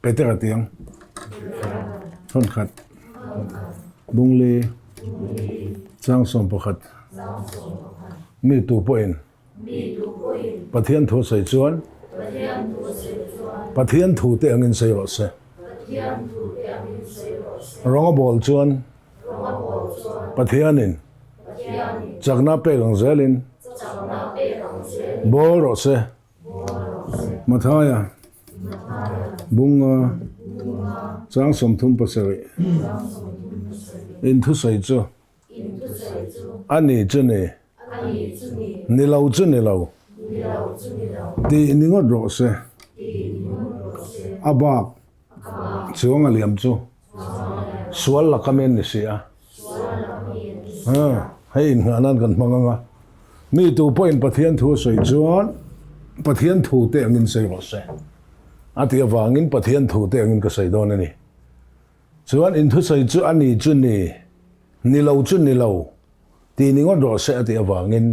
Peter tiếng thôn khát bung lê giang sông bọc khát mi tu poin pathian thu sợi chuan pathian thu te angin sei ro se rawng bol chuan pathianin chakna pe gang zelin bol ro se mathaya bunga giang som thum pasari in thu sợi chu ani chu ne nilau chu nilau ti ningot ro se abak chuang aliam chu sual la kamen ni sia hei nganan kan manganga mi tu point pathian thu soi chuan pathian thu te angin sei ro se ati awangin pathian thu te angin ka sei don ani chuan in thu sei chu ani chu ni nilau chu nilau ti ningot ro se ati awangin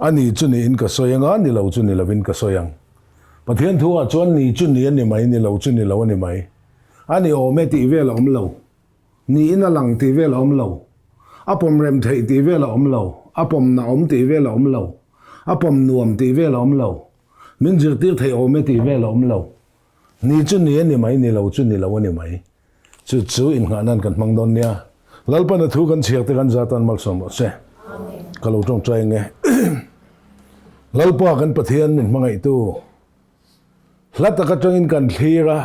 ani chu ni in ka soyanga nilau chu nilawin ka soyang pathian thu a chuan ni chu ni ani mai nilau chu nilau ani mai ani o me ti vel om lo ni in a lang ti vel om lo apom rem thei ti vel om lo apom na om ti vel om lo apom nuam ti vel om lo min jir tir thei o me ti vel om lo ni chu ni ani mai nilau chu nilau ani mai chu chu in nganan kan mang don nia lalpan thu kan chiak te kan zatan malsawm se kalau tong trai nge lalpa kan pathian min mangai tu hlata ka tangin kan thira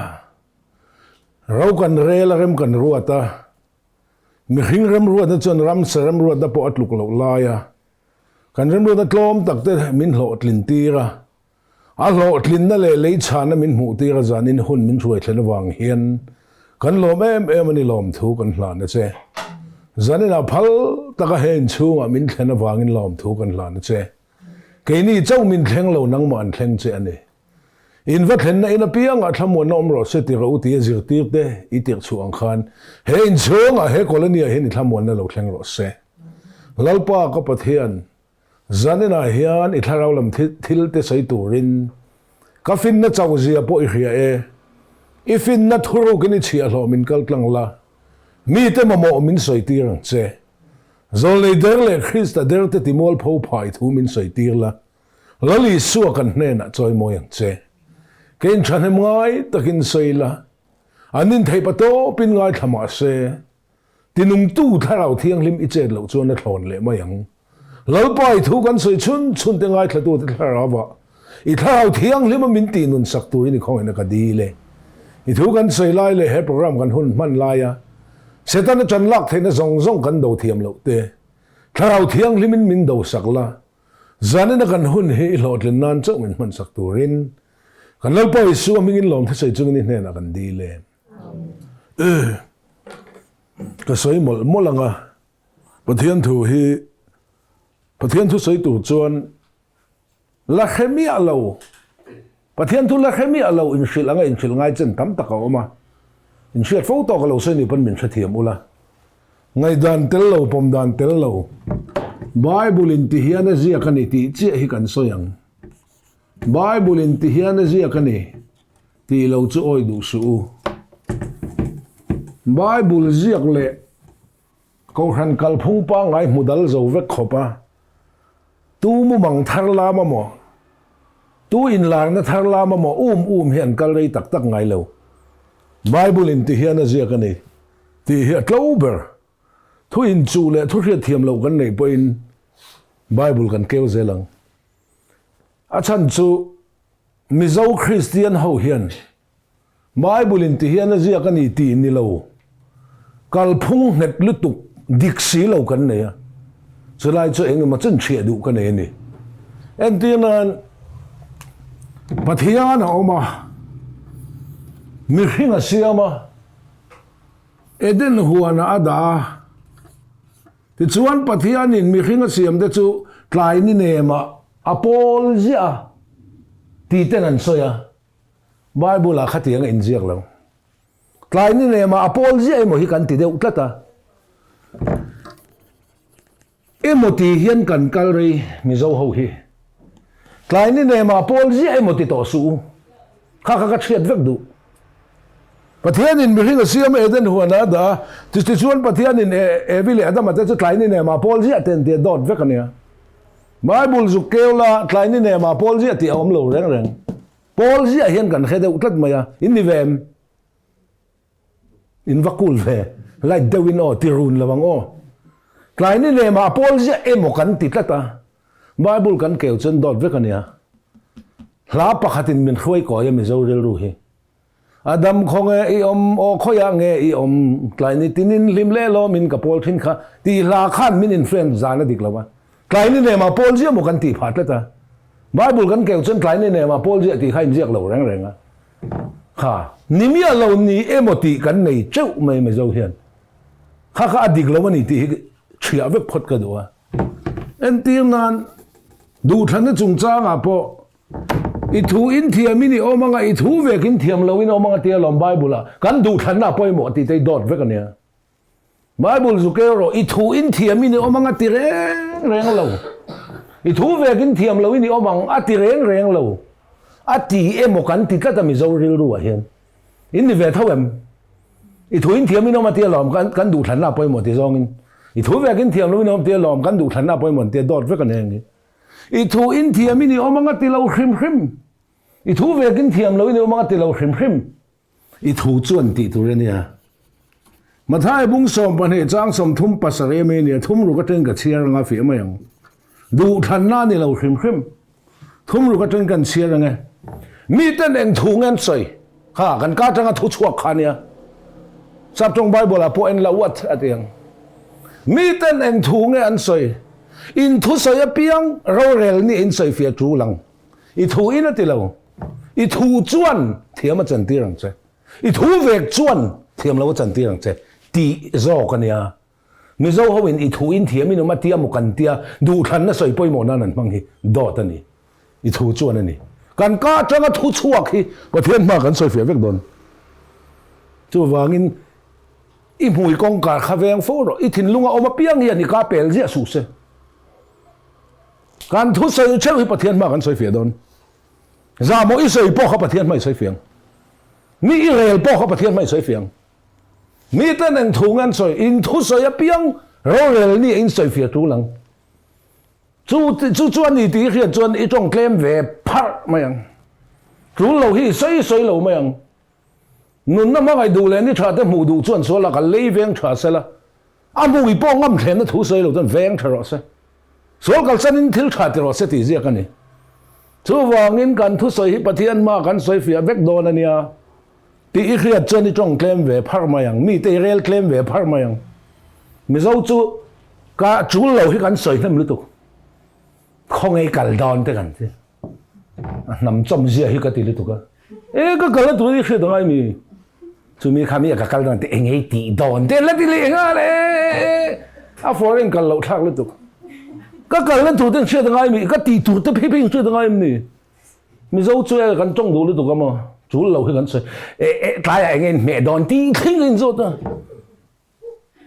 rau kan rela rem kan ruata mi hing rem ruata chon ram saram ruata po atluk lo laya kan rem ruata tlom takte min hlo tlin tira a hlo tlin na le lei chana min mu tira zanin hun min ruai thlen wang hian kan lom em ani lom thu kan hlan na che zanin a phal taka hen chunga min thlen wangin lom thu kan hlan na che keini chau min thleng lo nang man thleng che ani in va thlen na in a piang a thamon nom ro se ti ro ti zir tir te i tir chuang khan hen chunga he kolonia hen thamon na lo thleng ro se lalpa ka pathian zanina hian i tharau lam thil te sei turin ka fin na chau zia po i hria e i fin na thuru kini chia hlo min kal tlang la mi te mamo min soi tirang che zol le der le Christa der te timol pho phai thu min soi tir la lali suwa kan hne na choi mo yang che ken chan hem ngai takin soi la anin thei pato pin ngai thama se tinung tu tharau thiang lim i chet lo chuan na thlon le ma yang lalpai thu kan soi chun te ngai thla tu te tharawa i tharau thiang lim min ti nun sak tu ni khong na ka di le i thu kan soi lai le he program kan hun man lai ya setan na chan lak theina zong kan do thiam lo te tharau thiang limin min do sakla zanina kan hun he hlot len nan chau min man sak turin kan lalpai su mingin lom the sei chung ni hne na kan di le ka soi molanga pathian thu soi tu chuan la khemi alo pathian thu la khemi alo in shil ngai chen tam taka oma in shil photo ka lo se ni pan min thathiam ula ngai dan tel lo pom dan tel lo bible in ti hian a zia kan ti che hi kan soyang bible in ti hian a zia kan ti lo chu oi du su bible ziak le ko han kal phung pa ngai mudal zo vek khopa tu mu mang thar la ma mo tu in lar na thar la ma mo hian kal rei tak tak ngai lo bible in ti hian a zia kan ti hi october thu in chu le thu hriat thiam lo kan nei po in bible kan keu zelang a chan chu mizo christian ho hian bible in ti hian a zia kan ti ni lo kal phung het lutuk diksi lo kan nei a chulai chu eng ma chen thria du kan nei ni en ti nan pathian oma mi hinga siama eden huana ada ti chuan pathian in mi hinga siam de chu tlai ni nema apol zia ti tenan soya bible a khatiang in ziak lo tlai ni nema apol zia emaw hi kan ti deuh tlata emaw ti hian kan kal rei mi zo ho hi tlai ni nema apol zia emaw ti to su kha thiat vek du Pathian in mi ringa siam eden huana da tichuan pathian in evile adam ata chu tlaini ne ma pol ji aten te dot ve kania Bible zu keula tlaini ne ma pol ji ati om lo reng reng pol ji a hian kan khede utlat maya in nivem in vakul ve lai dewin o tirun lawang o tlaini ne ma pol ji emaw kan ti tlata Bible kan keu chen dot ve kania hla pakhatin min khoi ko ya mi zo rel ru hi Adam khonge I om o khoya nge I om tlaini tinin limle lo min ka pol thin kha ti la khan min influence zana diklawa tlaini ne ma pol ji mo kan ti phat la ta Bible kan keu chen tlaini ne ma pol ji ti khaim jiak lo reng renga kha nimia lo ni emoti kan nei cheu mai me zo hian kha kha adik lo ni ti thia ve phot ka do en ti nan du than chung cha nga po I thu in thiam ini omanga I thu vekin thiam lowin omanga tia lom Bible kan du than na poimo ti te dot ve kania Bible zu kero I thu in thiam ini omanga ti reng lo I thu vekin thiam lowin omang ati reng lo ati emaw kan ti tlata mi zo ril ru hian in ni ve thawem I thu in thiam ini omanga tia lom kan du than na poimo ti zongin I thu vekin thiam lowin omanga tia lom kan du than na poimo ti dot ve kania ngi I thu in thiam ini omanga ti lo khrim I thu vekin thiam lo ini omanga ti lo khrim I thu chuan ti tu renia mathai bung som pan he chang som thum pasare me ni thum ru ka ten ka chiar nga fi mayang du than na ni lo khrim thum ru ka ten kan chiar nga mi ten eng thu ngen soi ha kan ka tanga thu chuak khania sap trong Bible po en la wat atiang mi ten eng thu nge an soi in thu soi a piang ro rel ni in soi fia tu lang I thu in ati lo I thu chuan thiam a chan ti rang che I thu vek chuan thiam lo chan ti rang che ti zo kania mi zo ho in I thu in thiam in ma tia mo kan tia du than na soi poi mo na nan mang hi do ta ni I thu chuan ani kan ka tanga thu chuak hi pathian ma kan soi fia vek don chu wangin I mui kong ka khaveng fo ro I thin lunga oma piang hi ani ka pel ji su se kan thu soi cheu hi pathian ma kan soi fia don za mo I soi po kha pathian mai soi fiang ni I rel po kha pathian mai soi fiang mi ten en thu ngan soi in thu soi a piang ro rel ni in soi fia tu lang chu chuan ni ti khian chuan I tong klem ve phar mayang tu lo hi soi lo mayang nun na ma ngai du le ni tha te mu du chuan so la ka lei veng tha se la a mu I po ngam thlen na thu soi lo tan veng tha ro se so kal san in thil tha te ro se ti zia ka ni chu wangin kan thu soi hi pathian ma kan soi fia vek don ania ti I khiat chuan I tong klem ve phar mayang mi te rel klem ve phar mayang mi zo chu ka chu lo hi kan soi hnem lu tu khongai kal don te kan ti nam chom zia hi ka ti lu tu ka ka kal tu hi khia dang ai mi chu mi khami ka kal don te ngei ti don te la ti le nga le a foreign kal lo thak lu tu ka kal na tu ten khia dang ai mi ka ti tu te phi khia dang ai mi mi zo chu kan chong du lu tu ka ma chu lo hi kan soi tlai ai ngen me don ti khing in zo ta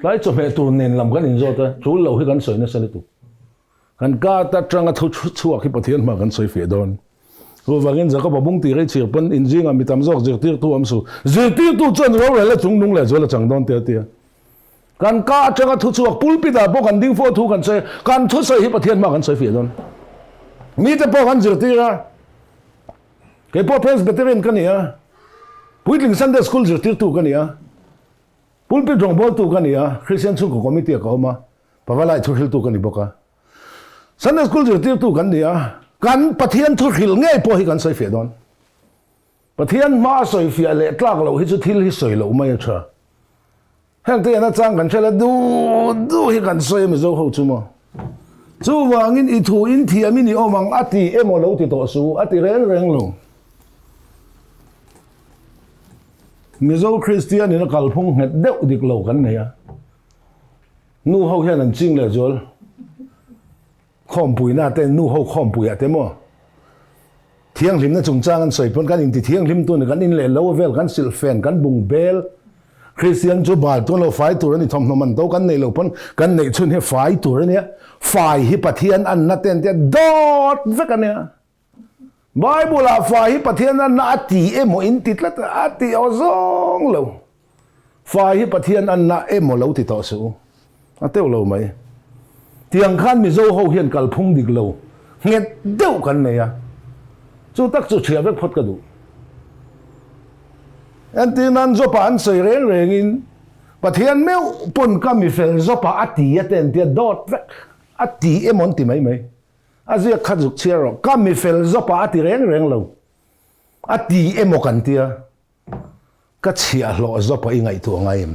tlai chu me tu nen lam kan in zo ta chu lo hi kan soi na sa lu tu kan ka ta tranga thu chuak hi pathian ma kan soi fe don ro wangin za ka babung ti rei chir pan in jinga mi tam zok zir tir tu am su zir tir tu chen ro le chung nung le zo la chang don te te kan ka tranga thu chuak pulpit a bo kan ding fo thu kan soi kan thu soi hi pathian ma kan soi fe don mi te po kan zir tir a ke po presbyterian kan ya puitling Sunday school zir tir tu kan ya pulpit rong bol tu kan ya Christian chung ko committee ka ma pawalai thu hil tu kan ni boka Sunday school zir tir tu kan ya kan pathian thu hil ngei po hi kan soi fe don pathian ma soi fia le tlak lo hi chu thil hi soi lo mai tha heng te na chang kan chela du hi kan soi mi zo ho chu mo chu wangin I thu in thiam ini omang ati emaw lo ti to su ati reng lo mi zo Christian in kal phung het deuh dik lo kan ne ya nu ho hian an ching le zol khom pui na te nu ho khom pui ate mo thiang lim na chung chang an soi pon kan in ti thiang lim tu kan in le lo vel kan sil fen kan bung bel Christian chu bal tu lo fai tu ni thom man to kan nei lo pon kan nei chun he fai tu ne fai hi pathian an na ten te dot ve kan ya Bible a fa hi pathian an na ati emaw in titlat ati o zawng lo fa hi pathian an na emaw lo ti to su ateu lo mai tiang khan mi zo ho hian kal phung dik lo nget deuh kan nei a chu tak chu thia vek phot ka du an tin an zo pa an sei reng reng in pathian meu pon ka mi fel zo pa ati aten tia dot vek ati emon ti mai mai azia khazuk chiaro ka mi fel zo pa ati reng reng lo ati emo kan tia ka chia lo zo pa ingai tu ngai em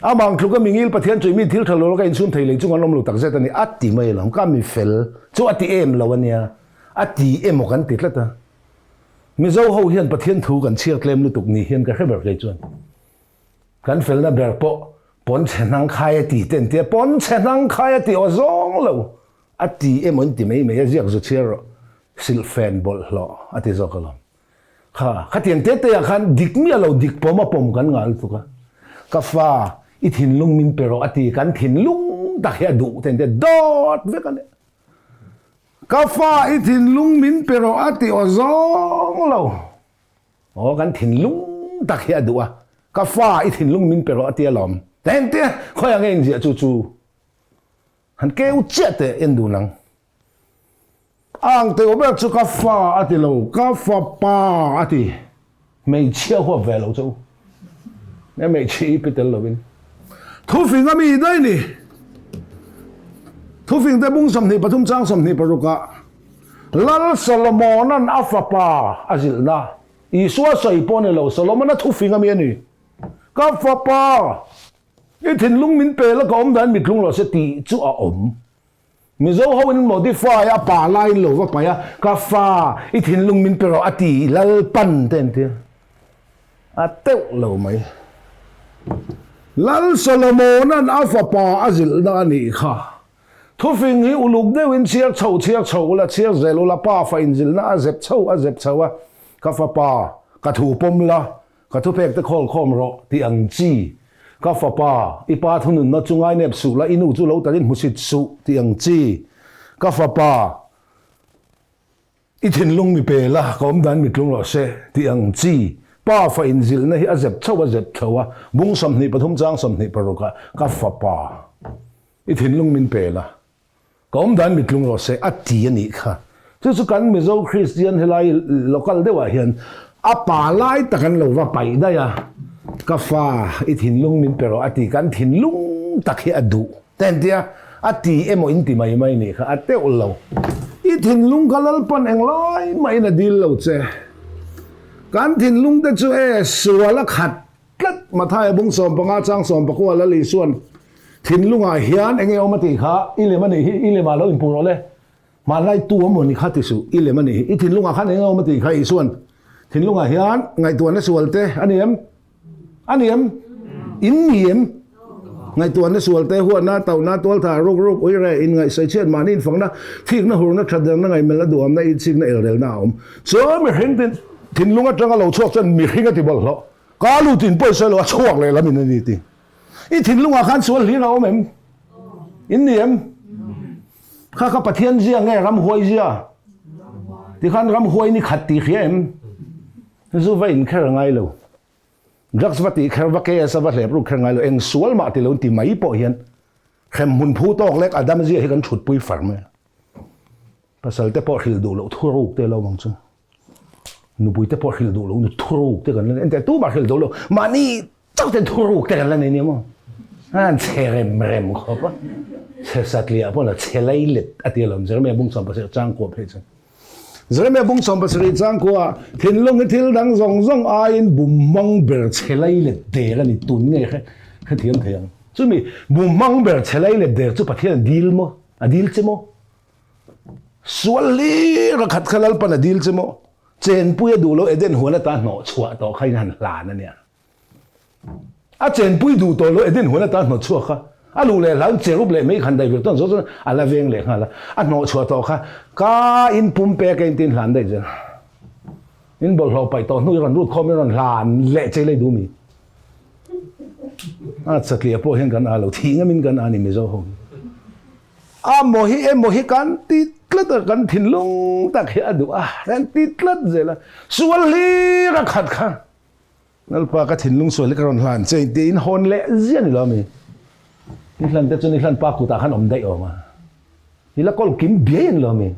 amang thlu ka mingil pathian chui mi thil thalo ka in sun thei le chung anom lo tak zeta ni ati mai lo ka mi fel chu ati em lo ania ati emo kan ti tlata mi zo ho hian pathian thu kan chiat lem lu tuk ni hian ka kheber ke chuan kan fel na ber po pon chenang khai ati ten tia pon chenang khai ati o zong lo ati emon ti mai mai aziak zo chiaro sil fan bol lo ati zo ka lo kha tiang te te khan dik mi lo dik pom a pom kan ngal tu ka fa i thin lung min pero ati kan thin lung ta he du ten te dot ve kan ka fa i thin lung min pero ati o zong lo o kan thin lung ta he du a ka fa i thin lung min pero ati alom ten te khoi ang eng zia chu chu han keu che te endu nang ang te ober chu ka fa ati lo ka fa pa ati mei chia ho ve lo chu ne mei chi pitel lo win thu fing ami dai ni thu fing te bung som ni pathum chang som ni paruka lal solomon an afapa azil na I suwa soi pone lo solomon thu fing ami ani ka fa pa I thin lung min pe la ka om dan mit lung lo se ti chu a om mi zo ho in modify a pa lai lo va pa ya ka fa I thin lung min pero ati lalpan ten te a teu lo mai lal solomon an afapa azil na ni kha thu fing hi uluk de win chiar chho la chiar zelo la pa fa in zil na azep chho a ka fa pa ka thu pom la ka thu pek te khom ro ti ang chi ka fa pa I pa thunun na chungai nep su la inu chu lo tarin musit su ti ang chi ka fa pa I thin lung mi pe la kom dan mit lung lo se ti ang chi pa fa in zil na hi azep chho a bung som ni pathum chang som ni paruka ka fa pa I thin lung min pe la kom dan mit lung lo se ati ani kha chu kan mi zo Christian helai local dewa hian a pa lai takan lo wa pai da ya ka fa I thin lung min pero ati kan thin lung takhi adu ten dia ati emo inti mai ni kha ate ullo I thin lung kalal pan eng lai mai na dil lo che kan thin lung te chu e suala khat tlat mathai bung som panga chang som pakwa la li suan thin lunga hian enge omati kha ile mani hi ile ma lo impuro le ma lai tu mo ni khati su ile mani I thin lunga khan enge omati kha I suan thin lunga hian ngai tu na sualte aniam in niem ngai tu na sualte huwa na tau na tol tha rok oi re in ngai sai chen manin fangna thik na hur na thadang na ngai mel na duam na I ching na el na om so me heng thin lunga tanga lo chok chan mi hinga ti bol lo ka lu tin poi sai lo chuak le lamin ni ti I thin lunga khan sual hi na om em in niem kha pathian zia nge ram huai zia ti khan ram huai ni khat ti khiem zu va in kher ngai lo drugs va ti kher va ke sa va hlep ru kher ngai lo eng sual ma ti lo ti mai po hian khem hun phu tok lek adam zia hi kan thut pui farme pasal te po hil du lo thuru te lo mong chu nu pui te po hil du lo nu thuru te kan en te tu ba hil du lo mani chau te thuru te kan la ni mo an rem kho pa se satlia po la chelai let atialom zerme bung som pa se chang ko phe chen zerme bung som pa se chang ko thin long thil dang zong a in bum mang ber chelai let de la ni tun nge khe thiam chu mi bum mang ber chelai let de chu pathian dil mo adil che mo suali ra khat khalal pan adil che mo chen pui du lo eden huana ta no chua to khai nan la na nia a chen pui du to lo eden huana ta no chua kha a lu le lang che rup le me khan dai vir ton zo ala veng le khala a no chua to kha ka in pum pe ke tin hlan dai jen in bol ho pai to nu ran rut khom ran hlan le che le du mi a chatlia po hen kan a lo thi ngamin kan ani mi zo ho emo hi kan ti tlat kan thin lung tak hi adu ran ti tlat zela sual li ra khat kha nalpa ka thin lung sual ka ron hlan chei ti in hon le zian lo mi ni hlan te chu ni hlan pa ku ta khan om dai oma hi la kol kim bien lo mi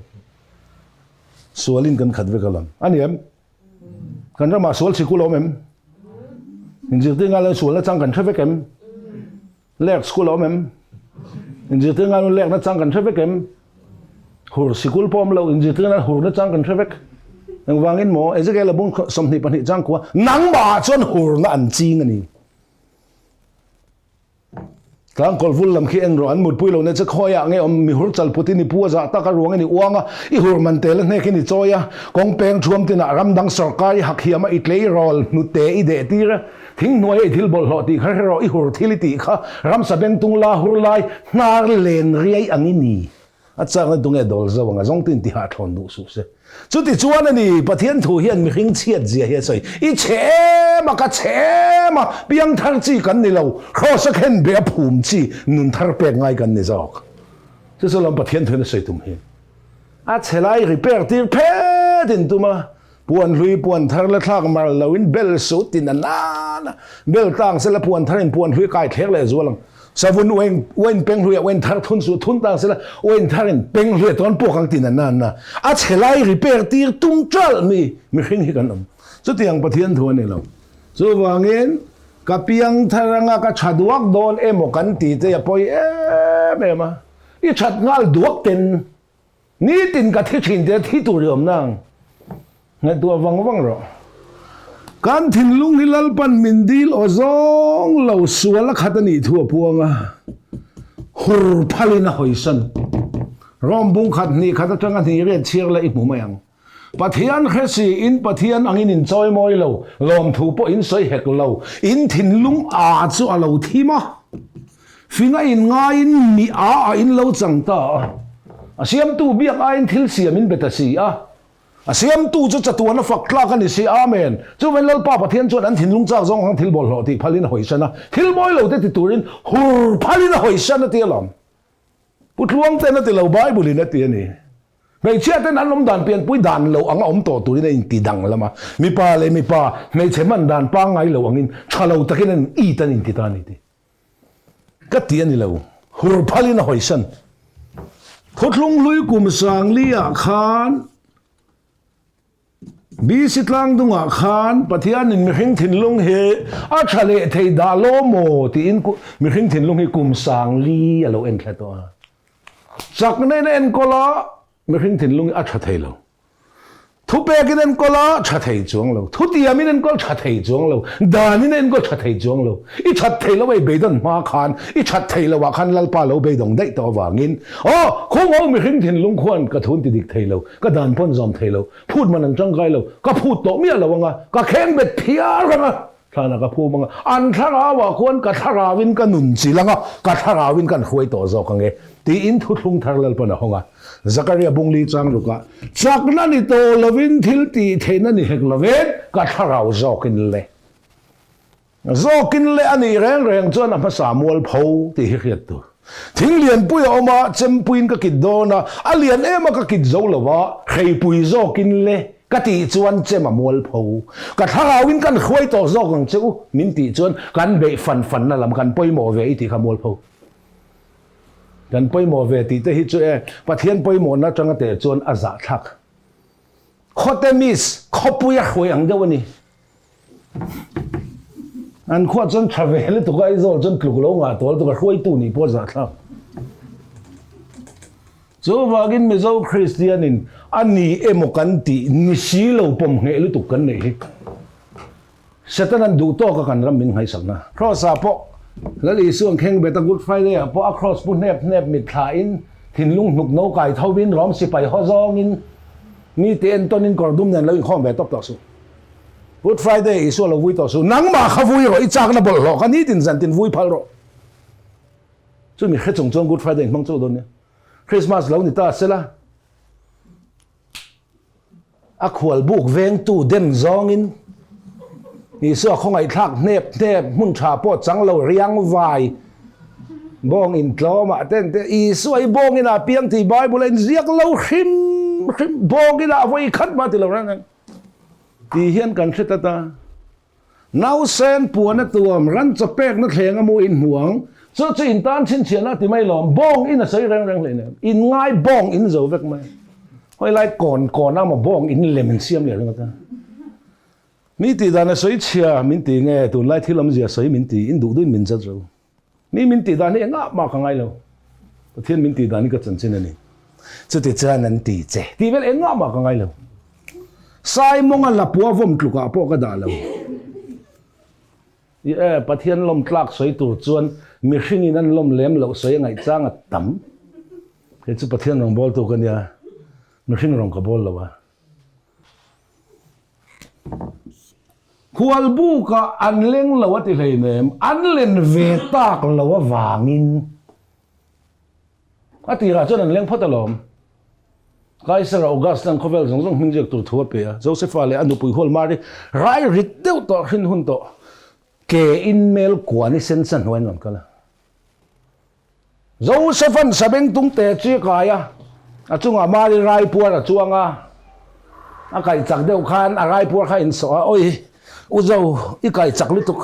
sualin kan khat ve kalam ani em kan ra ma sual sikul om em injir te ngal sual la chang kan thave kem lek school om em injir te ngal lek na chang kan thave kem hur sikul pom lo injir te ngal hur na chang kan thave nang wangin mo ezekela bung somni pani chang kwa nang ba chon hur na an ching ani tlang kol vul lam khi en ro an mut pui lo ne che khoya nge om mi hur chal puti ni pu za ta ka ruang ani uanga I hur man tel ne ki ni choya kong peng thuam tina ram dang sarkari hak hiama I tlei rol nu te I de tira thing noi I thil bol lo ti khar ro I hur thili ti kha ram sabeng tung la hur lai nar len riai angini achang dung e dol zawanga zong tin ti ha thon du su se chu ti chuan ani pathian thu hian mi hring chiat zia he soi I che ma piang thar chi kan ni lo cross khen be phum chi nun thar pek ngai kan ni jok chu so lam pathian thu na sei tum hi a chelai repair tir phe din tuma puan hlui puan thar la thak mar loin bel su tin na bel tang se la puan tharin puan hlui kai thlek le zualang savun wen peng hlui wen thar thun su thun tang se la wen tharin peng hlui ton po kang tin na a chelai repair tir tum chal mi hring hi kan om chu tiang pathian thu ani lo chu wangin ka piang tharanga ka chaduak don emo kan ti te apoi ma I chat ngal duak ten ni tin ka thi thin te thi tu riom nang ngai tua wang ro kan thin lung ni lalpan mindil o zawng lo suala khatani thua puanga hur phalina hoisan rom bung khat ni khata tanga ni re chiar la I mu mayang pathian khasi in pathian angin in choi moi lo lom thu po in soi hek lo in thin lung a chu a lo thima finga in nga in mi a in lo changta asiam tu biak a in thil siam in betasi asiam tu chu chatuana fakla kan si amen chu wen lal pa pathian chuan an thin lung chak zong hang thil bol lo ti phalin hoisana thil moi lo te ti turin hur phalin hoisana ti lam Tluangte na ti lo bible na ti ani Mei chia ten an lom dan pian pui dan lo anga om to turin in ti dang lama mi pa mei cheman dan pa ngai lo angin chalo takin an I tan in ti tani ti ka ti ani lo hur phalin hoisan thotlung lui kum sang lia khan bi sitlang dunga khan pathian in mi hring thin lung he a thale thei da lo mo ti in mi hring thin lung hi kum sang li alo en thla to chak nei en kola mi hring thin lung a tha thei lo thu pe kin en kola tha thei chuang lo thu ti amin en kol tha thei chuang lo danin en kol tha thei chuang lo I that thei lo ei beidon ma khan I that thei lo wa khan lalpa lo beidong dei to wangin khong mi hring thin lung khwan ka thun ti dik thei lo ka dan pon zom thei lo phut manang chang kai lo ka phut to mi lo wanga ka kheng bet phia ranga thana ka phu manga an thara wa khon ka thara win ka nun chi langa ka thara win kan khoi to zo ka nge ti in thu thung thar lal pana honga Zakaria bungli chang ruka chakna ni to lovin thil ti theina ni hek loven ka tharau zokin le ani reng chuan a samuel pho ti hi khiat tu thing lian pui oma chem puin ka kid dona alian ema ka kid zo lawa khei pui zokin le ka ti chuan chem a mol pho ka tharawin kan khoi to zokang chu min ti chuan kan be fan na lam kan poimo ve ti kha mol pho kan poimo ve ti te hi chu pathian poimo na changa te chuan aza thak khotemis khopuya khoi ang dewani an kho chon travel to ga izol chon kluklo nga tol to ga khoi tu ni po za thak so wagin mezo christianin ani emokanti ni silo pom nge lu tu kan nei satanan du to ka kan ram min hai sakna crossa po lali suang kheng beta good friday po across pu nep mit tha in thin lung hnuk no kai thawin rom si pai ho zong in ni te en tonin kordum nan lo khom be top to su good friday isu lo vui to su nang ma khavui ro I chak na bol lo kan ni tin zan tin vui phal ro chu mi khe chong good friday mang chu don ne Christmas lo ni ta sela a khwal buk veng tu dem zong in ni so khong ai thak nep mun tha po chang lo riang vai bong in thluhlawm ten te I suai bong in a piang ti Bible in ziak lo chhim bong in a voi khat ma ti lo ran ti hian kan theta ta nau sen puan tuam ran chapek na thleng amu in huang cho chu in tan chin chian na ti mai lom bong in a sei rang rang le ne in ngai bong in zo vek mai hoi lai kon na ma bong in lemon siam le rang ta mi ti da na sei chia min ti nge tu lai thilam zia sei min ti in du du min zat zo mi min ti da ni nga ma ka ngai lo thiên min ti da ni ka chan chin ani chu ti chan an ti che ti vel nga ma ka ngai lo sai monga la puwa vom tluka po ka da lo pathian lom tlak soi tur chuan mi hringin an lom lem lo soi ngai chang a tam he chu pathian rong bol tu kan ya mi hring rong ka bol lawa khual bu ka an leng lawa ti hlei nem an len ve tak lawa wangin ati ra chuan an leng phatalom Kaiser Augustan khovel zong mingjek tur thua pe Joseph ale anu pui hol mari rai rit deu to hin hun to ke in mel kwani sen san hoin non kala Joseph an sabeng tung te chi kaya achunga mari rai puar achuanga akai chak deu khan a rai puar kha in so oi uzo I kai chak lutuk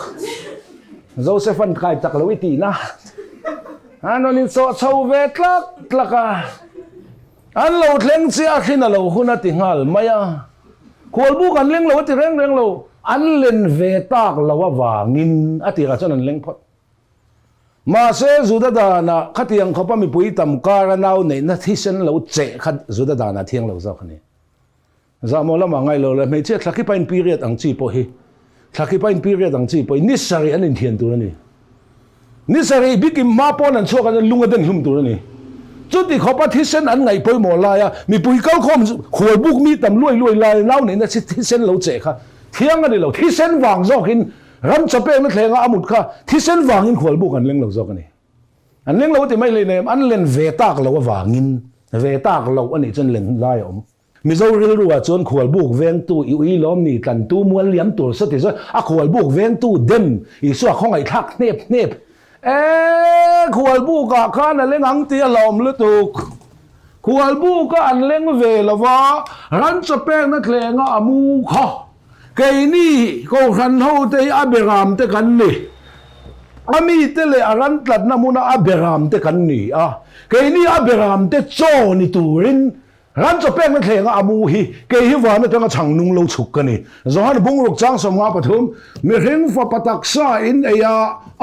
Joseph an kai chak lo iti na anon in so chho ve tlaka an lo thleng chia khin a lo huna ti ngal maya khol bu kan leng lo ti reng lo an len ve tak lo wa wangin ati ra chon an leng phot ma se zuda da na khatiang khopa mi pui tam kara nau nei na thisen lo che khat zuda da na thiang lo za khani za mo la ma ngai lo le me che thlaki pain period ang chi po hi thlaki pain period ang chi po ni sari an in thian tu ni ni sari bikim ma pon an chok an lunga den hlum tu ni chút thì khó bắt thí sinh ăn ngày bơi mò lai à mi bùi cao không khổ bút mi tầm lùi lai lao này nó thí sinh lâu trẻ kha thiang cái này lâu thí sinh vàng do hin ram chập em nó thèn à một kha thí sinh vàng hin khổ bút ăn lên lâu do cái này ăn lên lâu thì mấy lên này ăn lên về tạc lâu vàng hin về tạc lâu anh ấy chân lên lai om mi dâu rêu rùa chôn khổ bút ven tu yêu lom ni tận tu muốn liếm tu sát thì rồi à khổ bút ven tu đêm ý xua không ai thắc nếp khual bu ka khan a leng ang ti alom lu tu khual bu ka an leng ve lawa ran chapek na thlenga amu kho kei ni ko khan ho te aberam te kan ni ami te le aran tlat na muna aberam te kan ni a kei ni aberam te cho ni turin ran chapek na thlenga amu hi kei hi wa na tanga changnung lo chuk ka ni zohan bung ruk chang som nga pathum mi hring fa patak sa in aya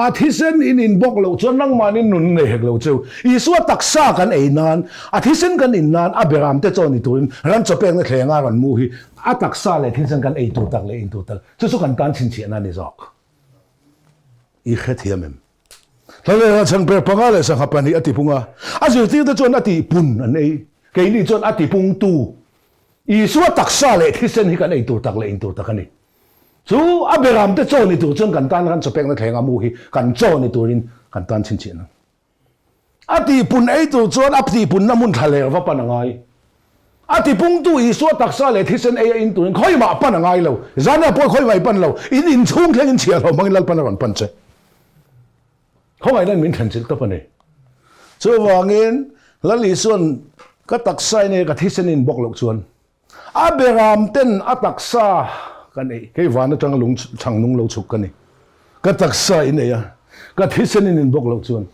athisen in bok lo chon nang manin nun ne hek lo chu isua taksa kan einan athisen kan innan aberam te choni tuin ran chopeng na thlenga ran mu hi ataksa le thisen kan ei tu tak le in tu tak chu kan kan chin chi na ni zok I khet hiamem thale chan per pangale sa khapani ati punga azu ti te chon ati pun an ei ke ni chon ati pung tu isua taksa le thisen hi kan ei tu tak le in tu tak ani chú aberam te cho ni tu chon kan tan kan chopek na thlenga mu hi kan cho ni turin kan tan chin chin ati pun ei tu chon apti pun na mun thale wa panangai ati pung tu I so taksa le thisen ei in turin khoi ma panangai lo zana po khoi mai pan lo in chung thleng in chia lo mang lal pan ron pan che khoi nan min than chil to pane chu wangin lali son ka taksa ne ka thisen in bok lo chuan aberam ten ataksa kan ei ke wana tang lung changnung lo chuk kan ni ka taksa in ya ka thisen in bok lo chuan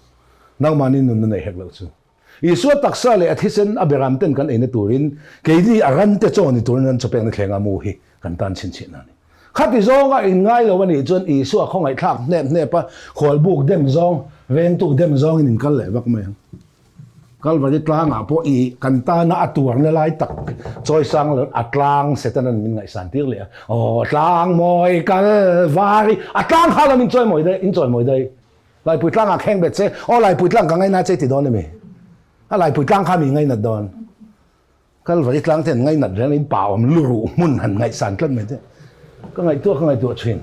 nang manin nun nei hek lo chu I so taksa le athisen aberam ten kan ei na turin ke ni aran te choni turin an chopeng na thlenga mu hi kan tan chin chin na ni khati zonga in ngai lo wani chon I so khong ai thak ne pa khol buk dem zong ven tu dem zong in kal le bak mai kal va Tluangte-a po I kan ta na atuang na lai tak choi sang lo atlang setanan min ngai san tir le o tlang moi kal vari atlang khala min choi moi dai lai pui tlang a kheng bet che o lai pui tlang ka ngai na che ti don me a lai pui tlang kha mi ngai na don kal va tlang ten ngai na ren in paom lu mun han ngai san tlan me te ka ngai tu chin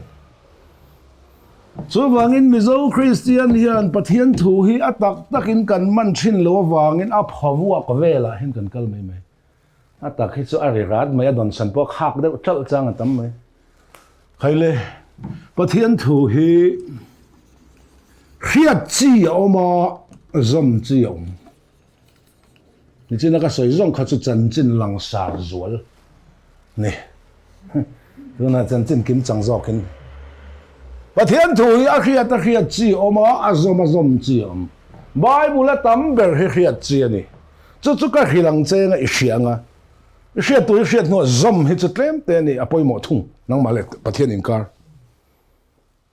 so wangin mizo Christian hian pathian thu hi atak takin kan man thin lo wangin a phawua ka vela hin kan kal mai atak hi chu ari rat mai don san po khak de chal chang tam mai khaile pathian thu hi khiat chi oma zom chi om ni china ka soi zong kha chu chan chin lang sar zual ni runa chan chin kim chang zo kin pathian thu a khriat chi oma a zom chi om bible la tam ber he khriat chi ani chu ka khilang che nga i hrianga i hriat tu i hriat no zom hi chu tlem te ni apoi mo thung nang ma le pathian in kar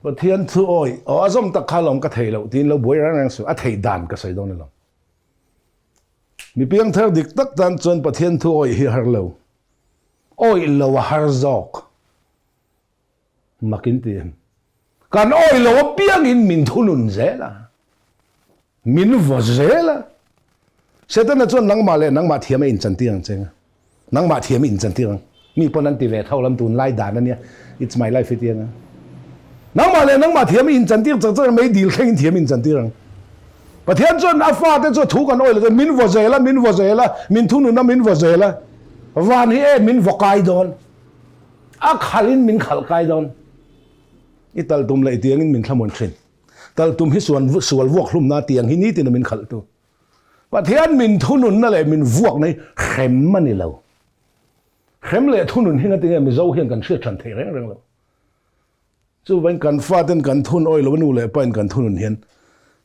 pathian thu oi a zom ta khalom ka thei lo tin lo boi rang su a thei dan ka sai don lo mi piang thar dik tak tan chon pathian thu oi hi har lo oi lo har zok makin tiam kan oi lo piang in min thunun zela min vo zela setan chon nang ma le nang ma thiam in chan tiang chenga nang ma thiam in chan tiang mi ponan ti ve thaulam tun lai dan ania it's my life itianga nang ma le nang ma thiam in chan tiang chang mai dil kheng thiam in chan tiang pathian chon afa te chu thu kan oi lo min vo zela min thunun na min vo zela van hi e min vo kai don a khalin min khal kai don i tal tum lai tiang in min thlamon thin tal tum hi sual vuak hlum na tiang hi ni tin min khal tu pathian min thunun na le min vuak nei khem mani lo khem le thunun hi na tinga mi zo hian kan hria than thei reng lo chu ban kan fa ten kan thun oi lo nu le pain kan thunun hian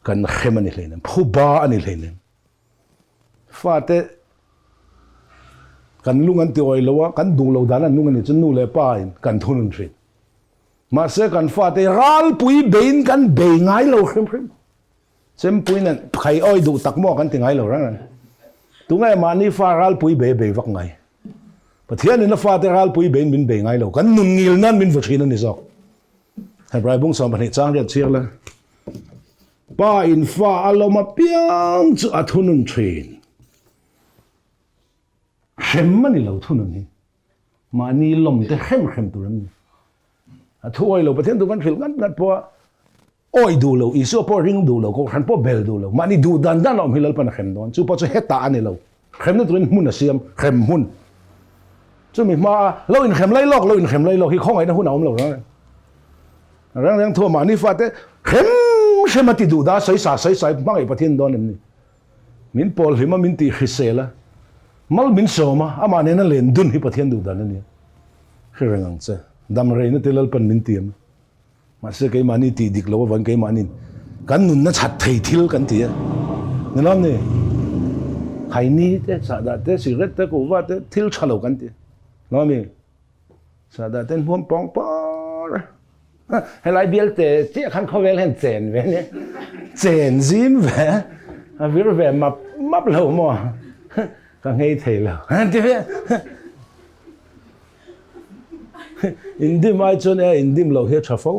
kan khem ani hlein phu ba ani hlein fa te kan lungan ti oi lo wa kan dung lo dan an lungan ni chu nu le pain kan thunun thri ma se kan fa te ral pui bein kan be ngai lo khem sem pui nan khai oi du tak mo kan ti ngai lo rang tu ngai ma ni fa ral pui be vak ngai pathian in fa te ral pui bein min be ngai lo kan nun ngil nan min vuthin ani zok hai brai bung som pani chang ria chiang la pa in fa aloma piang chu athunun thin khem mani lo thunun ni ma ni lom te khem tu ram a thu oi lo pathian tu kan thil ngat po oi du lo iso po ring du lo ko khan po bel du lo mani du dan om hilal pan khem don chu po chu heta ani lo khem na tuin mun a siam khem mun chu mi ma lo in khem lai lok hi khongai na hun om lo rang thu ma ni fa te khem shemati du da sai sai mangai pathian don ni min pol hima min ti khisela mal min soma ama ne na len dun hi pathian du dan ni hirang che dam rei na telal pan min tiam ma se kai mani ti dik lo wan kai manin kan nun na chat thei thil kan ti ni lam ni khai ni te sa da te sigaret te ko wa te thil chalo kan ti no mi sa da ten hom pong par hay lai biel te chi khan khovel hen chen ve ni chen zim ve a vir ve map lo mo ka ngei thei lo han ti ve indim ai chon e indim lo he thafo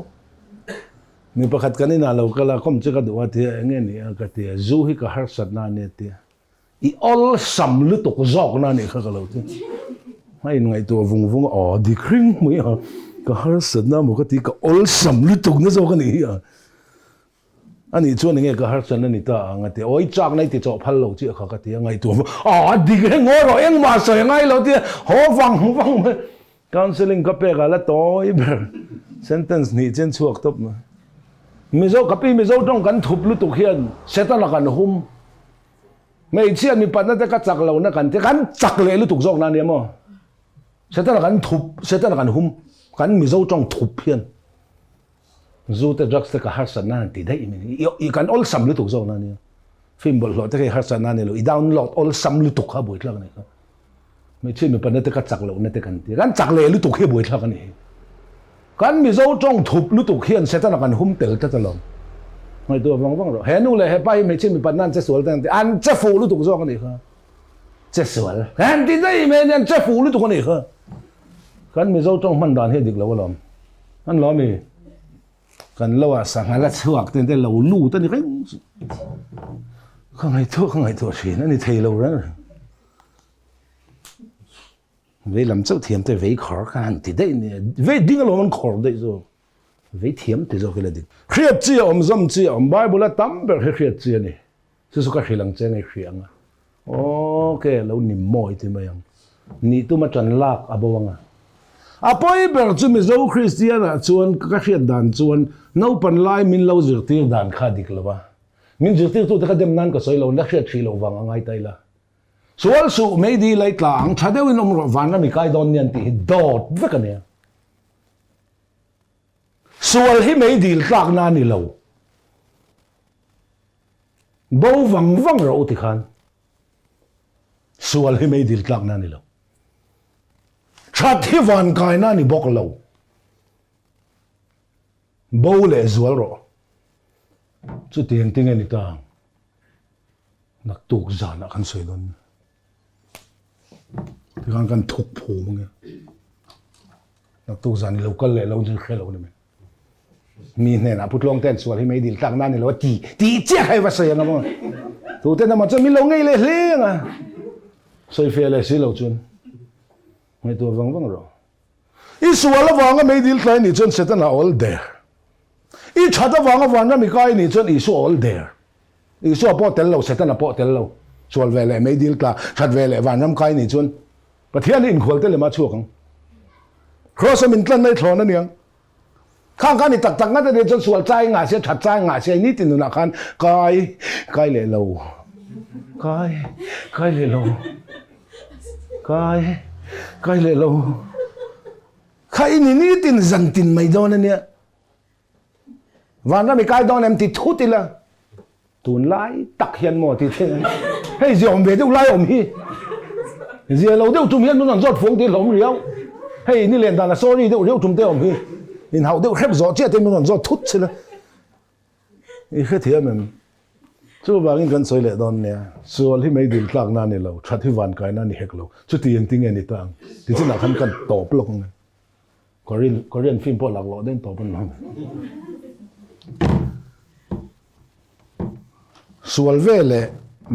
mi pakhat kanina lo kala kom chika duwa ti nge ni ka ti zu hi ka har sat na ne ti I ol sam lu to zok na ni kha lo ti hai ngai to vung o di kring mu ya ka har sat na mo ka ti ka ol sam lu to na zo ka ni ya ani chon nge ka har san ni ta nga ti oi chak nai ti cho phal lo chi kha ka ti ngai to di ke ngo ro eng ma so ngai lo ti ho vang counseling ka pe ga la toi ber sentence ni chen chuak top ma mizo kapi mizo dong kan thup lu tu khian setan la kan hum mei chian mi patna te ka chak lo na kan te kan chak le lu tu jok na ni mo setan la kan thup setan la kan hum kan mizo tong thup khian zu te drugs te ka har san na ti dai mi I kan ol sam lu tu jok na ni film bol lo te ka har san na ni lo I download ol sam lu tu kha boi tlang ni ka mei chian mi patna te ka chak lo na te kan ti kan chak le lu tu khi boi tlang ni kan mi zo trong thup lu tu khian setan kan hum tel ta talom ngai tu wang ro he nu le he pai me chin mi pan nan che sual tan an che fu lu tu zo kan ni kha che sual kan ti dai me nan che fu lu tu kan ni kha kan mi zo trong man dan he dik lo lom an lo mi kan lo a sang ala chuak ten te lo lu ta ni khang ngai tu shi na ni thei lo ra về làm châu thiểm tới về khó khăn thì đấy về đi cái lòng khó đấy rồi về thiểm thì rồi cái là đi khiết chi dâm chi Bible là tắm bề khiết chi này chứ số cái lòng chơi này khiết à ok lâu niệm mỏi thì mày ăn ni tu mà trần lạc à bao nhiêu à bây giờ chúng mình dấu Christian à chuan các khiết đàn chuan nấu pan lai min lâu dược tiêu đàn khá đi cái ba min ju ti tu ta dem nan ka soi lo la khret thi lo wang angai tai la sual su me di lai tlang chadeu in ro van na mi kai don nian ti dot ve ka ne sual hi me di tlak na ni lo bo wang wang ro ti khan sual hi me di tlak na ni lo chat hi van kai na ni bok lo bo le zual ro chu tiang ting ani tang nak tuk zan kan soi don thì kan thuk phu mong nak tuk zan ni lo kal le lo jin khelo ni me mi ne na put long ten sual hi me dil tak na ni lo ti che khai va sai na mo tu te na ma cha mi lo ngei le hle nga soi fe le si lo chun ngai tu wang wang ro i sual wang me dil tlai ni chun setan all there i chata wang mi kai ni chun i su all there i su po tel lo setan po tel lo sual ve le me dil tla chat ve le van ram kai ni chun pathian in khol te le ma chuak cross min tlan nei thon na niang khang kan ni tak tak nga te chun sual chai nga se that chai nga se ni tin na khan kai le lo kai le lo kai le lo khai ni tin zan tin mai don na nia van ra mi kai don em ti thu ti la tun lai tak hian mo ti the hei ziom ve deu lai om hi zia lo deu tum hian nun zot phong ti lom riau hei ni len da na sorry deu riau tum te om hi in hau deu khep zo che te nun zot thut chila i khe thiam em chu wangin kan soi le don ne sual hi mai dil tlak na ni lo that hi van kai na ni hek lo chu ti eng ting ani tang ti china khan kan top lok nge korean film po lak lo den top an sual ve le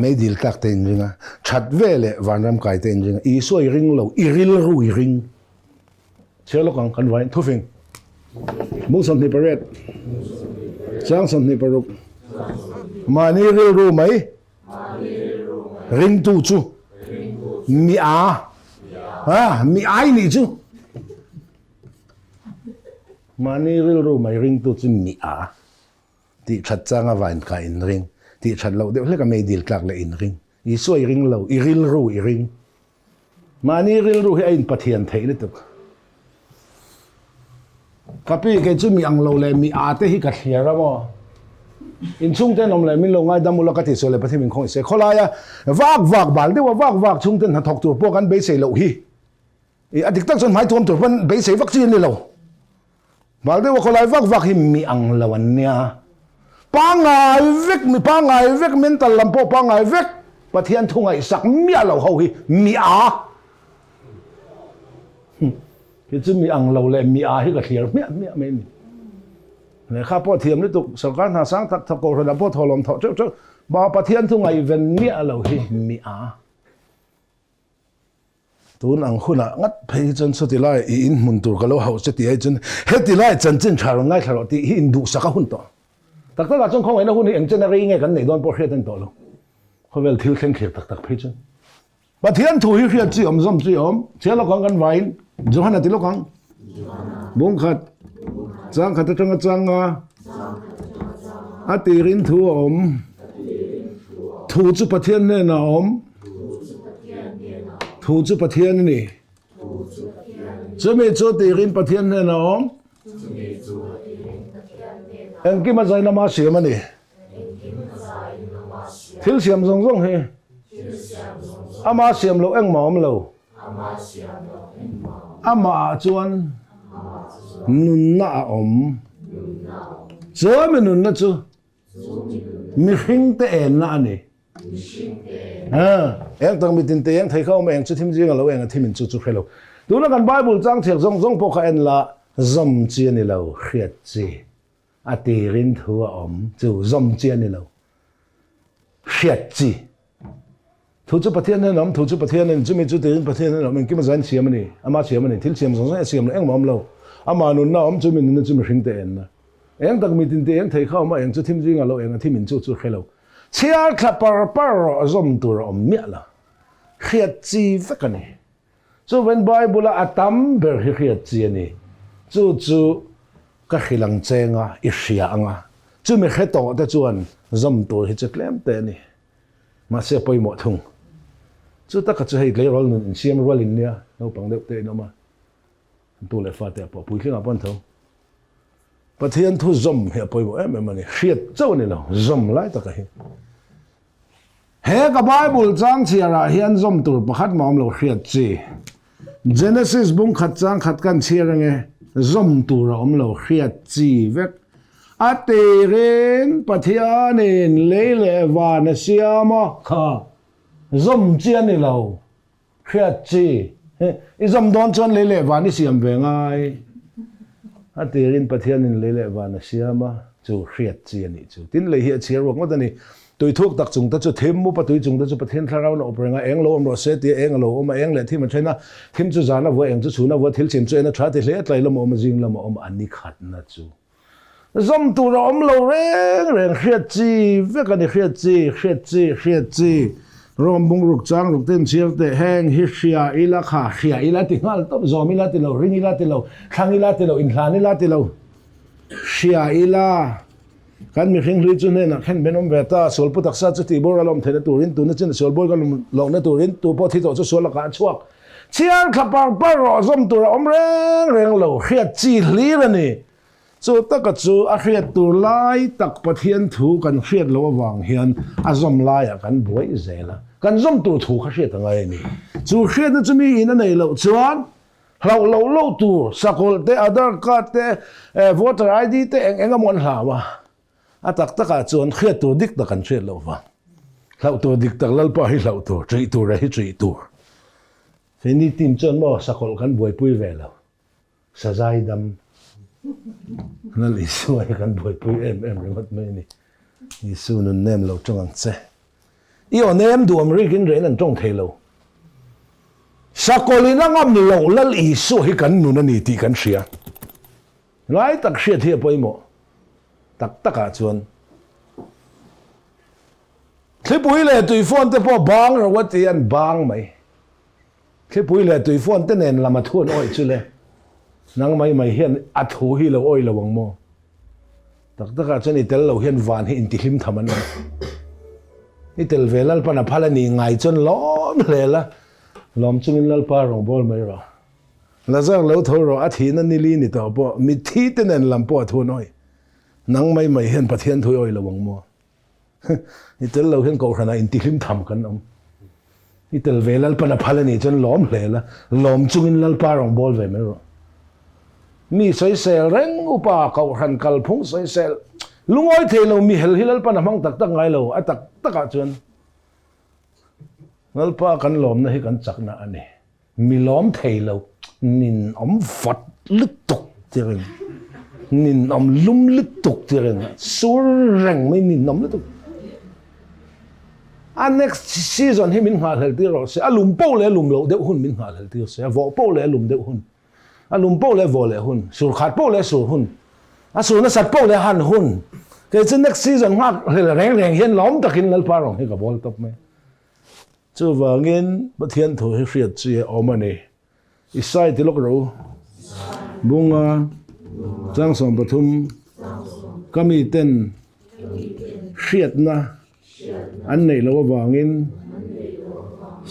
mai dil tlak te ringa that ve le van ram kai te ringa i soi ring lo i ril ru i ring chelo kan vai thu phing mu sam ni paret chang sam ni paruk mani ril ru mai ring tu chu mi mi ai ni chu mani ril ru mai ring tu chu mi ti that changa van ka in ring ti that lo de le ka mai dil tlak le in ring i soi ring lo i ril ru i ring mani ril ru hi in pathian thei le tu kapi ke chu mi ang lo le mi te hi ka thliara mo in chung ten om le min lo ngai damula ka ti so le pathian min khong se kholaya wak bal de wak chung ten ha thok tur po kan be se lo hi i adik tak chon mai thom tur pan be se vak chin ni lo bal de kholai wak hi mi ang lawan nia pangai vek mental lampo pangai vek pathian thungai sak mia lo ho hi mi cái chữ mi ang lâu lệ mi hi cả thiệt mẹ mình này khác bỏ thiềm liên tục sau khi hà sáng thật cổ rồi đã bỏ thò lòng thọ trước bảo bà thiên thu ngày về mẹ lâu hi mi tuôn ang khuna ngắt phê chân số tỷ lại in muốn tur cái lâu hậu sẽ tỷ chân hết tỷ lại chân chân chả rồi ngay chả rồi tỷ in đủ sắc hun to tất cả trong không ấy nó hun hiện chân là nghe cái này đoan bỏ hết tên to luôn không phải thiếu khen khiết tất phê chân bà thiên thu hi khiết chỉ om chỉ là con cái vải Johanna ti lokang Bung khat chang khat chang ati rin thu om thu chu pathian ne na om thu chu pathian ni chumi chu ti rin pathian ne na om en ki ma zai na ma siam ani thil siam zong he ama siam lo eng mom lo ama chuan nun na om chome nun na chu mi hing te en na ani eng tang mi tin te eng thei khau ma eng chu thim jing lo eng thim in chu khelo tu na kan bible chang thek zong po kha en la zom chi ni lo khiat chi ati rin thu om chu zom chi ni lo khiat chi thu chu pathian ne nom thu chu pathian ne chu mi chu tin pathian ne nom ki ma zan siam ni ama siam ni thil siam zong siam eng mom lo ama nun na om chu min nu chu mi hring te en na eng tak mi tin te eng thei khau ma eng chu thim jing a lo eng thim in chu khelo chiar kha par zom tur om mi la khiat chi vakani so when bible atam ber khiat chi ni chu ka khilang chenga i hria anga chu mi khe to te chuan zom tur hi cheklem te ni ma se poimo thung chu ta ka chu hei tle rol nun siam rol in nia no pang deuh te no ma tu le fa te po pui thlinga pon tho pathian thu zom he poimo em em ani hriat chau ni lo zom lai ta ka hi he ka bible chang chiara hian zom tur pakhat mom lo hriat chi Genesis bung khat chang khat kan chiarange zom tur om lo hriat chi vek atirin pathianin leile van siama kha zom chian ni lo hriat chi i zom don chon leile van siam ve ngai atirin pathianin leile van siama chu hriat chi ani chu tin le hi chiar wak ma ni tui thuk tak chung ta chu them mu pa tui chung ta chu pathian thlarau na oprenga eng lo om ro se ti eng lo om eng le thi ma thena thim chu zana wo eng chu chuna wo thil chin chu ena tha ti hle tlai lo om jing lo om ani khat na chu zom tu ro om lo reng hriat chi ve ka ni hriat chi rom bung ruk chang ruk ten chiar te heng hi hria ila kha hria ila ti ngal top zom ila ti lo ring ila ti lo thang ila ti lo in hlan ila ti lo hria ila kan mi hring hlui chu ne na khen benom beta sol pu taksa chu ti bor alom thena turin tu na chen sol boy kan lo na turin tu po thi to chu sol ka chuak chiang khapang par ro zom tu om reng lo hriat chi hli ra ni chu taka chu a hriat tur lai tak pathian thu kan hriat lo awang hian a zom lai a kan buai zela kan zom tur thu kha hriat ngai ni chu hriat na chu mi in nei lo chuan lo tur sakol te adar card te voter id te engamon hlawa atak taka chuan hriat tur dik ta kan hriat lo wa hlau tur dik tak lalpa hi hlau tur tri tur hi tri tur feni tin chon mo sakol kan buai pui ve lo sajai dam nal isu ai kan buai pui em remat mai ni isu nun nem lo chang che i o nem du amri kin rein an tong thelo sakolina ngam lo lal isu hi kan nun ani ti kan hria ngai tak hria thi poimo tak taka chuan thipui le tui phone te po bang ro wat an bang mai thipui le tui phone te nen lama thun oi chu le nang mai hian a thu hi lo oi lo wang mo tak taka chuan i tel lo hian van hi in ti hlim thaman i tel velal pana phala ni ngai chuan lom hlela lom chungin lalpa rong bol mai ro lazar lo tho ro a thi na ni li ni to po mi thi te nen lam po thun oi nang mai hian pathian thui oi lo wang mo itel lo hian ko khana in ti hlim tham kan om itel velal pana phala ni chon lom hlela lom chungin lalpa rong bol ve me ro mi soi sel reng upa kau khan kal phung soi sel lungoi thelo mi hel hilal pana mang tak tak ngai lo a tak taka chuan lalpa kan lom na hi kan chakna ani mi lom thelo nin om fat lutuk tireng nin om lum lutuk tireng sur reng mai nin om lutuk a next season hi min hal hel tir se alum po le lum lo de hun min hal hel tir se vo po le lum de hun alum po le vo le hun sur khat po le sur hun a sur na sat po le han hun ke chu next season ha hel reng hian lom takin lalpa rong hi ka bol top me chu wangin pathian thu hi hriat chi omani isai ti lok ro bunga chang som pathum kami ten hriat na an nei lo wangin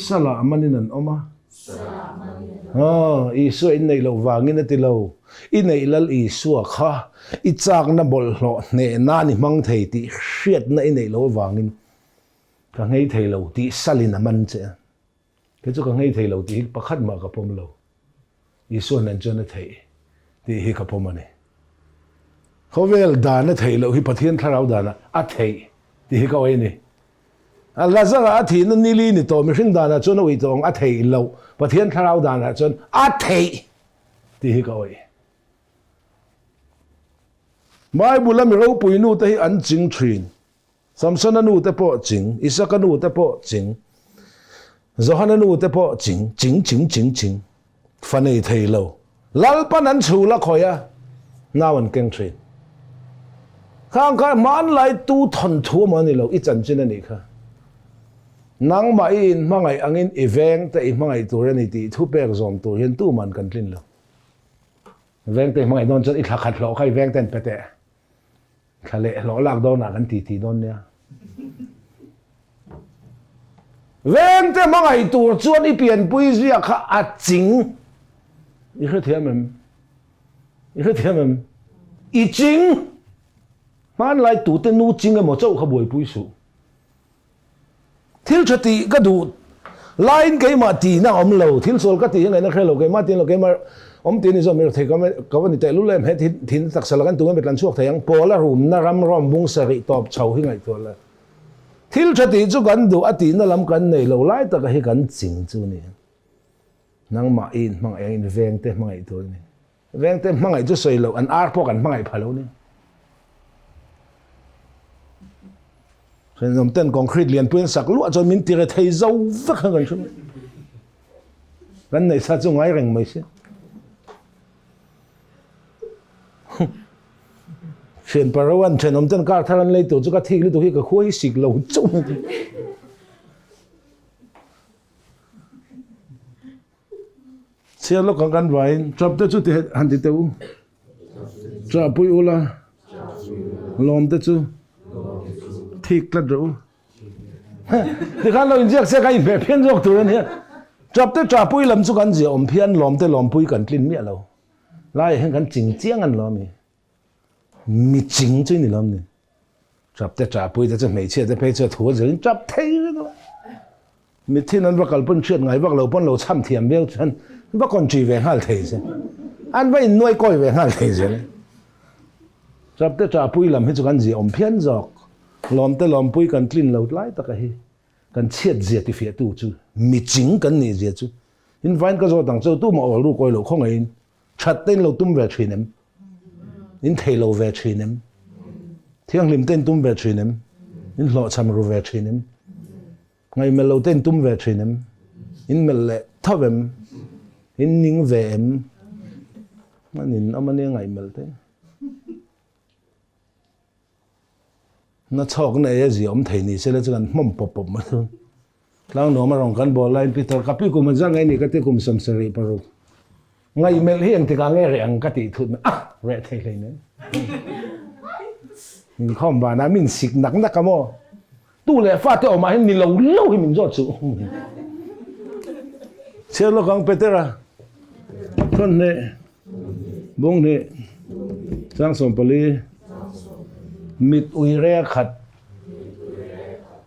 sala manin an oma isu in nei lo wangin ati lo i nei lal isu kha i chak na bol hlo ne na ni mang thei ti hriat na i nei lo wangin ka ngei thei lo ti salin man che ke chu ka ngei thei lo ti pakhat ma ka pom lo isu nan chona thei ti hi ka pom ani khovel dana thei lo hi pathian tharau dana a thei ti hi ka oi ni a lazara a thi na nili ni to mi hring dana chona wi tong a thei lo pathian tharau dana chon a thei ti hi ka oi mai bulam ro puinu te hi an ching thrin samson anu te po ching isaka nu te po ching zohan anu te po ching fanei thei lo lalpan an chu la khoya nawan keng thrin khang kha man lai tu thon thu mani lo i chan chin ani kha nang ma in mangai angin eveng te i mangai turani ti thu pek zom tur hian tu man kan tlin lo veng te mangai non chan i thakhat lo khai veng ten pete khá lệ lõ lạc đó là gần tí đó nha vang te mang ai tur chuan i pian pui zia kha a ching i khre thiam em i ching man lai tu te nu ching emaw chau kha boi pui su thil chati ka du line ke ma ti na om lo thil sol ka ti ngai na khre lo ke ma tin lo ke ma om tin zo mer the ka ni te lu lem he thin tak sal kan tu ngai betlan chuak thayang pola room na ram rom bung sari top chau hi ngai to la thil chati chu kan du ati na lam kan nei lo lai ta ka hi kan ching chu ni nang ma in mang in veng te mang ai to ni veng te mang ai chu soi lo an ar po kan mang ai phalo ni nên tên concrete liền tuyên sạc lụa cho mình tiền thấy dâu vất hơn gần chúng cái này sao chúng ai rành mấy chứ chuyện parawan chuyện ông tên cả thằng lấy tổ chức các thi lấy tổ chức cái khối xịt lẩu chung xe lúc còn gan vậy chập tới chút thì hành thì tiêu chập bui ula lom tới chút thiệt là đủ thì khán lâu chiếc xe cái về phiên dọc từ này chập tới chập bui làm chút cái gì ông phiên lom tới lom bui cần clean miệng lâu lại hình cái chỉnh chiang ăn lom mi chỉnh chứ này lom này chập tới chập bui tới mấy chiếc tới phải cho thua rồi chập thấy đó mi thiên anh bắt gặp bún chuyện ngày bắt lâu bún lâu chăm thiềm béo chân bắt còn chỉ về hai thế chứ anh vậy nuôi coi về hai thế chứ chập tới chập bui làm hết chút cái gì ông phiên dọc lom te lom pui kan clean lo lai ta ka hi kan chiat zia ti fia tu chu mi ching kan ni zia chu in vain ka zo tang chu tu mo ru koi lo khong in chat ten lo tum ve thinem in thei lo ve thinem thiang lim ten tum ve thinem in lo cham ru ve thinem ngai mel lo ten tum ve thinem in mel le thavem in ning ve em manin amane ngai mel te nó chọc này gì ông thầy này sẽ là cái mầm bọc mà thôi, lao nó mà rong can ball line Peter kapi cũng mình ra ngay này cái tiếng cũng sầm sari paru, ngay mel hiền thì càng nghe rèn cái tí thụt mà rẻ thầy này nữa, mình không bà na mình xịt nặng nặng cái mò, tu lệ phát tới mà mình lâu lâu thì mình rót chịu, xem lo càng Peter à, con này, bung này, sang sòng pali mít uy re khát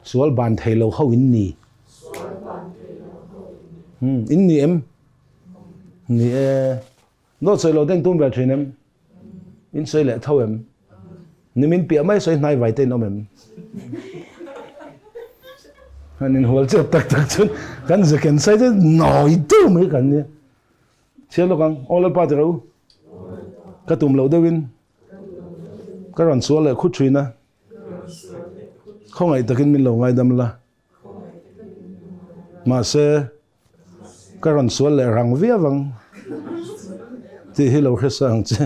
sual ban thầy lâu hậu in nỉ em nỉ nó soi lâu tên tum về chuyện em in soi lệ thâu em nỉ mình bịa mấy soi này vài tên ông em anh in hual chưa tắc tắc chân kan giờ kan sai thế nổi tu mấy kan nhé xem lo con all part rồi cái tụm lâu đâu in cái rắn số là khút truy na không ai ta kinh mình lâu ngay đâm la mà sẽ cái rắn số là răng vía vang thì hi lâu hết sang chứ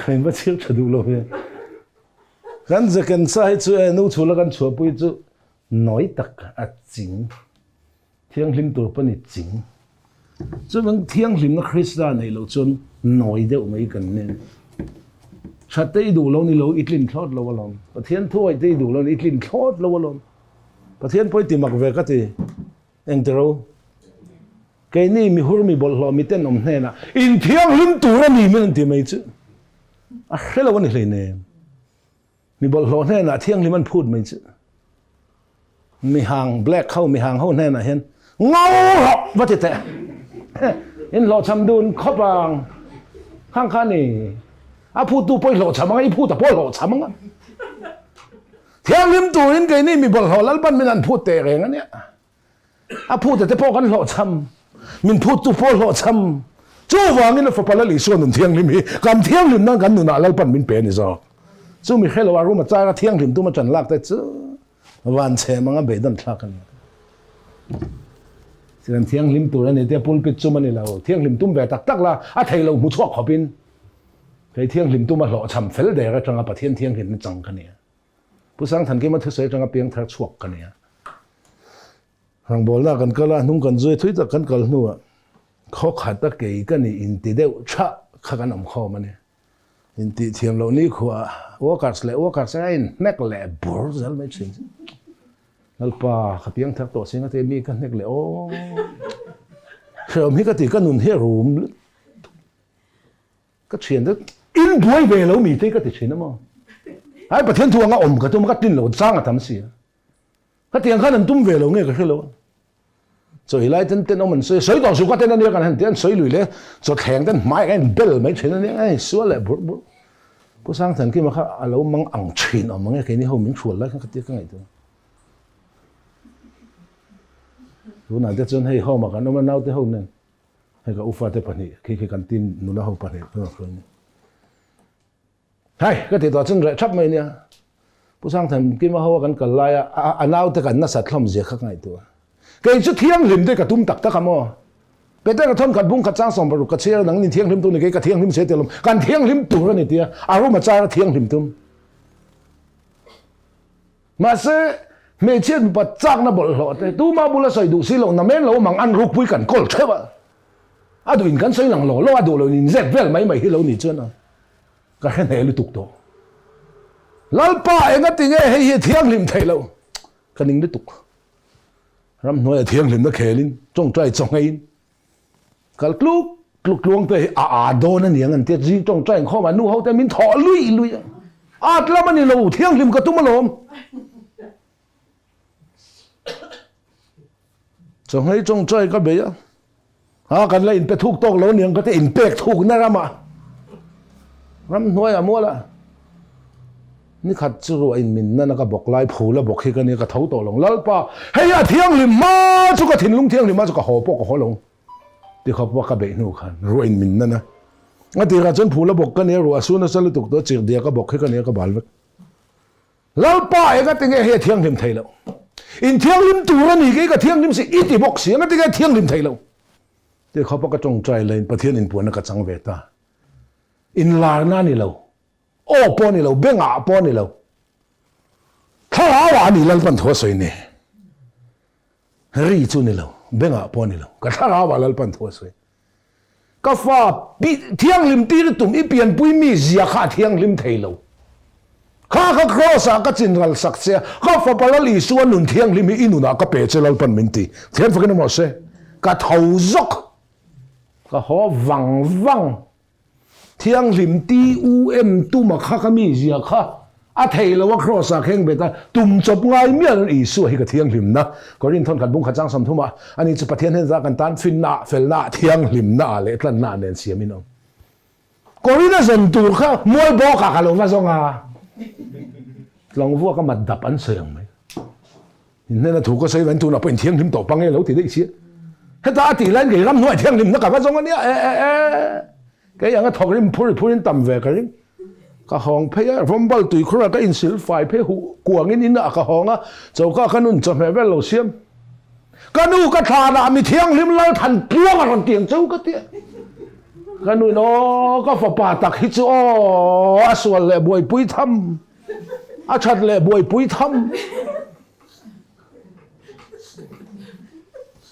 anh bắt chiếc cho đủ lâu vậy gan giờ cần sai chứ nấu chua là gan chua bui chứ nói tắc à chính thiêng lim tổ bên này chính chứ vẫn thiêng lim nó Crusade này lâu chun nói đều mấy cần nên chặt tới đủ lâu ni lâu ít linh thót lâu lắm, và thiên thôi tới đủ lâu ít linh thót lâu lắm, và thiên phải tìm mặc về cái gì, anh đâu, cái này mi hur mi bol lo mi tên ông này na, in thiang lim tu ra mi mình tìm mấy chứ, à cái là vấn đề này, mi bol lo này na thiang lim mình phun mấy chứ, mi hàng black khâu mi hàng khâu này na hian, ngâu họ vắt tệ, in lo chăm đun khóc vàng, khang khang này. À phụ tu bôi lỗ chăm ngay phụ ta bôi lỗ chăm ngay, thiang lim tu in cái này mi bol lỗ Lalpa'n mình ăn phụ tệ cái này, à phụ ta bôi cái lỗ chăm, mình phụ tu bôi lỗ chăm, chú vàng in phải lấy số nông thiang lim hi, cầm thiang lim năng cầm nụ na Lalpa'n mình bền rồi, chú mi hello aru mà trái thiang lim tu mà chân lạc đấy chứ, van xe mà ngay đan lạc cái này, thì thiang lim tu này thì pulpit chú mà này là thiang lim tu về tắc tắc là à thầy lâu mu chuộc học pin cái thiêng lim tu mà lộ chăm phèl để cái trong cái bát thiêng lim chẳng cái này, bữa sáng thằng kia mà thức dậy trong cái biếng thằng chuộc cái này, thằng bố là cần cái là nung cần duy thuyết là cần cái nữa, khó khăn tất cái này in tí đều cha khá cái nằm khó mà này, in ti thiam lo ni khua workers in nek le bur zal mai chin lalpa khapiang thak to singa te mi kan nek le o khom hi ka ti ka nun he room ka chen de in duai ve lo mi te ka ti chin ma ai pathian thuanga om ka tum ka tin lo changa tam si ka tiang khan an tum ve lo nge ka helo cho hi lai ten ten ông mình soi tao su ka ten ani kan han ten soi lui le cho theng ten mai kan bel mai chen ani ai su le bur bur pu sang than ki ma kha alo mang ang chin om mang ke ni ho min chul la ka ti ka ngai tu lu na de chon hei ho ma kan no ma nau te ho nen hei ka ufa te pani ki kan tin nu na ho pani ko ko ni hai ka ti to chen re chap mai nia pu sang than ki ma ho kan kal lai a nau te kan na sa thlam je kha ngai tu cái chút thiêng lim đây cả tum tắc tắc cam ô, bây giờ cái thôn cắt bung cắt giang xong rồi cắt xe nắng nhìn thiêng lim tu này cái thiêng lim sẽ tiêu lắm, cái thiêng lim tu này tia, aro mà cha thiêng lim tum, mà sẽ mấy chuyện bắt chắc nó bol lọt, tu mà bula soi đủ xí lồng nằm men lỗ mang ăn rục bụi cảnh col chết vậy, à đuổi cảnh soi lằng lỗ lỗ à đuổi lỗ nhìn dẹp vel mấy hi lỗ nhìn chưa nào, cái này lụt tục Lalpa'n cái tiếng ấy thiêng lim thấy lâu, cái nín lụt tục ram nói thiêng lim nó khề lên trong trái trong ấy cái lúc Tluangte-a đô nó niềng anh tiết gì trong trái khó mà nu hậuតែមានthọ lui là mà nhìn lâu thiêng lim cái tum malom trong ấy trong trái cái bé cái này in pe thuk tóc lâu niềng cái te in pek thuk na ram nói mua làนี่ขัดจะรู้อินมินนั่นก็บอกไล่ผูแล้วบอกให้กันนี่ก็เท้าต่อลงแล้วป่ะเฮียเที่ยงลิมมาจุกถิ่นลุงเที่ยงลิมมาจุกหอปกหอลงที่เขาบอกกับเบนูขันรู้อินมินนั่นนะงั้นที่เขาจนผูแล้วบอกกันนี่รู้ส่วนนั้นสลุตุกตัวจีเดียก็บอกให้กันนี่ก็บาลเวกแล้วป่ะเองก็ติงเฮียเที่ยงลิมไทยแล้วอินเที่ยงลิมตัวนี่ก็เที่ยงลิมสิอีติบอกเสียงั้นติงเที่ยงลิมไทยแล้วที่เขาบอกก็จงใจเลยประเทศอินปวนนักจังเวตาอินลาหน้านี่เราโอ้ปอนี่เราเบ่งปอนี่เราถ้าว่านี่Lalpa'nทัวสวยเนี่ยรีจูนี่เราเบ่งปอนี่เราก็ถ้าว่าLalpa'nทัวสวยก็ฟ้าเที่ยงลิมตีรตุ่มอีเปลี่ยนปุ้ยมีเสียข้าเที่ยงลิมไทยเราข้าครอสก็จินรัลสักเสียข้าฟ้าปลาลีส่วนนุ่นเที่ยงลิมอีนุนก็เปิดเจLalpa'nมินตีเที่ยงฟังกันมาเสียก็เท้าซกก็หัววังเที่ยงลิมตีตุมาข้าก็มีเสียข้าอาเทลว่าครอสเข่งเบต้าตุ่มจบง่ายเมียนอีส่วนให้กับเที่ยงลิมนะก็รินทนขัดบุ้งขัดจ้างสมทุมาอันนี้จะประเทศเห็นจากกันตันฟินนาเฟลนาเที่ยงลิมนาเลยตั้งนาเนียนเสียมิน้องก็รินน่ะสันตูข้ามวยบอกกันลงมาส่งลองวัวก็มาดับอันเสียงไหมนี่น่ะถูกก็ใช้วันตูน่ะเป็นเที่ยงลิมต่อปังให้เราติดได้เสียให้ตาตีเล่นกี่รำหน่วยเที่ยงลิมนักกับมาส่งอันเนี้ยก็ยังก็ถกริมพูดต่ำเวกันริมก็ห้องเพียร์ผมบอกตุยคราก็อินสิลไฟเพียหูกวางอินน่ะก็ห้องเจ้าก็ขนุนจะแม่เวลเราเสียมก็นู่ก็ทานามีเที่ยงริมแล้วทันเปรี้ยวกันเตียงเจ้าก็เตี้ยก็นู่นก็ฝ่าป่าตักฮิตอ๋อส่วนเล่บวยปุ้ยทำอาชัดเล่บวยปุ้ยทำ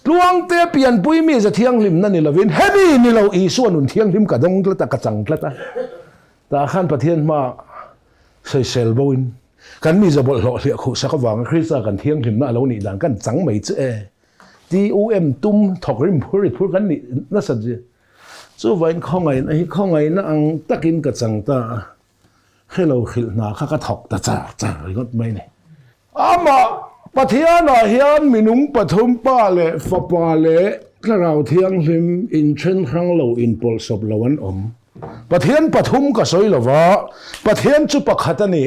Tluangteเปลี่ยนปุ้ยมีจะเที่ยงลิมนั่นนี่ละวินเฮนี่นี่เราอีส่วนนุ่นเที่ยงลิมกระดงแล้วแต่กระจังแล้วแต่ขั้นประเทศมาใส่เซลบวินกันมีจะบอกหล่อเลี้ยคู่สักวันคริสต์กันเที่ยงลิมน่ะเราหนีดังกันจังไม่เจ๊ตุ้มถกริมพูดกันนี่น่าสนใจจู่วันข้องไงนั่งตักินกระจังตาให้เราขิลนาข้าก็ถกตาจ้าอะไรก็ไม่เนี่ยมาประเทศน่ะฮิอันมีนุ่งปฐมป้าเล่ฟ้าป้าเล่ถ้าเราเที่ยงลิมอินเช่นครั้งเราอินปอลสบละวันประเทศปฐมก็สวยละวะประเทศจุปขัดนี่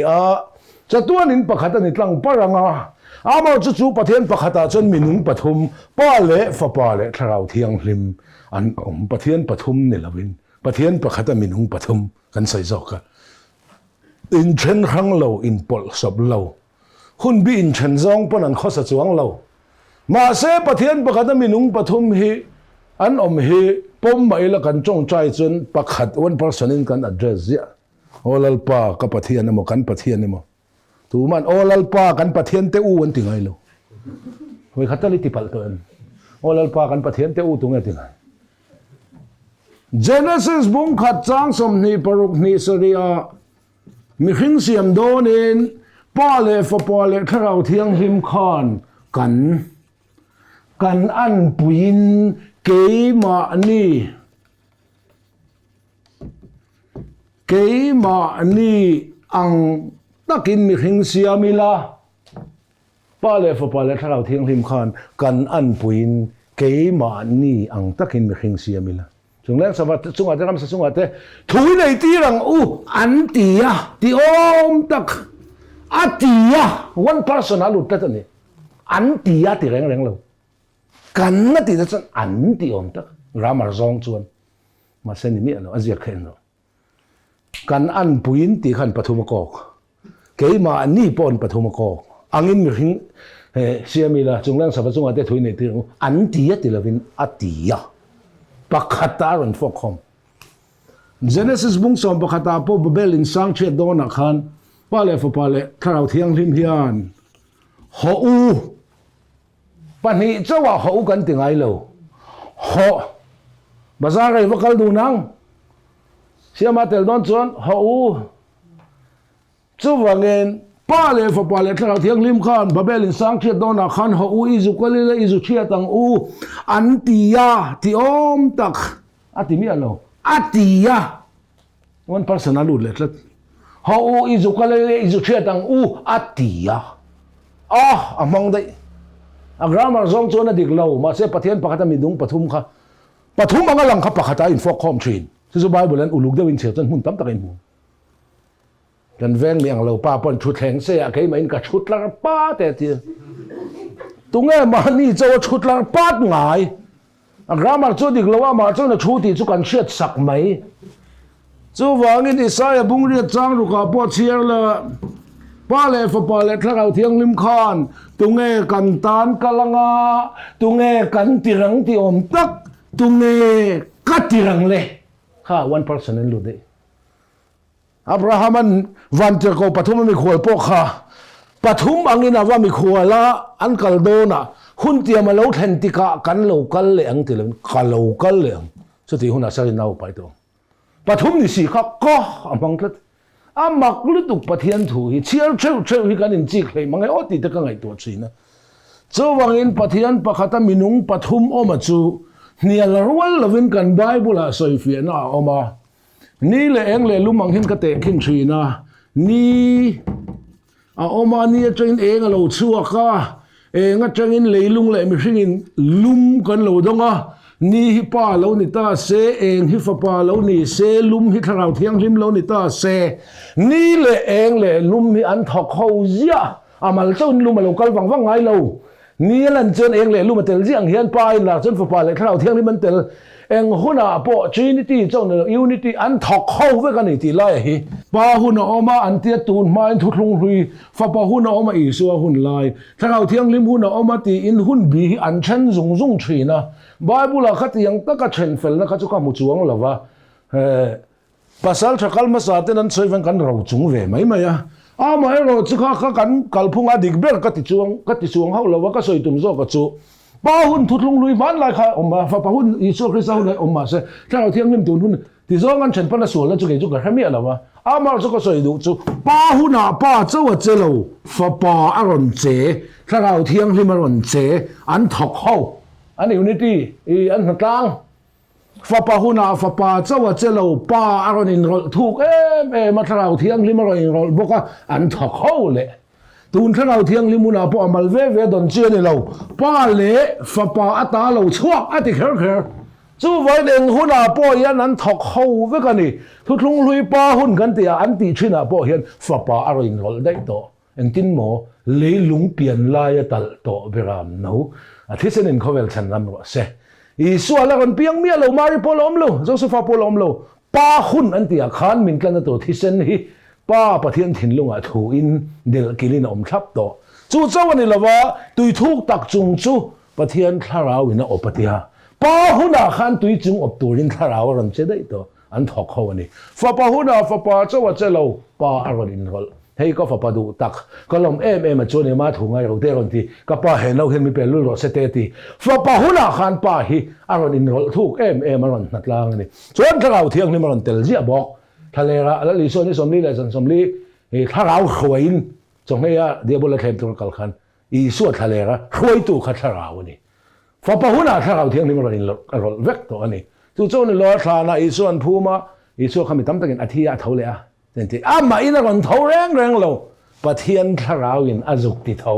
จะตัวนินปขัดนี่ตั้งปะรังมาจู่ประเทศปขัดจนมีนุ่งปฐมป้าเล่ฟ้าป้าเล่ถ้าเราเที่ยงลิมอันประเทศปฐมนี่ละวินประเทศปขัดมีนุ่งปฐมกันใส่จอกอินเช่นครั้งเราอินปอลสบเราคุณบีอินเชนซองปนันข้อสัจวังเรามาเสประเทศประคัตมีนุ่งปฐุมฮีอันฮีปมไปละกันจงใจจนประคัตวันประสนินกันอัดเจเซียโอลัลปากับประเทศนี่มั้งกันประเทศนี่มั้งถูกมันโอลัลปากันประเทศเตอูวันติงไงลูกเว้ยขัดตลิติปัลตัวนั้นโอลัลปากันประเทศเตอูตรงไหนติงไง Genesis bung khat chang som hnih paruk hnih saria mi hring siam donin pa le fa pa le tharau thiang him khan kan an puin keima ni ang takin mi hring siamila pa le fa pa le tharau thiang him khan kan an puin keima ni ang takin mi hring siamila chung leng sabat chung ate ram sa chung ate thui nei ti rang an tia ti om tak atia one person alut ta ni an tia ti reng lo kan na ti ta an ti om tak ramar zong chuan ma sen ni mi lo azia khen lo kan an puin ti khan pathum ko keima ni pon pathum ko angin mi hing siamila chung leng sabat chung ate thui nei ti an tia ti lovin atia pakhata ron fokhom Genesis bung som pakhata po babel in sang che dona khan pale fo pale tharau thiang hlim hian ho u pani chawa ho kan tingai lo ho bazar rai vakal du nang siama tel don chon ho u chu wangen pale fo pale tharau thiang hlim khan babel in sang che dona khan ho u izu kalila izu chia tang u antia ti om tak ati mi alo atia one person alu letlet ho u izu kalila izu chia tang u atia among dai a grammar zong chona dik lo ma se pathian pakhata midung pathum kha pathum anga lang kha pakhata in fok khom thin su bible an uluk dewin che chan hun tam takin hu kan veng liang lo pa pon thut heng se a ke main ka thut lar pa te ti tunge ma ni chaw thut lar pat ngai a grammar chu dik lo ma chu na thu ti chu kan shet sak mai chu wangi ni sa ya bung ri chang ru ka po chiar la pa le fa pa le tharau thiang lim khan tunge kan tan kalanga tunge kan tirang ti om tak tunge katirang le kha one person in lu de Abrahaman vanter ko pathum mi khol po kha pathum angina wa mi khola an kal dona hun tiam lo thlen tika kan local le ang tilem ka local le so ti huna sari nau pai to pathum ni si kha ko amang tlat amak lu tuk pathian thu hi chiar cheu hi kan in chi khlei mangai oti ta ka ngai to china cho wangin pathian pakhata minung pathum oma chu nial rual lovin kan bible a soifia na oma ni le eng le lumang hin ka te khin thina ni a oma ni a train eng a lo chua ka eng a train leilung le mi hringin lum kan lo donga ni hi pa lo ni ta se eng hi fa pa lo ni se lum hi tharau thiang hlim lo ni ta se ni le eng le lum hi an thok ho zia amal chon lum lo kal wang ngai lo ni lan chen eng le lum tel jiang hian pa in la chen fa pa le tharau thiang hlim an tel eng huna po trinity chon unity an thok ho ve kan ti lai hi pa huna oma an tia tun mai thuhlung hui fa pa huna oma isu hun lai tharau thiang lim huna oma ti in hun bi an chen zung thina bible khat yang ta ka chen fel na ka chu ka mu chuang lawa pasal thakal ma sa ten an soivan kan ro chung ve mai ya mai ro chu kha kan kalphunga dik ber ka ti chuang ho lawa ka soi tum zo ka chu pa hun thutlung lui man lai kha oma fa pa hun isu krista hun oma se tharau thiang lim tun hun ti zong an chen pa na sual na chu ke chu ka hramia lawa ma chu ka soi du chu pa huna pa chawa chelo fa pa aron che tharau thiang lim aron che an thok ho an unity an tlang fa pa huna fa pa chawa chelo pa aron in rol thuk ma tharau thiang lim aron in rol boka an thok ho le tun tharau thiang limuna po amal ve don chen ni lo pa le fa pa ata lo chuak ati kher chu vai deng huna po yan an thok ho ve ka ni thutlung lui pa hun kan tia an ti thina po hian fa pa arin rol dai to en tin mo le lung pian lai tal to beram no a thisen in khovel chan lam ro se I suala kan piang mi lo mari polom lo Josepha polom lo pa hun an tia khan min kan to thisen hi pa pathian thinlunga thu in del kilin om thap to chu chawani lawa tui thuk tak chung chu pathian tharau ina opatia pa huna khan tui chung op turin tharau ran che dai to an thok ho ani fa pa huna fa pa chawa chelo pa aron in rol hei ko fa padu tak kalom em chone ma thungai ro te ron ti ka pa he no hen mi pe lu ro se te ti fa pa huna khan pa hi aron in rol thuk em aron natlang ni chuan tharau thiang ni maron tel zia bok thalera la li so ni somli la san somli e tharau khwain chong heya diabol la thlem tur kal khan i su thalera khwai tu kha tharau ni fa pa huna tharau thiang ni maron in rol vek to ani tu chon lo thla na i suan phuma i su khami tam takin athia thole a ti ama ina ron tho reng lo pathian tharau in azuk ti tho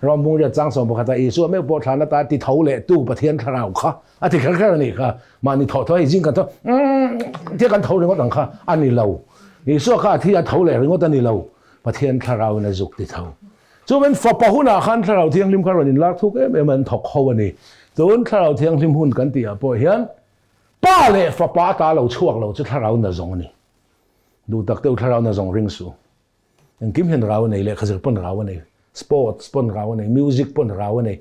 rom bung ja chang som bokata i su me po thana ta ti tho le tu pathian tharau kha ati khar ni kha mani tho tho jing kan tho ti kan tho ringot ang kha ani lo i su kha thi a tho le ringot ani lo pathian tharau in azuk ti tho chu men fa pa huna khan tharau thiang lim kha ron in lak thuk em an thok kho ani tun tharau thiang lim hun kan ti a po hian pa le fa pa ta lo chuak lo chu tharau na zong aniดูตักเต้าทาราวน่ะส่งริงสูยังกิมเห็นราวนี่เลยขจักปนราวนี่สปอร์ตปนราวนี่มิวสิกปนราวนี่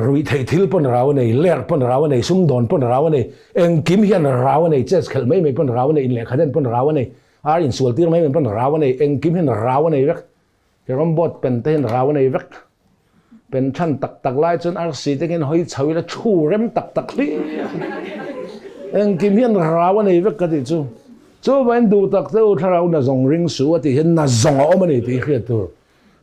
รุยเททิลปนราวนี่เล่ร์ปนราวนี่ซุ่มดอนปนราวนี่ยังกิมเห็นราวนี่เจสเคลไม่ปนราวนี่อินเล่ขัดเด่นปนราวนี่อารินสวลตีร์ไม่ปนราวนี่ยังกิมเห็นราวนี่เวกจะรำบดเป็นเต้นราวนี่เวกเป็นชั้นตักไล่จนอาร์ซีเต็งหอยชาวิละชูเร็มตักลี่ยังกิมเห็นราวนี่เวกกันที่จูวันดูตักเต้าทาราวน่ะส่งริงสูว่าที่เห็นน่ะส่งเอามานี่ที่เขียนตัว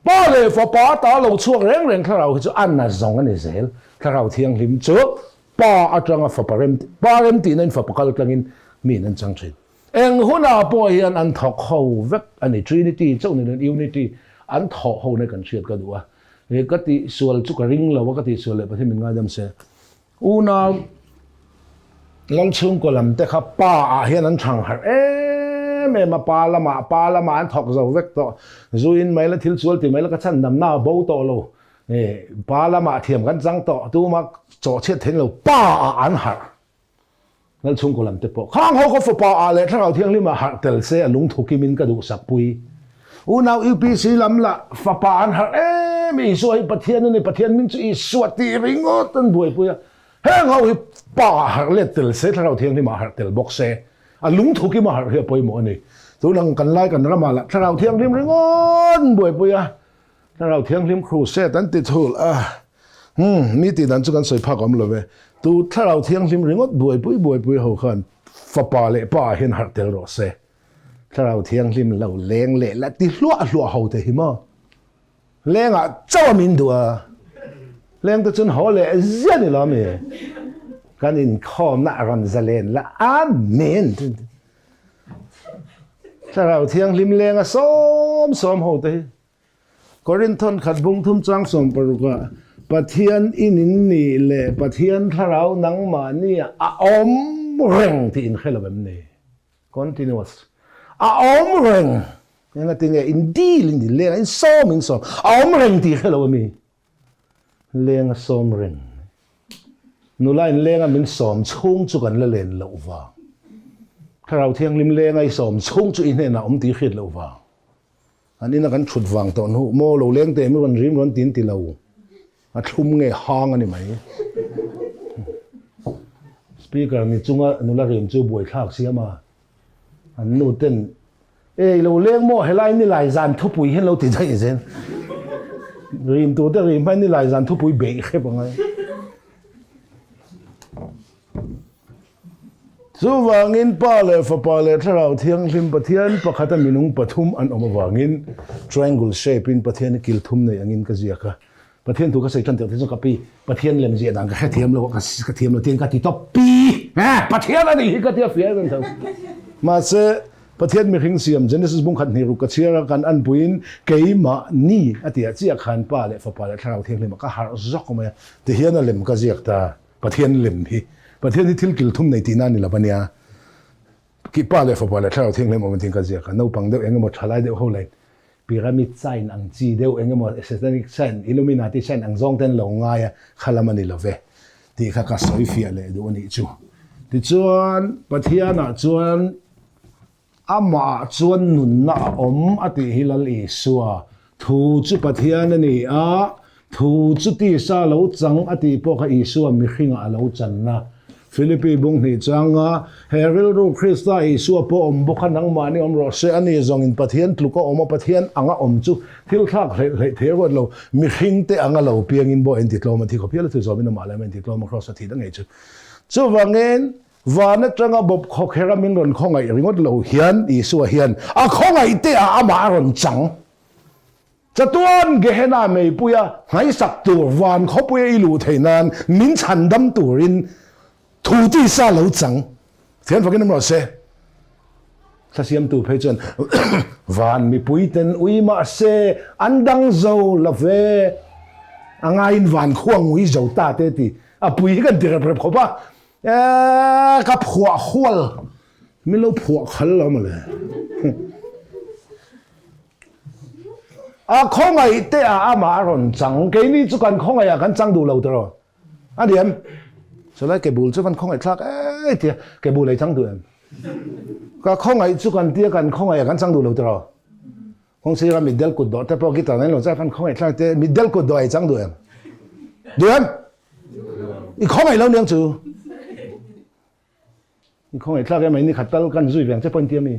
ป้าเลยฟ้าป้าตาเราช่วงเร่งทาราวคืออันน่ะส่งอันนี้เสร็จทาราวเที่ยงหิมจูป้าอัตรังฟ้าป้าเร็มตีนั่นฟ้าป้ากลังอินมีนั่นจังชิดเองหัวหน้าป้าเห็นอันทอกเขาเวกอันนี้ทรีนิตี้เจ้านี่นั่นยูนิตี้อันทอกเขาในกันเชียดกันดูว่าเอกติส่วนจุกริงเราว่ากติส่วนเลยประเทศมินงาดำเสอุณาลังชงก็ลำแต่ข้าป้าเห็นนั้นช่างหาแม่มาปาละมาอันถอกเราเวกต่อจูอินไม่ละทิลสวลที่ไม่ละก็ฉันนำหน้าโบต่อเราปาละมาเทียมกันจังต่อตัวมาจ่อเช็ดเห็นเราป้าอันหาลังชงก็ลำแต่ปอข้างเขาก็ฝป้าอะไรถ้าเราเที่ยงนี่มาหาเตลเสลุงถูกกิมินกระดูกสักปุยอุณาอีพีสีลำละฝป้าอันหามีสวยประเทศนี่ประเทศมินจะอีสวดตีริงอตันบวยปุยเฮ้ยเขาอีป้าหาเล็ดเตลเสถ้าเราเที่ยงนี่มาหาเตลบ็อกเซลุงถูกกิมาหาเฮียปอยหมอนี่ตัวนังกันไล่กันระมาละถ้าเราเที่ยงริมริงอนบวยปุยถ้าเราเที่ยงริมครูเซตันติดทูลมีตีนั้นจุกันสวยพักอมเลยเว้ตัวถ้าเราเที่ยงริมริงอนบวยปุยเขาขันฟ้าป่าเละป่าเห็นหาเตลโรเซถ้าเราเที่ยงริมเราแรงเละและติลัวเขาเตหิมะแรงเจ้ามินดัวแรงตัวจนหัวเละเสียนี่ละมีกันอินข้อมน่ารันเซเลนละอาเมนถ้าเราเที่ยงริมเลงซ้อมหัวเตะกอรินทอนขัดบุงทุ่มจังสมปรุกะปะเทียนอินินนี่เละปะเทียนถ้าเรานังมานี่อมเร่งที่อินเขลแบบนี้ continuous อมเร่งยังไงที่เนี่ยอินดีลินดีเลงอินซ้อมอมเร่งที่เขลแบบนี้เลงซ้อมเร่งนูไล่เลี้ยงมันสอมชุ่งจุกันละเลนเหลวว่าถ้าเราเที่ยงริมเลี้ยงไอ้สอมชุ่งจุอินเนี่ยนะตีขีดเหลวว่าอันนี้นักการฉุดวางตอนหูโม่เราเลี้ยงเต็มวันริมวันตีนตีเหลวทุ่มเงยห้างอันนี้ไหมสปีกเกอร์นี่จุงอ่ะนูละเรียมจูบวยทากเสียมาอันนู้นเต้นเราเลี้ยงโม่ให้ไล่นี่ไล่จานทุบปุ๋ยให้เราติดใจเส้นริมตัวแต่ริมให้นี่ไล่จานทุบปุ๋ยเบะแค่ปังไงสู้วางินป้าเลยฟ้าป้าเลยถ้าเราเที่ยงริมประเทียนประคัตมินุงปฐุมอันออกมาวางิน triangle shape เป็นประเทียนกิลทุ่มในอย่างนี้ก็เสียค่ะประเทียนถูกกระใสจันเดียวที่สุดกับปีประเทียนเล่มเสียดังก็แค่เทียมแล้วก็เทียมแล้วเทียนก็ติดต่อปีประเทียนอะไรก็เทียบเฟียกันเถอะมาเสประเทียนมีหิงเสียม Genesis บุ้งขัดนิรุกเชียร์กันอันปุยนเกยมานี่อติอาเจียขันป้าเลยฟ้าป้าเลยถ้าเราเที่ยงริมก็หาซอกมาที่เฮียนเล่มก็เสียตาประเทียนเล่มพี่ประเทศที่ทิลกิลทุ่มในตีนั่นนี่ละปะเนี่ยกี่ป้าเลยฟ้าป้าเลยถ้าเราเที่ยงเลยมันทิ้งกันเสียกันนู้ปังเดียวเองก็หมดชลายเดียวเขาเลยพีระมิดไซน์อังจีเดียวเองก็หมดเซตนิกไซน์อิลูมินาติไซน์อังซองเต้นหลงง่ายขลามันนี่ละเวที่ข้าก็สวยเฟียเลยดูวันนี้จู่ที่จวนประเทศน่ะจวนอามาจวนนุนน่ะอติฮิลลีสัวทูจุประเทศนี่ทูจุที่ซาโลจังอติพวกอิสัวมิขิงอาโลจันนะ Philippi bung hnih changa heril ru Krista Isu po bokha nang mani ro se ani zong in pathian tluka pathian anga chu thil thak hlei thewat lo mi hringte anga lo piang in bo en titlom thi khopial thu zomin mala men titlom cross thi da ngei chu wangen vana changa bob khokhera min ron khongai ringot lo hian Isu hian a Khawngaihna ama ron chang chatuan gehena mei puya ngai sak tur van khopuya ilu theinan min chandam turin tute sa lo chang thian fakin mo se thasiam tu phei chon van mi puiten uima se andang zo lave anga in van khuang ui zo ta te ti a pui kan tir prep khopa ka phua khwal mi lo phua khal lo ma le a Khawngaihna ama ron chang ke ni chu kan khongai kan chang du lo tro a diam so lai ke bul chu kan khongai thlak ai tia ke bul ai chang du em ka khongai chu kan tia kan khongai kan chang du lo tro khong si ra mi del ku do ta po ki ta nei lo cha kan khongai thlak te mi del ku do ai chang du em diam i khongai lo niang chu i khongai thlak em ni khatal kan zui veng che pon tia mi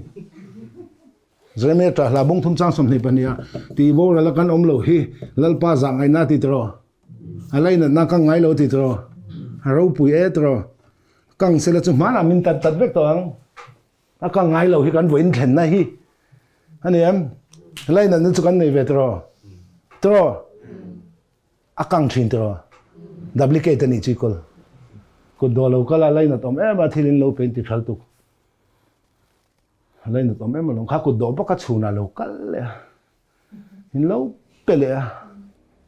rồi mẹ trả là bông thum trang sầm này bên nhà thì bố là căn ông lầu hi lalpa dạng ngày na thì trò alai na căng ngày lâu thì trò rau bùi ế trò căng sẽ là chúng má là mình tật tật vết toang à căng ngày lâu hi căn vĩnh thèn này hi anh em alai nó chú căn này về trò à căng thìn trò duplicate này chỉ còn đồ lâu cái là alai nó tóm em mà thì lên lâu bên thì khal tục lên được tóm em mà lòng khác cột đó bắt cá chù nào lâu cắt lẹ, nhìn lâu bể lẹ,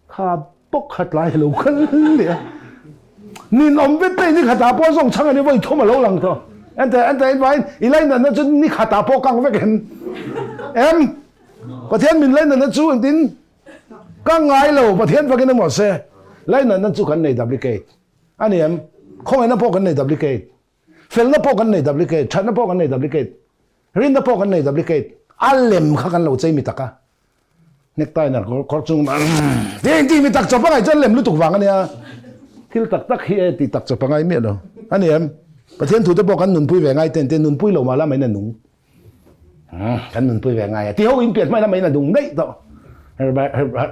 khá bốc khát lại lâu cắt lẹ, nhìn ông biết đây ní khát đá bó rong chăng anh ấy vậy thôi mà lâu lằng thôi, anh thấy vậy, ý lên là nó chú ní khát đá bó căng với cái em, và thiên mình lên là nó chú anh tin, căng ngay lâu và thiên và cái nó mở xe, lên là nó chú cái này duplicate, anh em, không ai nó bó cái này duplicate, phèn nó bó cái này duplicate, chặt nó bó cái này duplicate. Rin na po kan nei duplicate alem kha kan lo chei mi taka necktie na kor chung ti mi tak chopa ngai chan lem lu tuk wang ania thil tak hi ti tak chopa ngai mi lo ani em pathian thu te po kan nun pui ve ngai ten nun pui lo mala mai na nung kan nun pui ve ngai ti ho in piet mai na mai na dung nei to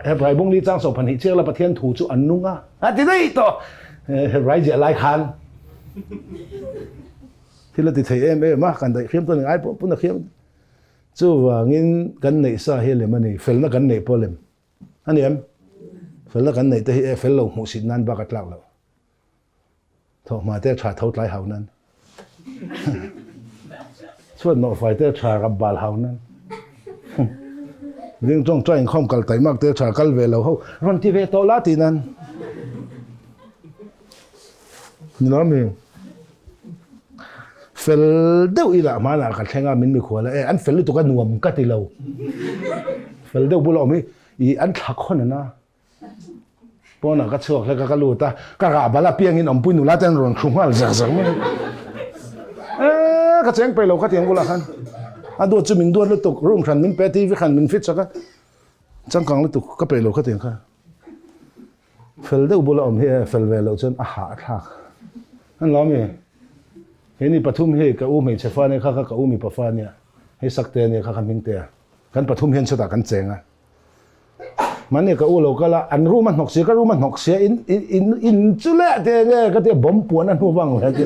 hebrai bung li chang so phan hi che la pathian thu chu an nunga ti nei to hebrai je lai khan thì là thì thấy em mà cần đại khiêm tôi là ai cũng là khiêm chú và nghiên gần này sao hay là mà này phải là gần này po lem anh em phải là gần này thì phải lâu một xịt nan ba cái lạc lâu thôi mà thế trả thâu lại hậu nan suốt nó phải thế trả gặp bal hậu nan nhưng trong trái không cần tay mặc thế trả cần về lâu hậu rồi thì về to lá thì nan nói mình fel deuh ila mana ka thenga min mi khwala an fel tu ka nuam ka ti lo fel deuh bulo mi I an thak khon na pona ka chok le ka lu ta ka ra bala piang in om pui nu la ten ron khungal za za mi ka cheng pe lo ka tiang bula khan a do chu min do lu tuk room khan min pe ti vi khan min fit chaka chang kang lu tuk ka pe lo ka tiang kha fel deuh bulo om he fel ve lo chen a ha thak an lo mi ini pathum he ka umi chefane kha ka umi pafania he sakte ne kha khaming te kan pathum hen chata kan chenga mane ka ulo kala an ru man hokse ka ru man hokse in chule te nge ka te bom puan an hu wang la ke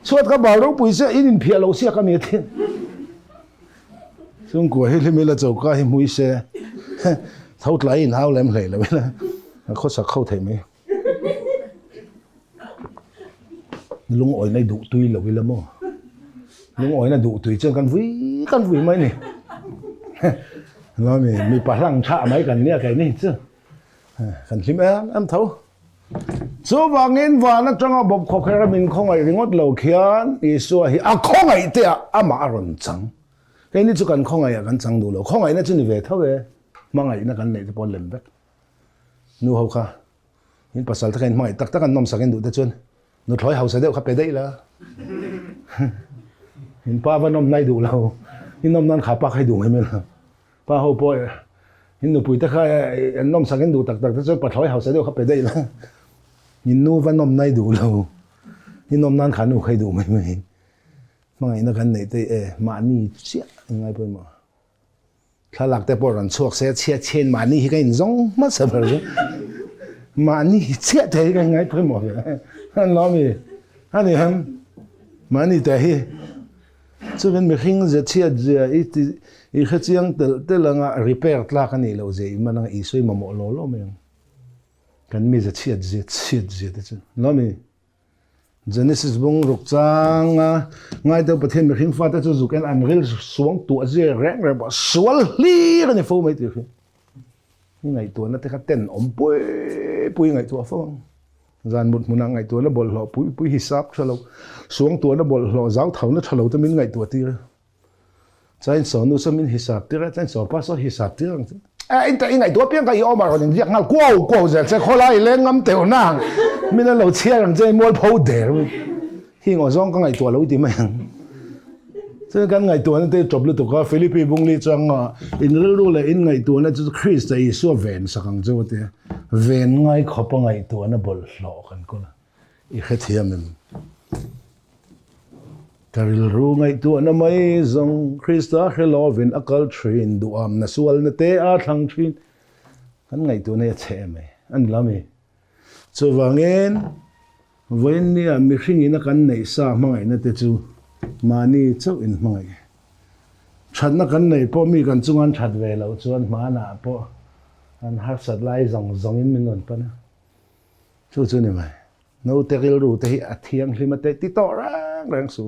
suat ka ba ro pui se in phia lo sia ka me the sung ko he le me la chau ka hi mui se thau tlai in hau lem hlei la la kho sa khau thei me lung oi này đủ tùy là vì là mò lung oi là đủ tùy chân căn vui mấy này nói mình bà lăng chạ mấy cái này chứ cần chim em thấu số vàng nên vàng nó trong bọc khóc ra mình không ai ngót lầu khian đi xua hi không ai thế mà run trắng cái này chú cần không ai cần trắng đủ lầu không ai nó chỉ về thấu về mang ai nó cần này thì bỏ lem vậy nu hậu kha nhưng pasal thế cái mai tắc anh nom sang cái đủ thế chân nó thổi hậu sẽ đeo khắp đây là hình pa vẫn nôm nay đủ lâu hình nôm nan khá pa hay đủ hay mình pa hậu bôi hình nó bụi tất khai nôm sang cái đủ tắc tắc cho pa thổi hậu sẽ đeo khắp đây là nhìn nu vẫn nôm nay đủ lâu hi nom nan khanu khai du mai mai mangai na kan nei te ma ni chia ngai poi ma khalak te por ran chuak se chia chen ma ni hi kai zong ma sa ber ma ni chia te kai ngai poi mo han lo mi han han ma ni te hi chu ben mi hing je chia je i kha chiang te langa repair tla kan ni lo je manang i soi mo lo me kan mi je chia je te chu lo mi Genesis bung ruk chang ngai te pathen mi hing fa te chu zuken an ril suang tu je reng re ba sual li kan fo mai ti ngai tu na te kha ten om pui ngai tu fa zan mut munang ngai tu na bol lo pui hisap thalo suang tu na bol lo zau thau na thalo te min ngai tu ti chain so nu so min hisap ti ra chain so pa so hisap ti rang in ta ngai tu piang kai o ma ron yak ngal ko je che kholai le ngam teu nang min lo chia rang je mol pho der hi ngo zong ka ngai tu lo ti mai che kan ngai tu na te chop lu tu ka Philippines bung li chang in ru le in ngai tu na chu Christ ai so ven sakang jo te ven ngai khopa ngai tu na bol lo kan ko i khethiam em karil ru ngai tu na mai zong Christa helovin akal trin du am na sual na te a thang trin kan ngai tu na che me an lami chu wangen wen ni a mi hring in kan nei sa mangai na te chu mani chau in mangai chat na kan nei po mi kan chungan that ve lo chuan ma na po an har sat lai zong in min on pa na chu ni mai no te ril ru te hi a thiang hlima te ti to rang su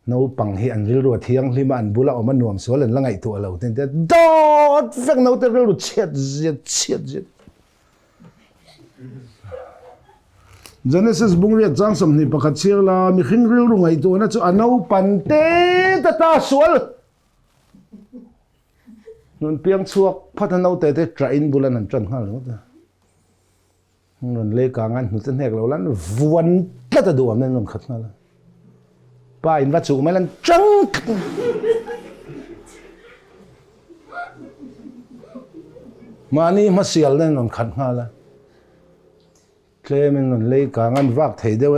no pang hi an ril ru thiang hlima an bula om nuam so len langai tu lo ten te dot fek no te ril ru chet zet Genesis bung ria chang som ni pakhat chir la mi hring ril ru ngai tu na chu anau pan te ta sual nun piang chuak phatano te tra in bulan an tran hal ta nun le ka ngan nu chen hek lo lan vuan tla ta du am nen nun khat na la pa in va chu mai lan chang mani ma sial nen nun khat na la Clement nun le ka ngan vak thei de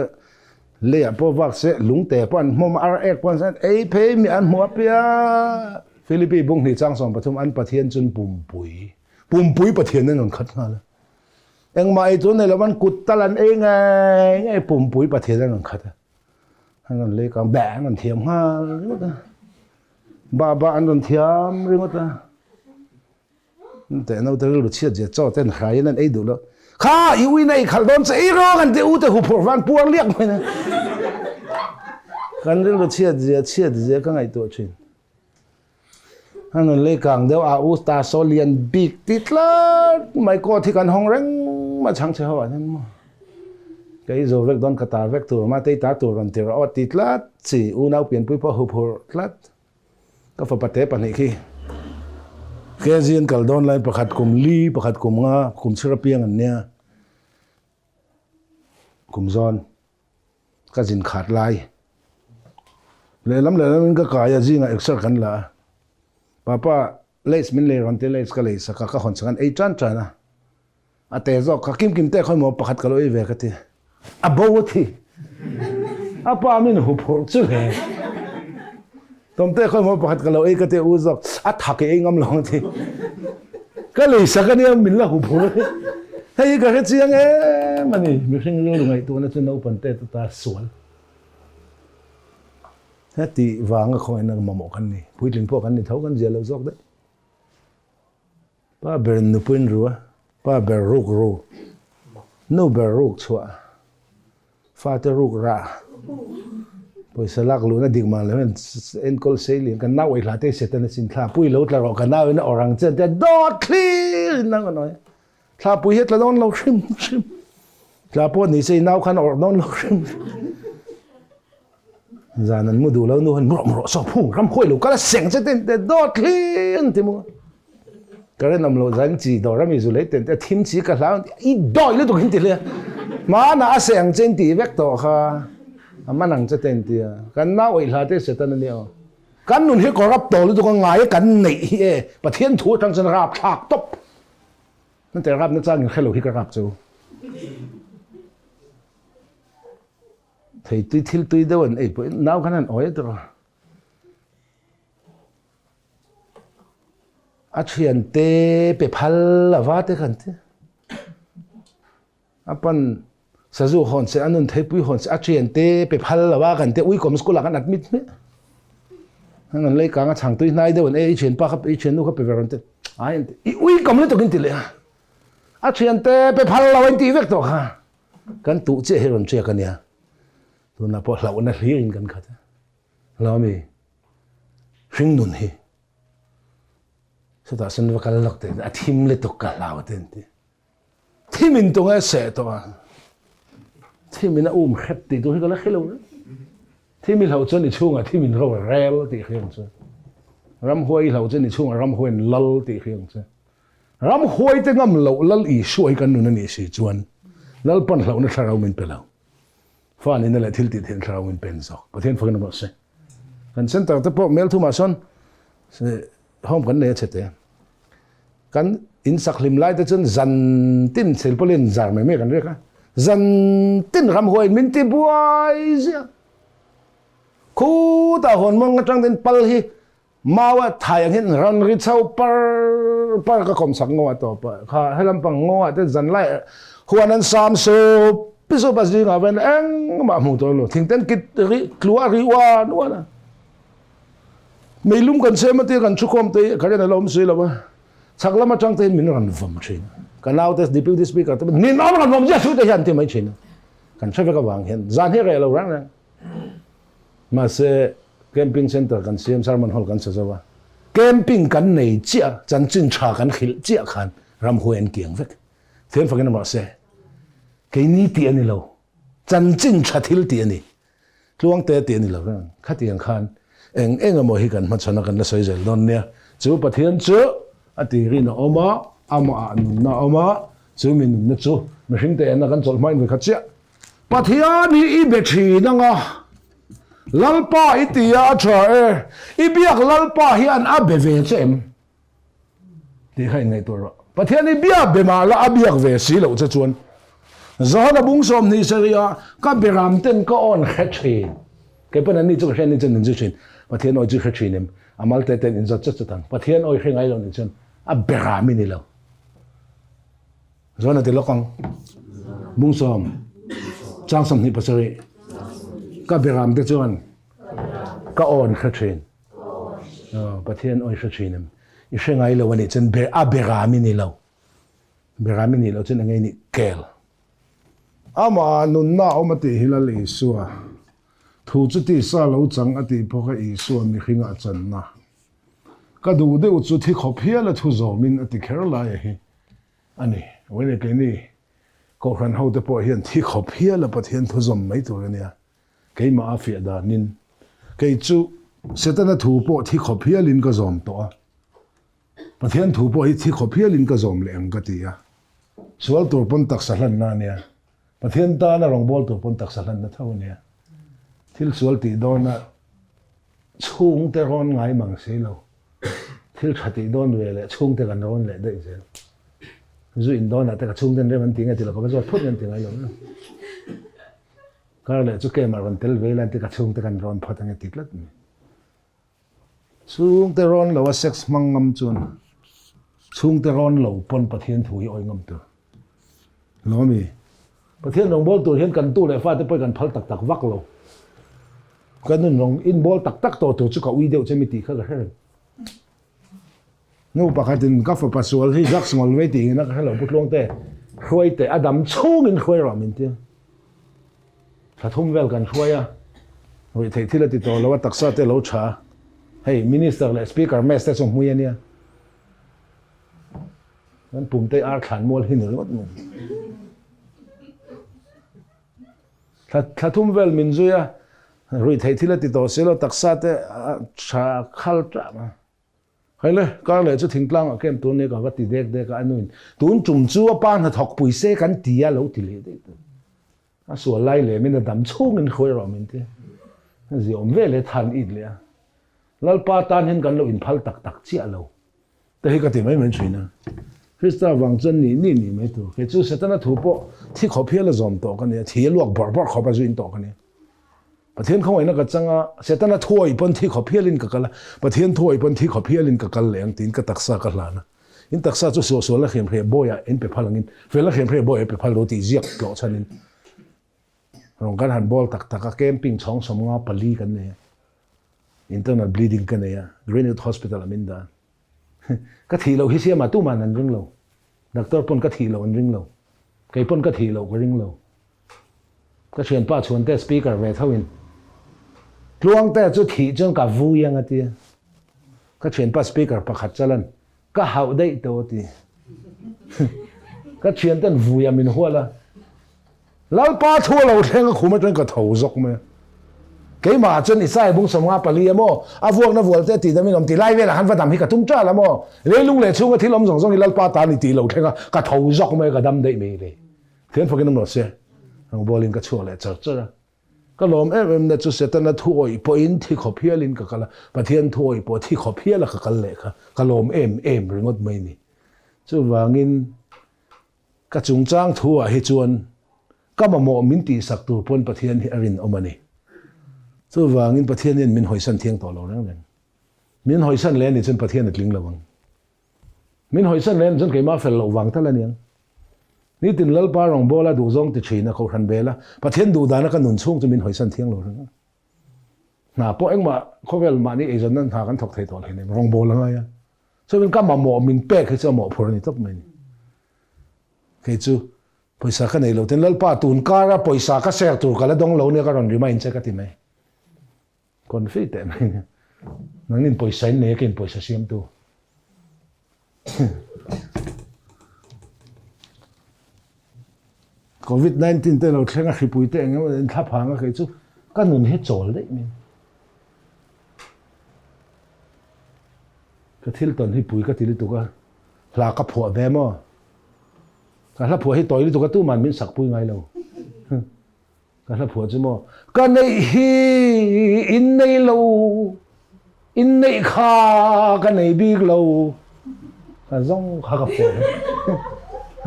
le po vak se lung te pan mom ar ek pan san ei phe mi an mo pia Philippines bung ni chang som pathum an pathian chun pum pui pathian nun khat na la eng mai tu ne lawan kut talan e ngai pum pui pathian nun khat han le ka ba an thiam ha ba an nun thiam ringota te no te lu chiat je cho ten khai nan ei du lo kha iwi nei khal don se i ro kan te u te hu por van puar liak mai na kan lu chiat je ka ngai to chin han le kang deu a u ta solian big titla mai ko thi kan hong reng ma chang che ho an mo cái zo vek don kata vek tu ma te ta tu ran te ro titla chi u nau pian pui po hu por tlat ka fa pate pa ni khi ke zin kal don lai pakhat kum li pakhat kum nga kum chira piang an nia kum zon ka jin khat lai le lam ka ka ya jinga exer kan la papa les min le ron te les ka le sa ka hon changan ei chan chana ate zo ka kim te khoi mo pakhat ka lo e ve ka ti a bo thi apa min hu phor chu he tom te khoi mo pakhat ka lo e ka te u zo a thak e ngam lo thi ka le sa ka ni min la hu phor hei ka he chiang e mani mi hring lu ngai tu na chu no pan te ta sual heti vang khoi na mamo kan ni puitling po kan ni thau kan jelo jok de pa ber nu pin ruwa pa ber ruk ru no ber ruk chwa fa te ruk ra poi salak lu na dig ma le en kol seli kan na wei la te setan sin thla pui lo tla ro kan na na orang chen te dot clear na ngo noi thla pui het la don lo shim thla po ni sei nau khan or don lo shim zanan mu du lo nu han mro so phung ram khoi lo kala seng che ten te dot clean ti mo kare nam lo zang chi do ram izu le ten te thim chi ka la I doi le to hin ti le ma na a seng chen ti vek to kha amanang che ten ti kan na oi la te se tan ni o kan nun hi ko rap to lu to ngai kan nei e pathian thu tang chen rap thak top nan te rap na chang khelo hi ka rap chu thầy tui thil tui đâu anh ấy bữa nào cái này ỏi rồi hian te pe phal lawa te kan te apan sazu hon se anun thei pui hon se hian te pe phal lawa kan te ui kom school kan admit me ngan lei ka nga chang tui nai deuh an ei chen pa kha ei chen nu kha pe veron te ai ui kom le to kin ti le hian te pe phal lawa ti vek to kha kan tu che heron che kan ya tu na po hlau na hli in kan kha te lo mi hring nun hi so ta san va kal lak te a thim le to ka law ten ti thim in to nga se to a thim in a khet ti to hi ka la khelo na thim in hlau chon ni chunga thim in ro rel ti khiang chu ram hoi hlau chon ni chunga ram hoi lal ti khiang chu ram hoi te ngam lo lal i suai kan nu na ni si chuan lalpan hlau na tharau min pelau fan in la thil ti then tharau min pen zo pathian fakan ma se kan center te po mel thu ma son se hom kan ne chete kan in saklim lai te chun zan tin sel polin zar me kan re ka zan tin ram hoi min ti buai zia khu ta hon mong atang den pal hi mawa thai ang hin ran ri chau par ka kom sak ngo to pa kha helam pang ngo te zan lai huan an sam so piso bas ding aven eng ma mu to lo thing ten kit ri klua ri wan wana meilum kan se mate kan chukom te kare na lom se lawa chaklama tang te min ran vom thin kanau te deputy speaker te ni nom ran vom ja su te hian te mai thin kan cheve ka wang hian zan he re lo rang na ma se camping center kan chiam sermon hall kan sazawa camping kan nei chia chan chin tha kan khil chia khan ram huan kiang vek then fakin ma se ke ni ti ani lo chan chin tha thil ti ani tluangte ti ani lo rang khatiang khan eng emaw hi kan ma chana kan la soi zel don nia chu pathian chu ati ri na oma ama na oma chu min na chu mihring te na kan chol mai ni khachia pathian hi i be thi na nga lalpa itia tha i biak lalpa hian a be ve chem ti khai ngai to ro pathian i bia be ma la a biak ve si lo cha chuan zona bung som ni seria ka beram ten ka on khathi ke pan ani chu khen ni chen ni chin pathian oi chu khachinim amal te ten in zat cha tan pathian oi khengai lo ni chen a berami ni lo zona te lokang bung som chang som ni pasari ka beram te chuan ka on khachin pathian oi khachinim I khengai lo ani chen a berami ni lo chen ngai ni kel ama nun na omati hilal isua thu chu ti sa lo chang ati phoka isua mi khinga chan na ka du de chu thi khophia la thu zo min ati kherla hi ani wele ke ni ko khan ho te po hian thi khophia la pathian thu zom mai tur ania ke ma afia da nin ke chu setana thu po thi khophia lin ka zom to a pathian thu po hi thi khophia lin ka zom le ang ka ti a sual tur pon tak salan na nia pathian ta na rong bol tur pon tak salan na thau nia thil sual ti do na chung te ron ngai mang se lo thil khati don we le chung te kan ron le dei se zu in don na te ka chung den re man tinga ti lo ko zo phut ngan tinga lo na kar le chu ke mar ron tel ve lan te ka chung te kan ron phat ang ti tlat ni chung te ron lo wa sex mangam chun chung te ron lo pon pathian thui oi ngam tu lo mi pathian rong bol tu hian kan tu le fa te poi kan phal tak tak vak lo kan nun rong in bol tak tak to chu ka ui deuh chemi ti kha ka her nu pakhatin ka fa pasual hi jak small we ti na ka helo putlong te khoi te adam chung in khoi ra min te thum vel kan khoi a hoi thei thila ti to lo taksa te lo tha hey minister le speaker mes te som hui ania kan pum te ar khan mol hin rot mu thum vel min zuya rui thei thila ti to selo taksa te tha khal tra ma haile kar le chu thingtlang a kem tu ne ka wati dek dek anuin tun chung chu pa na thok pui se kan tia lo ti le de a so lai le min dam chung in khoi ro min te zi om ve le than it le lalpa tan hin kan lo in phal tak tak chi alo te hi ka ti mai men china Krista wang chen ni mai tu ke chu setana thu po thi kho phia la zom to kan ne thi luak bar bar kho ba zu in to kan ne pathian Khawngaihna ka changa setana thoi pon thi kho phialin ka kala pathian thoi pon thi kho phialin ka kal leng tin ka taksa ka hlana in taksa chu so la khem hre boya in pe phalangin fela khem hre boya pe phal roti ziak lo chanin rong kan han bol tak taka camping chong somnga pali kan ne internal bleeding kan ne ya Greenwood Hospital aminda ka thi lo hi sia ma tu man an ring lo doctor pon ka thi lo an ring lo kai pon ka thi lo ka ring lo ka chen pa chuan te speaker ve thawin Tluangte chu thi chang ka vu yang atia ka chen pa speaker pakhat chalan ka hau dei to ti ka chen tan vu ya min huala lalpa thuhlawm theng khuma tang ka tho zok me cái mà chân thì sai bung sầm nga pali emaw a vuông na vuol te ti da min om ti lai ve la han va dam hi ka tum cha la mo le lung le chung thi lom zong zong lalpa ta ni ti lo thenga ka tho zok me ka dam dei me le thian phokin no se ang bolin ka chu le char char ka lom em na chu se ta na thuoi po in thi kho phialin ka kala pathian thuoi po thi kho phiala ka kal le kha ka lom em ringot mai ni chu wangin ka chung chang thu a hi chuan ka ma mo min ti sak tur pon pathian hi arin omani chu wangin pathian in min hoisan thiang to lo rang len min hoisan len ni chen pathian atling lawang min hoisan len chen keima fel lo wang ta la niang ni tin lalpa rong bola du zong ti china ko ran bela pathian du dana ka nun chung chu min hoisan thiang lo rang na po engma khovel ma ni ezon nan tha kan thok thei tol hene rong bola nga ya so min ka ma mo min pe khe cha mo phur ni top mai ni ke chu poisa ka nei lo ten lalpa tun kara poisa ka ser tur kala dong lo ne ka ron remind che ka ti mai confit em nang nin poisa ne ken poisa siam tu COVID-19 te lo thenga khipui te engem en thap hanga ke chu kanun he chol dei min ka thil ton hi pui ka tili tu ka hla ka phua ve mo ka hla phua hi toili tu ka tu man min sak pui ngai lo ka hla phua chu mo ka nei hi in nei lo in nei kha ka nei big lo ka zong kha ka phua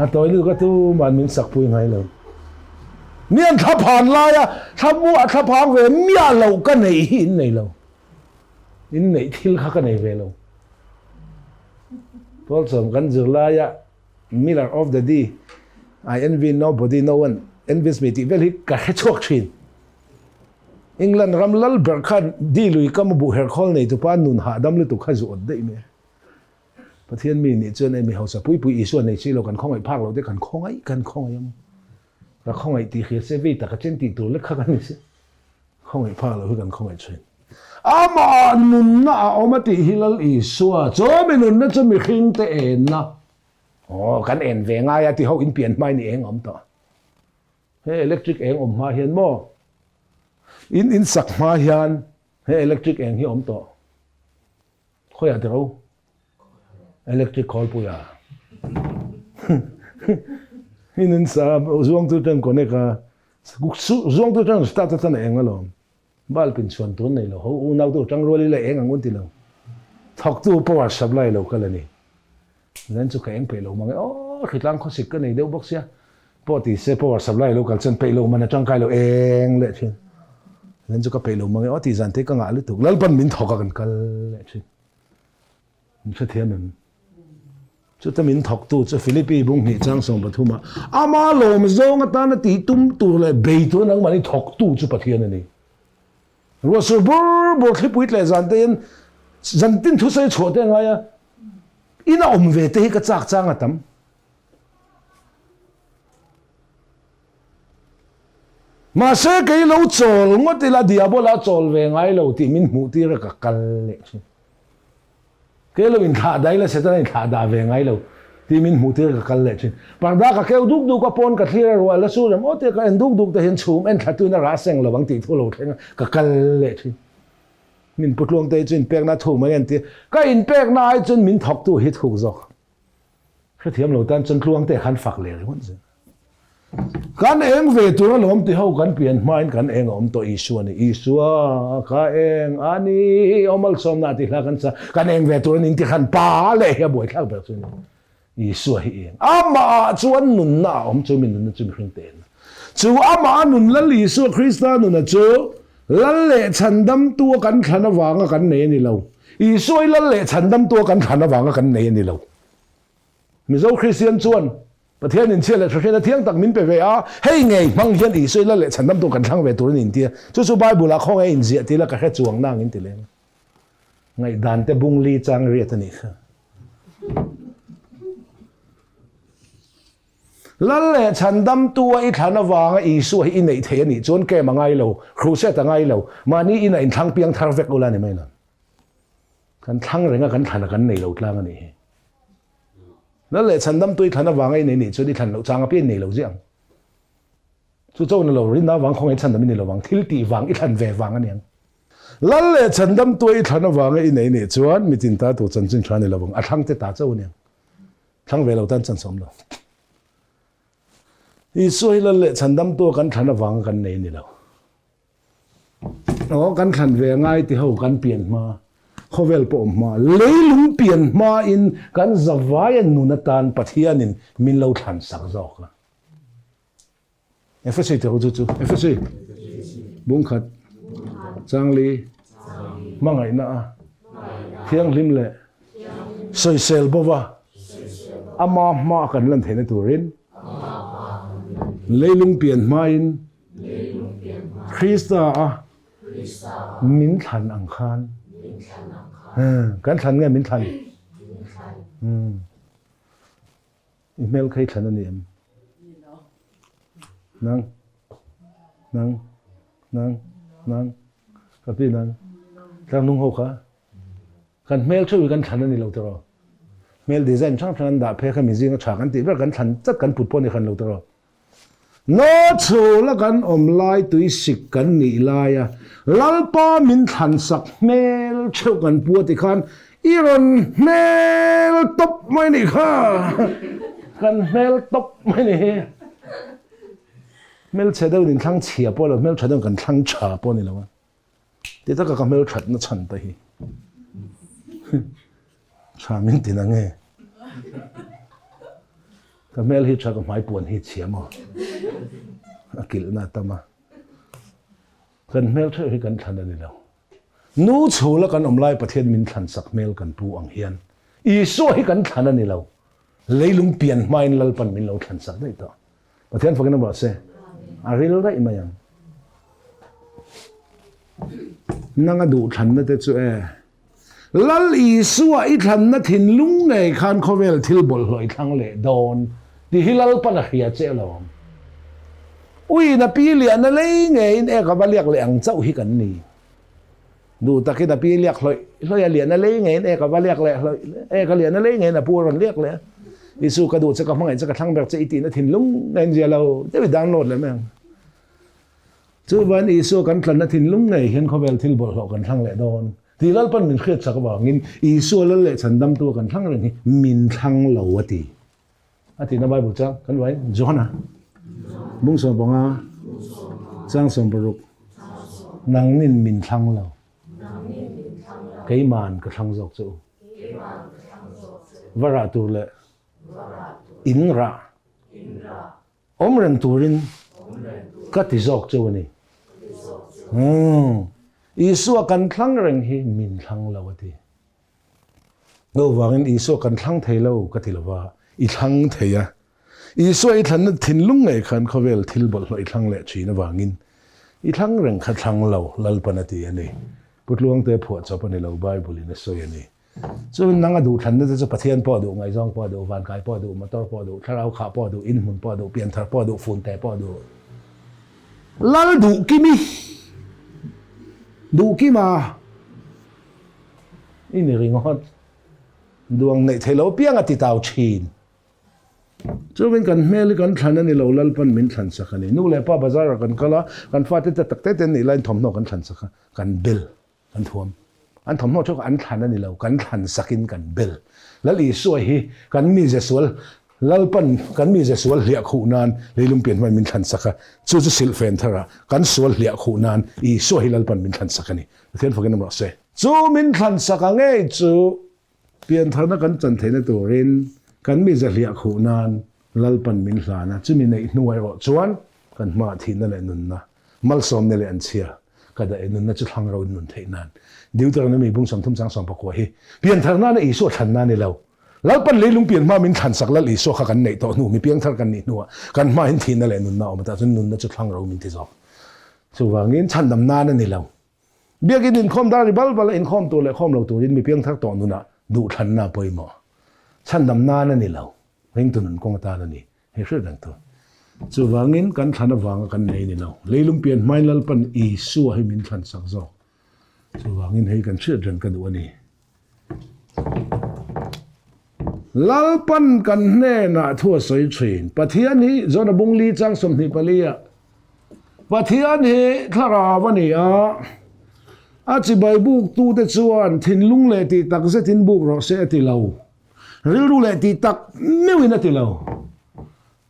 a toili tu ka tu man min sak pui ngai lo nian tha phan la ya tha mu a tha phang ve mia lo ka nei hi in nei lo in nei thil kha ka nei ve lo Paul som kan zur la ya miller of the day I envy nobody no one envies me ti vel hi ka he chok thin England ram lal ber khan di lui kam bu her khol nei tu pa nun ha dam lu tu kha zu od dei me pathian mi ni chen mi hausa pui pui isu nei chi lo kan khongai phak lo de kan khongai am ra khongai ti khia se vi ta ka chen ti tu le kha kan ni se khongai phak lo kan khongai chen ama nun na omati hilal isua cho me nun na cho mi khing te en na kan en ve nga ya ti ho in pian mai ni eng om to he electric eng om ma hian mo in sak ma hian he electric eng hi om to khoya te ro electric call pu ya in sa zuang tu tan ko ne ka zuang tu tan start tan eng alom bal pin chuan tur nei lo ho u nau tu tang roli le eng angun ti lo thok tu power supply lo kala ni nan chu ka eng pe lo mang khitlang kho sik ka nei deu box ya po ti se power supply lo kal chen pe lo man atang kai lo eng le thin nan chu ka pe lo mang ti zan te ka nga lu tu lalpan min thok ka kan kal le thin se thian nan chu ta min thok tu chu philippi bung ni chang song pathuma ama lom zong ta na ti tum tu le be tu nang mani thok tu chu pathian ani ro su bur khipui le zan te zan tin thu sai chho te nga ya ina om ve te ka chak chang atam ma se ke lo chol ngot la diabola chol ve ngai lo ti min mu ti ra ka kal le ke lo in tha dai la se ta in tha da ve ngai lo ti min mu ti ra ka kal le chin par da ka ke duk duk ka pon ka thira ro la su ram o te ka en duk duk te hin chum en thatu na ra seng lo bang ti thu lo thenga ka kal le chin min putluang te chin pek na thu mai en ti ka in pek na ai chin min thok tu hi thu zok kha thiam lo tan chin tluang te khan fak le hon se kan eng ve tu lom ti ho kan pian main kan eng om to isu ani isua ka eng ani omal som na ti la kan sa kan eng ve tu ning ti khan pa le he boi thak ber chu isu hi eng ama chuan nun na om chu min nun chu mi hring ten chu ama nun la li su krista nun na chu lal le chan dam tua kan thana wanga kan nei ni lo i soi lal le chan dam tua kan thana wanga kan nei ni lo mi zo Christian chuan pathian in chele thre thiang tak min pe ve a hei ngei mang hian i soi lal le chan dam tua kan thang ve tur in tia chu bible a khong in zia ti la ka he chuang nang in ti le ngai dan te bung li chang ri atani kha lal le chan dam tua i thana wanga i soi i nei the ni chon ke mangai lo Crusade ngai lo mani in in thang piang thar vek ola ni mai na kan thang renga kan thana kan nei lo tlang ani lal le chan dam tua i thana wanga i nei ni chu di than lo chang a pi nei lo jiang chu chau na lo rin na wang khong i chan dam ni lo wang thil ti wang i than ve wang ani lal le chan dam tua i thana wanga i nei ni chuan mi tin ta tu chan chin thani lo wang a thang te ta chau ni thang ve lo tan chan som lo i soi lal le chan dam tua kan thana wanga kan nei ni lo kan thlan ve ngai ti ho kan pian ma khovel po ma leilung pian ma in kan zawai an nunatan pathian in min lo thlan sak zok la efesi te chu efesi bung khat changli mangai na thiang lim le soi sel bova ama ma kan lan thene turin leilung pian ma in Krista min thlan ang khan kan thlan nge min thlan email khai thlan ani em nang kapi nang tang nung ho kha kan mail chu kan thlan ani lo tro mail design chang thlan da phe kha mi jing cha kan ti ber kan thlan chat kan put pon ni khan lo tro no chu la kan om lai tui sik kan ni lai a lalpa min than sak mel cheu kan pu ti khan iron mel top mai ni kha kan mel top mai ni mel chedau din thang chia po lo mel chedau kan thang cha po ni lo ti ta ka mel that na chan ta hi cha min ti na nge ka mel hi cha ka mai pon hi chiam mo akil na tama kan mel the hi kan than ani lo nu chu la kan omlai pathian min than sak mel kan pu ang hian i so hi kan than ani lo leilung pian main lalpan min lo than sak dai to pathian fakin ba se aril ra imayang nanga du than na te chu e lal i suwa i than na thin lung nei khan khovel thil bol hloi thang le don di hilal pan a khia che lo ui na pi lian na lei ngei in e ka baliak le ang chau hi kan ni du taki na pi liak hloi lian na lei ngei in e ka baliak le hloi e ka lian na lei ngei na pu ron liak le isu ka du che ka mangai che ka thang ber che iti na thin lung ngen je lo te bi download le meng chu ban isu kan tlan na thin lung nei hian khovel thil bol hlo kan thang le don ti lal pan min khret chak wa ngin isu lal le chan dam tu kan thang ren hi min thang lo ati ati na bible cha kan wai johana bung so bonga chang som baruk nang nin min thang lo cái man ka thang jok chu vara tur le in ra om reng turin ka ti jok chu ni isu kan thlang reng hi min thlang lo ati go wangin isu kan thlang thei lo ka ti lawa i thlang theya isu i thlan thin lung ngai khan khovel thil bol hloi thlang le china wangin i thlang reng kha thlang lo lalpan ati ani putluangte pho chop ani lo bible in so yani so nanga du thlan na chu pathian po du ngai zawng po du van kai po du motor po du tharau kha po du in mun po du pian thar po du fun te po du lal du kimi du kima ini ringot duang nei thelo piang ati tau chin chu ben kan mel kan thlan ani lo lalpan min thlan sakani nu le pa bazar kan kala kan fa te takte te ni line thom no kan thlan saka kan bil kan thuam an thom no chu an thlan ani lo kan thlan sakin kan bil lali suai hi kan mi je sual lalpan kan mi je sual hlia khu nan leilum pian man min thlan saka chu chu sil fen thara kan sual hlia khu nan i suai lalpan min thlan sakani then forget about say chu min thlan saka nge chu pian thana kan chan theina turin kan mi je hlia khu nan lalpan min hlana chu mi nei hnuai ro chuan kan ma thina le nun na malsawm ne le an chia kada nun na chu thlang ro nun thei nan diu tar na mi bung som thum chang som pa ko hi pian thar na na isu than na ni lo lalpan leilung pian ma min than sak lal isu kha kan nei to nu mi piang thar kan ni nu kan ma hin thin na le nun na om ta chun nun na chu thlang ro min ti zo chu wangin chan dam na na ni lo biakin in khom da ri bal bal in khom to le khom lo tu in mi piang thar to nu na du than na poi mo chan dam na na ni lo ring tu nun kong ta na ni he hre dang to chu wangin kan thana wang kan nei ni lo leilung pian mai lalpan isu hi min than sak zo chu wangin hei kan hre dang kan du ani lalpan kan hne na thua soi thin pathian hi zona bung li chang som ni palia pathian hi thlara wani a chi bai buk tu te chuan thin lung le ti tak se tin buk ro se ti lo ril ru le ti tak mewin ti lo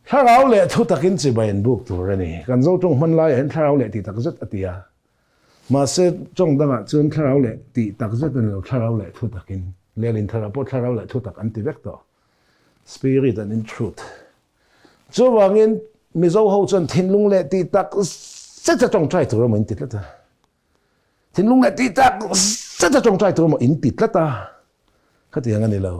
tharau le thu takin chi bai en buk tu rani kan zo tong man lai hen tharau le ti tak zet atia ma se chong danga chun tharau le ti tak zet an lo tharau le thu takin lelin tharapo tharau le thu tak an ti vek to spirit and in truth chu wangin mi zo ho chon thin lung le ti tak se cha chong trai tu ro min ti la ta thin lung le ti tak se cha chong trai tu ro in ti la ta khati ang ani lo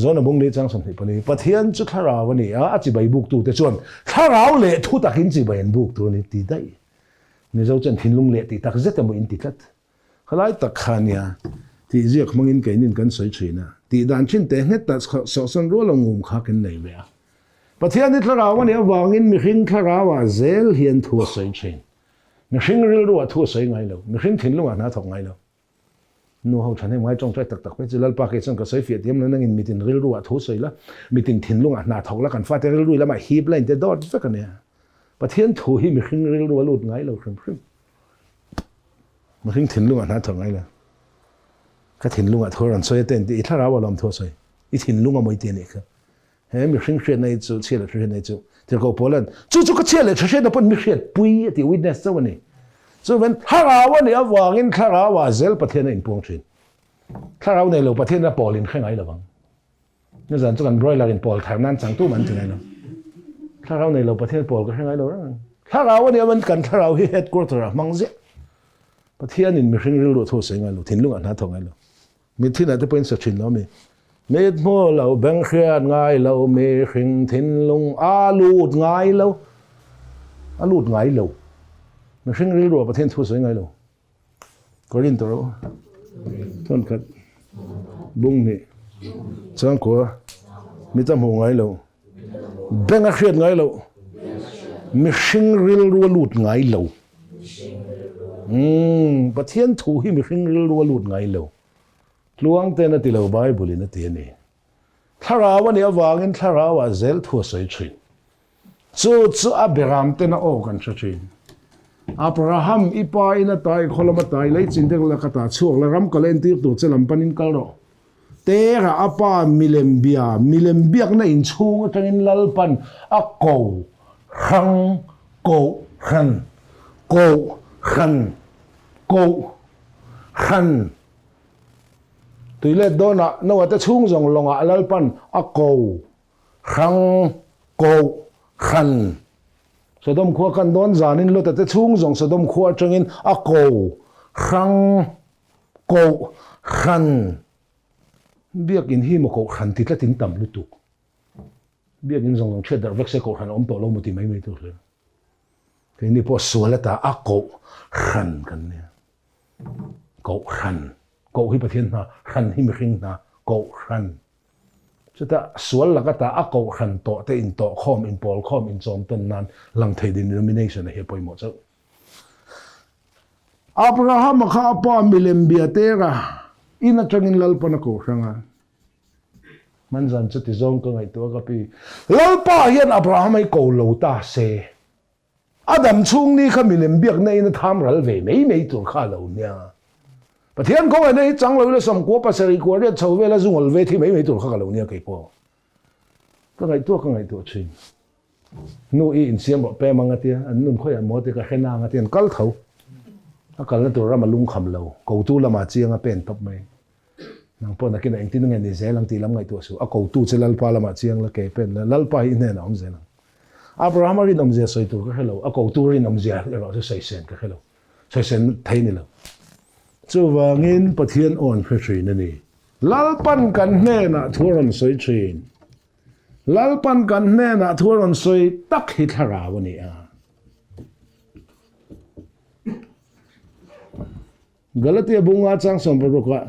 zona bung le chang som ni pali pathian chu thara wani a chi bai buk tu te chon tharau le thu takin chi bai en buk tu ni ti dai mi zo chen thin lung le ti tak zet mo in ti lat khalai tak khania ti ziak mangin kainin kan soi china ti dan chin te net ta so son ro lo ngum kha ken nei me pathian ni thara wani awangin mi hring thara wa zel hian thu soi chin mi hring ril ro thu soi ngai lo mi hring thin lung a na thok ngai lo nu ho thane ngai chong trai tak tak pe chilal pa ke chang ka soi fiat yam na ngin mitin ril ro thu soi la mitin thin lung a na thok la kan fa te ril ru la ma hip line te dot fe kan ya pathian thu hi mi hring ril ro lut ngai lo khrim khrim mi hring thin lung a na thok ngai lo ka thin lunga thoran soi ten ti thara wa lam tho soi I thin lunga moi te ne kha he mi hring hret nei chu chela hret nei chu te ko polan chu ka chela hret na pon mi hret pui ti witness so ni so when thara wa ni awangin thara wa zel pathian in pong thin thara nei lo pathian na polin khengai lo bang ni zan chu kan roi la in pol thar nan chang tu man tinai lo thara nei lo pathian pol ka khengai lo thara wa ni man kan thara hi headquarter mangje pathian in mi hring ril ro tho sei ngai lo thin lunga na tho ngai lo mi thin ate point sa thin lo mi met mo lo bang khian ngai lo mi hring thin lung alut ngai lo mi hring ril ro pathian thu sei ngai lo korin to ro ton khat bung ni chang ko mi tam ho ngai lo bang khian ngai lo mi hring ril ro lut ngai lo pathian thu hi mi hring ril ro lut ngai lo Tluangte-a ti lo Bible na ti ni thara wa ni awangin thara wa zel thu soi thin chu Abraham te na o kan cha thin Abraham ipa ina tai kholama tai lei chindek la kata chuak la ram kalen tir tu chelam panin kal ro te ra apa milembiak na in chung atangin lalpan a ko hang ko khan tui le dona no ata chung jong longa lalpan a ko hang ko khan sodom khuwa kan don zanin lo ta chung jong sodom khuwa tangin a ko hang ko khan biak in hi mo ko khan ti tla tin tam lu tu biak in jong che dar vek se ko khan om to lo mo ti mai tu le ke ni po suala ta a ko khan kan ne ko khan ko hi pathian na khan hi mi hring na ko khan chata sual la ka ta a ko khan to te in to khom in pol khom in chom ton nan lang thei din denomination he poi mo chau Abraham kha pa milembia tera ina changin lalpa ko hranga manzan chati zawng ka ngai to ka pi lalpa hian Abraham ai ko lo ta se Adam chung ni kha milembiak na ina tham ral ve mei tur kha lo nia pathian ko ai nei chang lo le som ko pasari ko re chho ve la zungol ve thi mei tur kha lo nia kai po ka ngai to chin nu I in siam pe manga tia an nun khoi an mo te ka khena nga tian kal tho a kal na tur ra malung kham lo ko tu lama chianga pen top mai nang po na kin eng tin ngen ni zelang ti lam ngai to su a ko tu chelal pa lama chiang la ke pen la lal pa I ne na om zelang Abraham rin om zia soi tu ka hello a ko tu rin om zia ro se sei sen ka hello soi sen thấy ni lo chu wangin pathian on khe thin ani lalpan kan hne na thuron soi thin lalpan kan hne na thuron soi tak hi thara wani a Galatia bunga chang som pro ka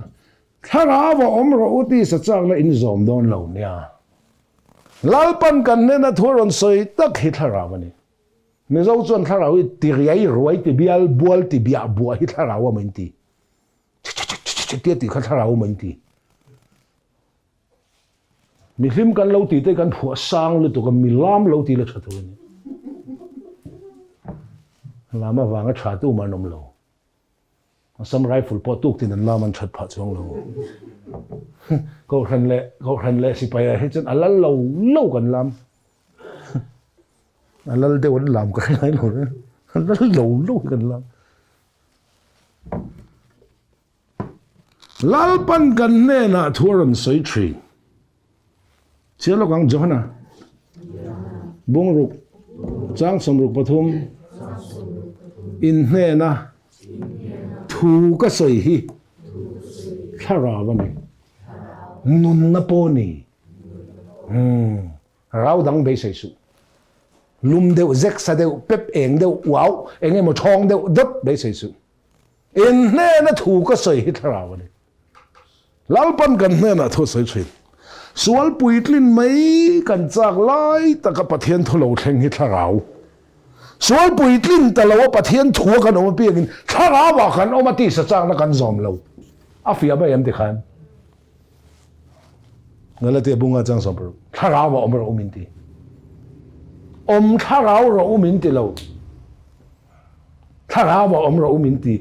thara wa omro uti sa chang la in zom don lo nia lalpan kan hne na thuron soi tak hi thara wani me zo chuan thara wi ti riai roi ti bial bual ti bia bua hi thara wa min ti ti ti kha thara wa min ti mi hlim kan lo ti te kan phua sang lu to kan mi lam lo ti la thathu ni lama wanga tha tu ma nom lo sam rifle po tuk tin an laman that pha chong lo ko khan le si pa ya he chen alal lo kan lam alal de won lam ka ngai lo alal lo kan lam lalpan kan ne na thuram soi tri chia lo kang johana bung ruk chang som ruk pathum in hne na thu ka soi hi thara wani nun na po ni rau dang be sai su lum deu zek sa deu pep eng deu wow eng emaw thong deu dot be sai su in hne na thu ka soi hi thara wani lalpan kan hne na thu soi thin sual puitlin mai kan chak lai taka pathian thulo thleng hi tharau sual puitlin talawa pathian thua kan oma piangin tharawa kan oma ti sa chang na kan zom lo afia ba yam dikhan Galatia bunga chang som pro tharawa omro uminti tharau ro uminti lo tharawa omro uminti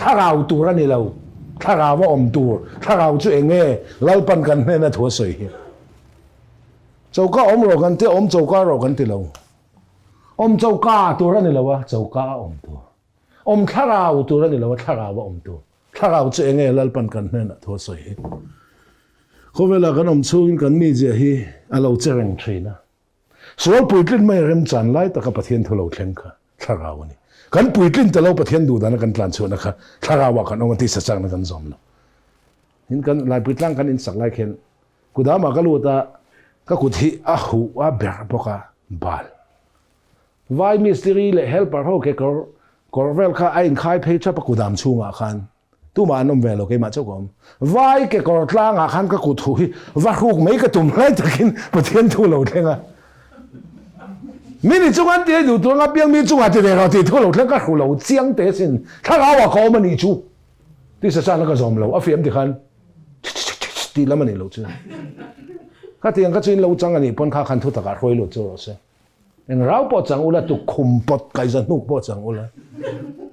tharau turani lo tharawa tur tharau chu enge lalpan kan hne na thua soi hi chauka omro kan te chauka ro kan ti lo chauka turani lo wa chauka tu tharau turani lo wa tharawa tu tharau chu enge lalpan kan hne na thua soi hi khowela kan chungin kan ni je hi alo chereng thina sual puitlin mai rem chan lai taka pathian thulo thleng kha tharau ni kan puitlin talo pathian du dana kan tlan chuna kha tharawa kan omati sa chang na kan zom lo hin kan lai puitlang kan in sak lai khen kudama kaluta ka kuthi a hu a ber boka bal vai mystery le helper ho ke korvel kha ain khai phei cha pa kudam chunga khan tu ma nom velo ke ma chokom vai ke kor tlanga khan ka kuthu hi va huk mai ka tum lai takin pathian thulo thenga mini chungan te du tu nga piang mi chunga te ro ti thulo thleng ka thulo chiang te sin thanga wa ko ma ni chu ti sa na ka zom lo a fiam ti khan ti la ma ni lo chu ka tiang ka chin lo chang ani pon kha khan thu ta ka roi lo chu se en rau po chang ula tu khum pot kai zan nu po chang ula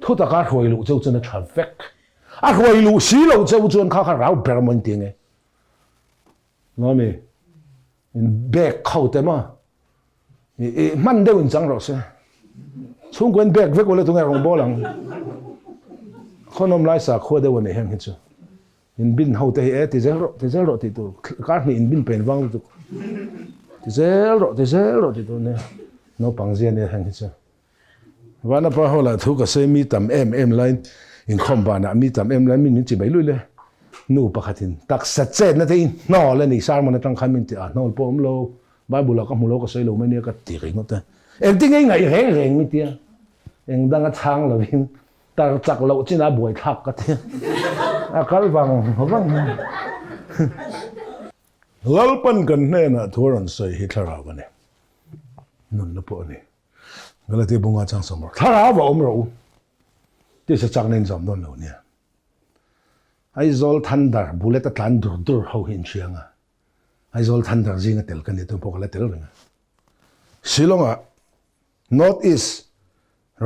thu ta ka roi lo chu chuna traffic a roi lo si lo chu chuan kha rau ber mon ti nge no me in back khau te ma man deu in chang ro se chung quen back vek wala tu ngai rong bo lang khonom lai sa kho de woni heng hi chu in bin ho te e ti zero ti tu kar ni in bin pen wang tu ti zero ti tu ne no pang zian ne heng hi chu wana pa hola thu ka se mi tam em line in khom ba na mi tam em line min chi bai lui le nu pakhatin tak sa che na te no le ni sar mon tang khan min ti a no pom lo Bible ka mulo ka sei lo mai ne ka ti ring ta en ti ngai reng mi tia en dang a chang lo hin tar chak lo china buai thak ka tia a kal wang lalpan kan hne na thuran sei hi thara ba ne nun na po ni Galatia bunga chang somor thara wa omro ti sa chang nen zam don lo nia ai zol thandar bullet tlan dur ho hin chianga ai zol thandar jinga tel kan tu pokala tel ringa Shillonga north east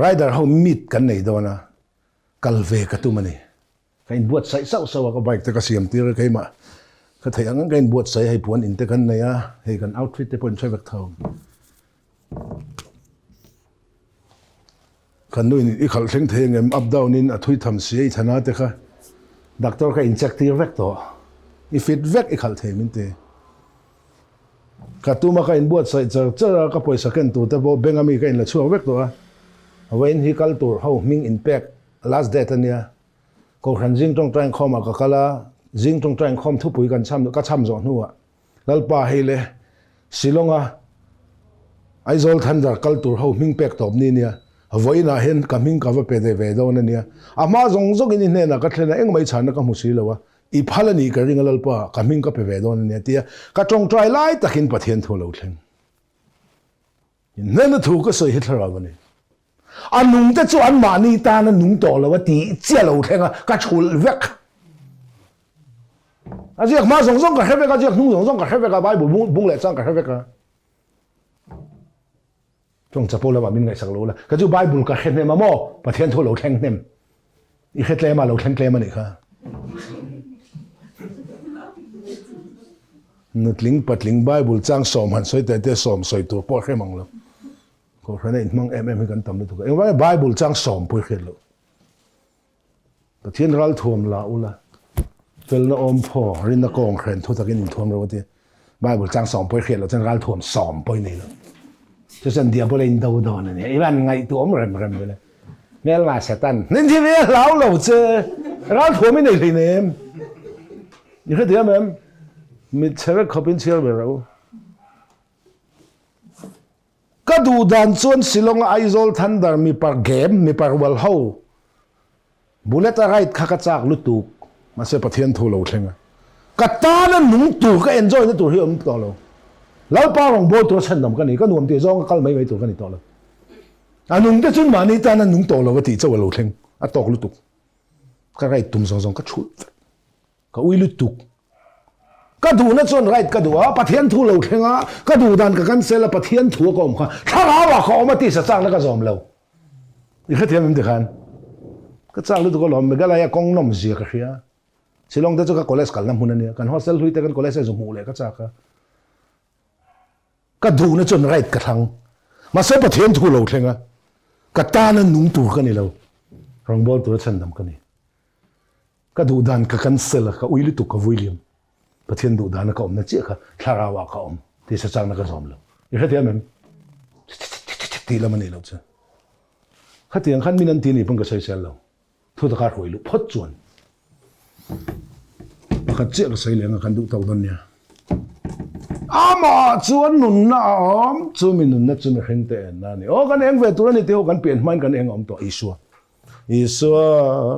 rider how meet kan nei dona kalve ka tu mani kain buat sai sau ka bike te ka siam tir kai ma ka thai ang kain buat sai hai puan in te kan nei a hei kan outfit te pon chai vak thau kan noi ni khal thleng theng em up down in a thui tham si ai thana te kha doctor ka inject tir vek to if it vek I khal the min te katuma ka in buat sai char ka poisa ken tu te bo bengami ka in la chuak vek to a wen hi kal tur ho ming in pek last date ania ko khan jing tong tang khom ka kala jing tong tang khom thu pui kan cham ka cham zo nuwa lalpa hele silonga aizol thandar kaltur ho ming pek top ni nia voina hen kaming ka va pe de ve do na nia ama zong zong in ne na ka thlena eng mai chana ka musi lawa I phalani ka ringa lalpa kaming ka pe ve do na nia tia ka tong trai lai takin pathian tho lo thleng nên nó thu cái sợi hết rồi vậy anh nung tới chỗ anh mani ta nó nung to là tí chia lâu thế à cái chul vẹt à chứ mà giống giống cái hết vẹt cái chứ nung giống giống cái hết vẹt cái bài bung bung lại sang cái hết vẹt cái trong chapel là bà mình ngày sáng lâu là cái chứ bài bung cái hết này mà mò bà thiên thu lâu thèn nem ít hết lẽ mà lâu thèn lẽ mà này cả nút link bắt link Bible trang sòm hẳn soi tới sòm soi tổ bỏ cái mong luôn có khả năng mang em gần tầm được thôi em nói Bible trang sòm bôi khét luônแต่ที่เราท่วมละอุละเวลาอมพ่อรินนักกองแขนทุกตะกินท่วมเราที่Bible trang sòmบวยเขตเราจะเราท่วมสอมบวยนี่เลยจะสันเดียบเลยอินโดดอนเนี่ยไอ้บ้านไงตัวมันเริ่มเลยเนี่ยมาเสตันนี่ที่เราเจอเราท่วมไม่ได้เลยเนี่ยนี่คือเดียวมั้ยมิดเชื่อเขาเป็นเชื่อแบบเราก็ดูดันส่วนสิลงไอโซลทันดาร์มีปาร์เกมมีปาร์วอลเฮาบุลเลตอะไรข้าก็จากลุตุกมาเสียประเทศทั่วโลกเลยไงกัตตานั้นหนุ่มตู่ก็เอ็นจอยในตัวที่อมต่อเราแล้วป้าลงโบตัวฉันนำกันนี่ก็หนุ่มตีจ้องก็ไม่ตัวกันนี่ต่อเราอันหนุ่มที่จุนมานี่ตานั้นหนุ่มต่อเราก็ตีเจ้าโลกเลยอัตตอกลุตุกก็ไรตุ่มซองก็ชุดก็อุ้ยลุตุกก็ดูนั่นส่วนไรก็ดูประเทศทั่วโลกเลยนะก็ดูดันกับกันเสร็จแล้วประเทศทั่วก็อมค่ะถ้าเราว่าเขาเอามาตีสัจจ์แล้วก็จอมเราอีกแค่เทียมมันเด็กกันก็จ้างลูกก็หลอมไม่ก็อะไรกองน้ำเสียกันเชียสิลองแต่เจ้าก็คอเลสกันน้ำมันเนี่ยกันฮอสเซลลุยแต่กันคอเลสจะมูเลยก็จ้าก็ดูนั่นจนไรกระทั่งมาเสียประเทศทั่วโลกเลยนะก็ตานั่นนุ่งตัวกันนี่เรารองบอลตัวฉันทำกันนี่ก็ดูดันกับกันเสร็จแล้วก็อุ้ยลุตุกกับวิลเลียมประเทศดูดันก็อมนั่นเจ้าค่ะทาราวะก็อมที่สัจจ์นั่นก็จอมเราอีกแค่เทียมมันตีแล้วมันนี่เราเจ้าข้าเตียงขันมีนันทีนี่เพิ่งก็ใช้เซลเราทุกตะการหวยลุพดจวนมาขัดเจ้าก็ใส่เหลืองกันดูเต่าต้นเนี่ยอามาจวนหนุนนะอมจวนมีหนุนนะจวนมีเฮงเตนนั่นนี่โอ้กันเองเวทุระนี่เที่ยวกันเปลี่ยนมันกันเองอมตัวอิสัว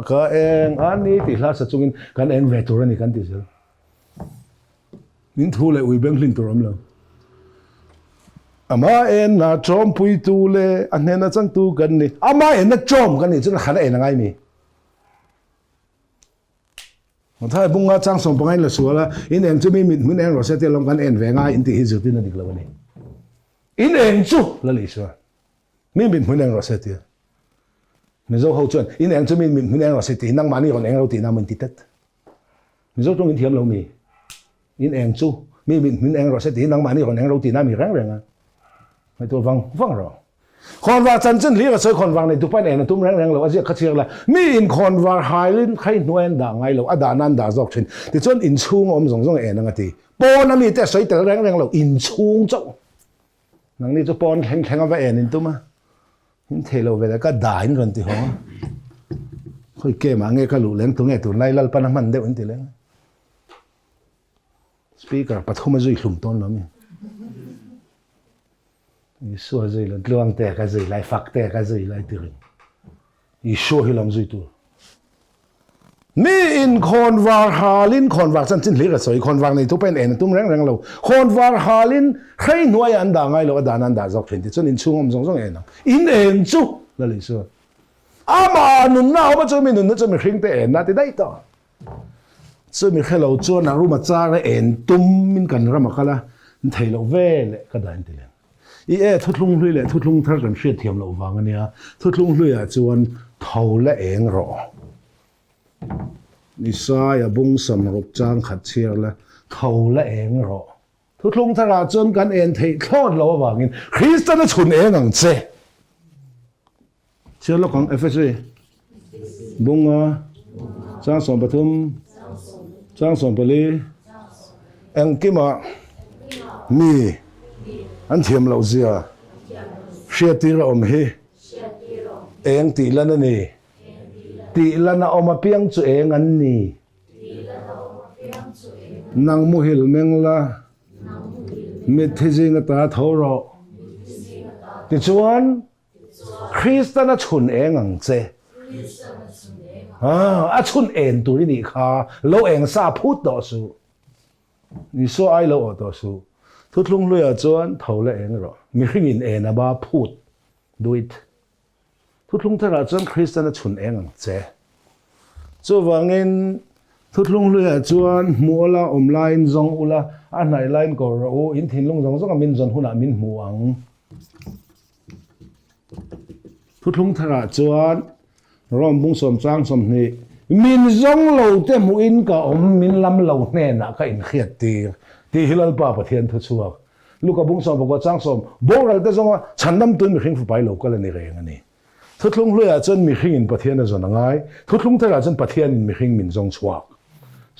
ก็เองอันนี้ติดลาสัจจุกินกันเองเวทุระนี่กันติดเซลนินทูเลยอุ้ยเบงลิงตัวรำเราอามาเอ็นน่ะจอมปุยตูเลยอันนี้น่ะจังตูกันนี่อามาเอ็นน่ะจอมกันนี่จนขันเอ็นยังไงมีถ้าบุ้งว่าจังส่งไปให้เราสัวละอินเองจะมีมินเองเราเสียที่ลงกันเอ็นแหวงอินที่ฮิจุดนั่นอีกแล้ววันนี้อินเองจู่ละลิสัวมีมินเองเราเสียที่มิโซเขาชวนอินเองจะมีมินเองเราเสียที่นั่งมานี่คนเองเราตีน้ำมันติดตัดมิโซตรงอินเทียมเรามีอินเองจู่มีมินเองเราเสียที่นั่งมานี่คนเองเราตีน้ำมีแรงอ่ะไม่ตัวฟังเราคนว่าจันทร์เรียกว่าใช้คนว่าในทุกปันเองตุ้มแรงเราอาจจะขัดเชียงละมีอินคนว่าหายลิ้นใครหน่วยด่างไงเราอดานันด่าจอกเช่นที่จนอินชูงอมส่งเองนั่งทีปอนนั่นมีแต่ใช้แต่แรงเราอินชูงเจ้านั่งนี่จะปอนแข็งเอาไปเองนี่ตุ้มอ่ะอินเทโลเวลาก็ด่าอินคนที่หัวค่อยเกี่ยมาเงี้ยก็หลุดเลี้ยงตัวเงี้ยตัวไล่ลัลปนมันเด็กอินที่เลี้ยงสปีกเกอร์ปัดเข้ามาจุยหลุมต้นแล้วมั้ยอีสัวใจเลยกลวงแต่ก็ใจไล่ฝักแต่ก็ใจไล่ตื่นอีชัวให้ลำจุยตัวมีอินคนวาร์ฮาลินคนวาร์จันจินเลี้ยงสวยคนวาร์ในทุกเป็นเอ็นตุ้มแรงเราคนวาร์ฮาลินใครหน่วยอันด่างไงเราด่านันด่าจอกเห็นที่จนอินชูงอมส่งเอ็นอินเอ็นจูนั่นเลยสัวอามาหนุนน่าว่าจะมีหนุนน่าจะมีคริงแต่เอ็นน่าจะได้ต่อจะมีแค่เราจวนนารุมาจ้าและเอ็นตุ้มมินกันรำมากันละไทยเราเว่เลยก็ได้ทีเดียวอีทุลุงลุยเลยทุลุงท่ากันเสียเทียมเราฟังอันเนี้ยทุลุงลุยจวนเท่าและเองรอนิสัยบุ้งสมรบจางขัดเชียร์ละเท่าและเองรอทุลุงท่าจนกันเอ็นเทคลอดเราว่างินคริสต์นั้นชุนเองอังเจเชื่อลูกของเอฟเอซีบุ้งจางสมปทุมจางสมปลีเอ็งกิมามีอันเทียมเราเสียเสียตีเราอมเฮเองตีแล้วนั่นนี่ ti lana oma piang chu eng an ni nang mu hil meng la mi thizing ta thoro ti chuan Christian a chun eng ang che a chun en turi ni kha lo eng sa phut do su ni so ai lo do su thutlung lui a chuan thole eng ro mi hring in en a ba phut duit thutlung thara chuan Christian a chun eng ang che chu wangin thutlung lui a chuan muala online zong ula a nai line ko ro in thinlung zong zong a min zon huna min muang thutlung thara chuan rom bung som chang som hnih min zong lo te mu in ka min lam lo hne na ka in khiat ti hilal pa pathian thu chuak luka bung som ko chang som boral te zonga chandam tu mi khing fu pai lo ka le ni reng ani thutlung hluya chon mi khing in pathian a zon angai thutlung thara chon pathian in mi khing min zong chuak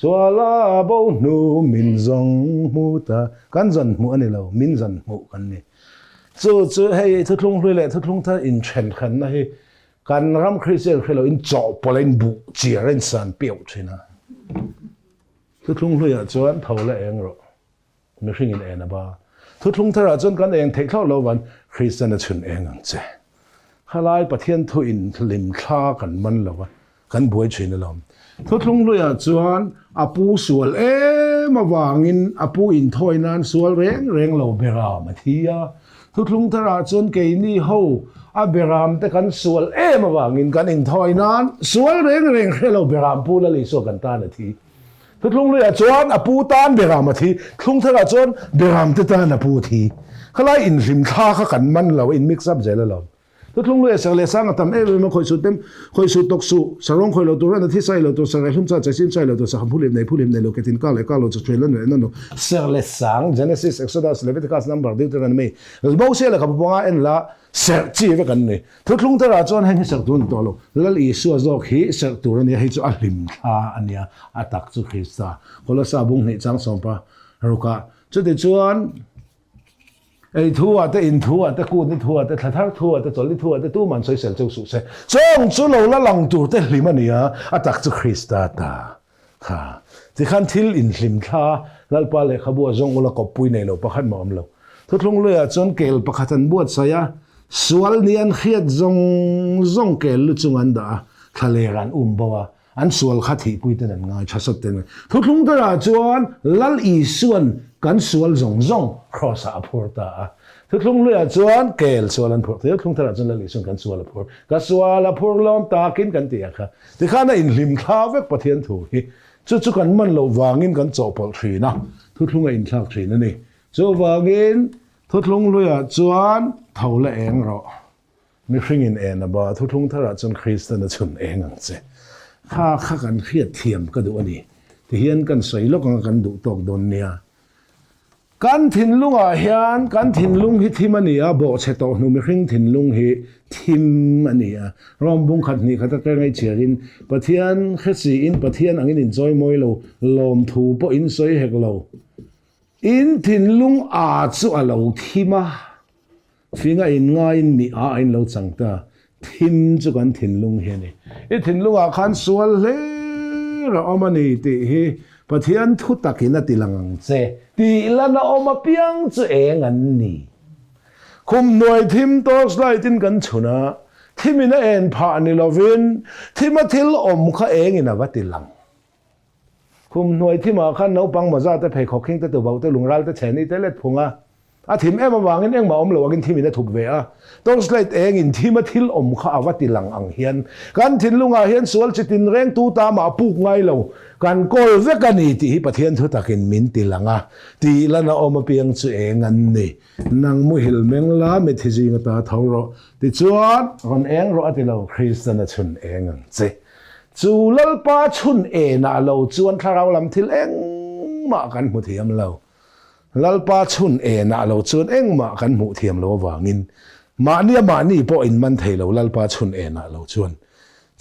chuala bo nu min zong mu ta kan zon mu ani lo min zon mu kan ni chu hei thutlung hlui le thutlung tha in chen khan na hi kan ram Christian khelo in chaw polen bu chiaren san piau thina thutlung hlui a chuan thole eng ro mi hring in ena ba thutlung thara chuan kan eng thei thlo lo wan Christian a chun eng ang che halai pathian thu in lim thla kan man lo wa kan buai thina lom thutlung hlui a chuan apu sual ma wangin apu in thoinan sual reng lo bera ma thia thutlung thara chuan ke ni ho a beram te kan sual ma wangin kan in thoinan sual reng khelo beram pu la li so kan ta na thi thutlung lui a chuan a pu tan beram a thi thlung thara chuan beram te ta na pu thi khalai in hlim thla kha kan man lo in mix up zela lo thutlung lui a sale sang atam ma khoi su tok su sarong khoi lo tu ran thi sai lo tu sarai hum cha chasim sai lo tu sa phulim nei lo ketin ka lo chu trailer no no serle sang Genesis Exodus Leviticus number Deuteronomy bo se la ka bonga en la ser chi ve kan ni thutlung thara chuan heng ser tun to lo lal I su azok hi ser tur ani hi chu a hlim tha ania atak chu Krista kola sa bung nei chang som pa ruka chu de chuan ei thua te in thua te ku ni thua te thlar thua te choli thua te tu man soi sel chu su se chong chu lo la lang tur te hlim ania atak chu Krista ta kha ti khan thil in hlim tha lalpa le khabu zong ula ko pui nei lo pakhat ma om lo thutlung lui a chon kel pakhatan buat saya sual ni an khiat zong kel lu chungan da thaleran bawa an sual khathi pui ten an ngai thasat ten thutlung tara chuan lal I suan kan sual zong cross a phurta thutlung lui a chuan kel sual an phur thutlung tara chuan lal I suan kan sual a phur ka sual a phur lom takin kan ti kha ti khana in hlim kha vek pathian thu hi chu kan man lo wangin kan chawpol thina thutlunga in thlak thina ni chu wangin thutlung lui a chuan thole eng ro mi hring in en ba thutlung thara chuan Christian a chun eng ang che kha kan khiat thiam ka du ani ti hian kan soi lo kan du tok don nia kan thinlunga hian kan thinlung hi thim ani a bo che to nu mi hring thinlung hi thim ani a rom bung khat ni khata ka ngai chiarin pathian khasi in pathian angin enjoy moi lo lom thu po in soi hek lo in thinlung a chu a lo thima finga in nga in mi a in lo changta thim chu kan thinlung he ni I thinlung a khan sual le ra omani ti hi pathian thu takina tilang che ti lana oma piang chu eng an ni khum noi thim tos lai tin kan chuna thimina en pha ni lovin thima thil om kha eng ina watilang khum noi thima khan no pang maza te phei khoking te tu bau te lungral te cheni te let phunga a thim ema wangin eng ma om lo wangin thimina thup ve a tos lai eng in thima thil om kha awatilang ang hian kan thinlunga hian sual chitin reng tu ta ma puk ngai lo kan kol ve kan ti hi pathian thu takin min tilanga ti lana oma piang chu eng an ni nang mu hil meng la me thiji nga ta thoro ti chuan ron eng ro atilo Christian a chun eng ang che chu lalpa chun e na lo chuan tharau lam thil eng ma kan mu thiam lo lalpa chun e na lo chuan eng ma kan mu thiam lo wangin ma ni po in man thei lo lalpa chun e na lo chuan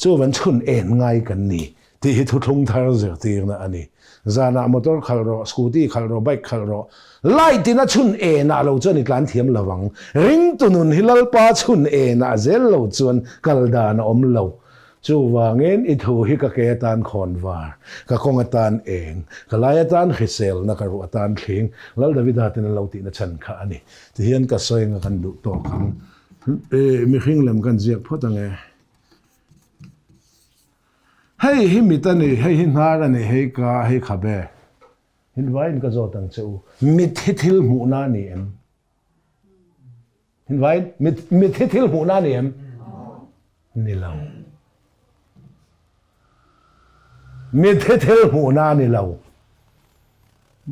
chu wan chun en ngai kan ni ti hi thutlung thar zer tir na ani zana motor khalro scooty khalro bike khalro light in a chun e na lo chuan I tlan thiam lawang ring tunun hilal pa chun e na zel lo chuan kalda na om lo chu wangin I thu hi ka ke tan khon var ka kong tan eng ka lai tan khisel na ka ru tan thing lal david hatin lo ti na chan kha ani ti hian ka soi nga kan du to kan mi khing lem kan jiak photang e hei hi mitani hei hi ngar ani hei ka hei khabe hin vain ka zo tang cheu mit thil mu na ni em hin vain mit thil mu na ni em ni lo mit thil mu na ni lo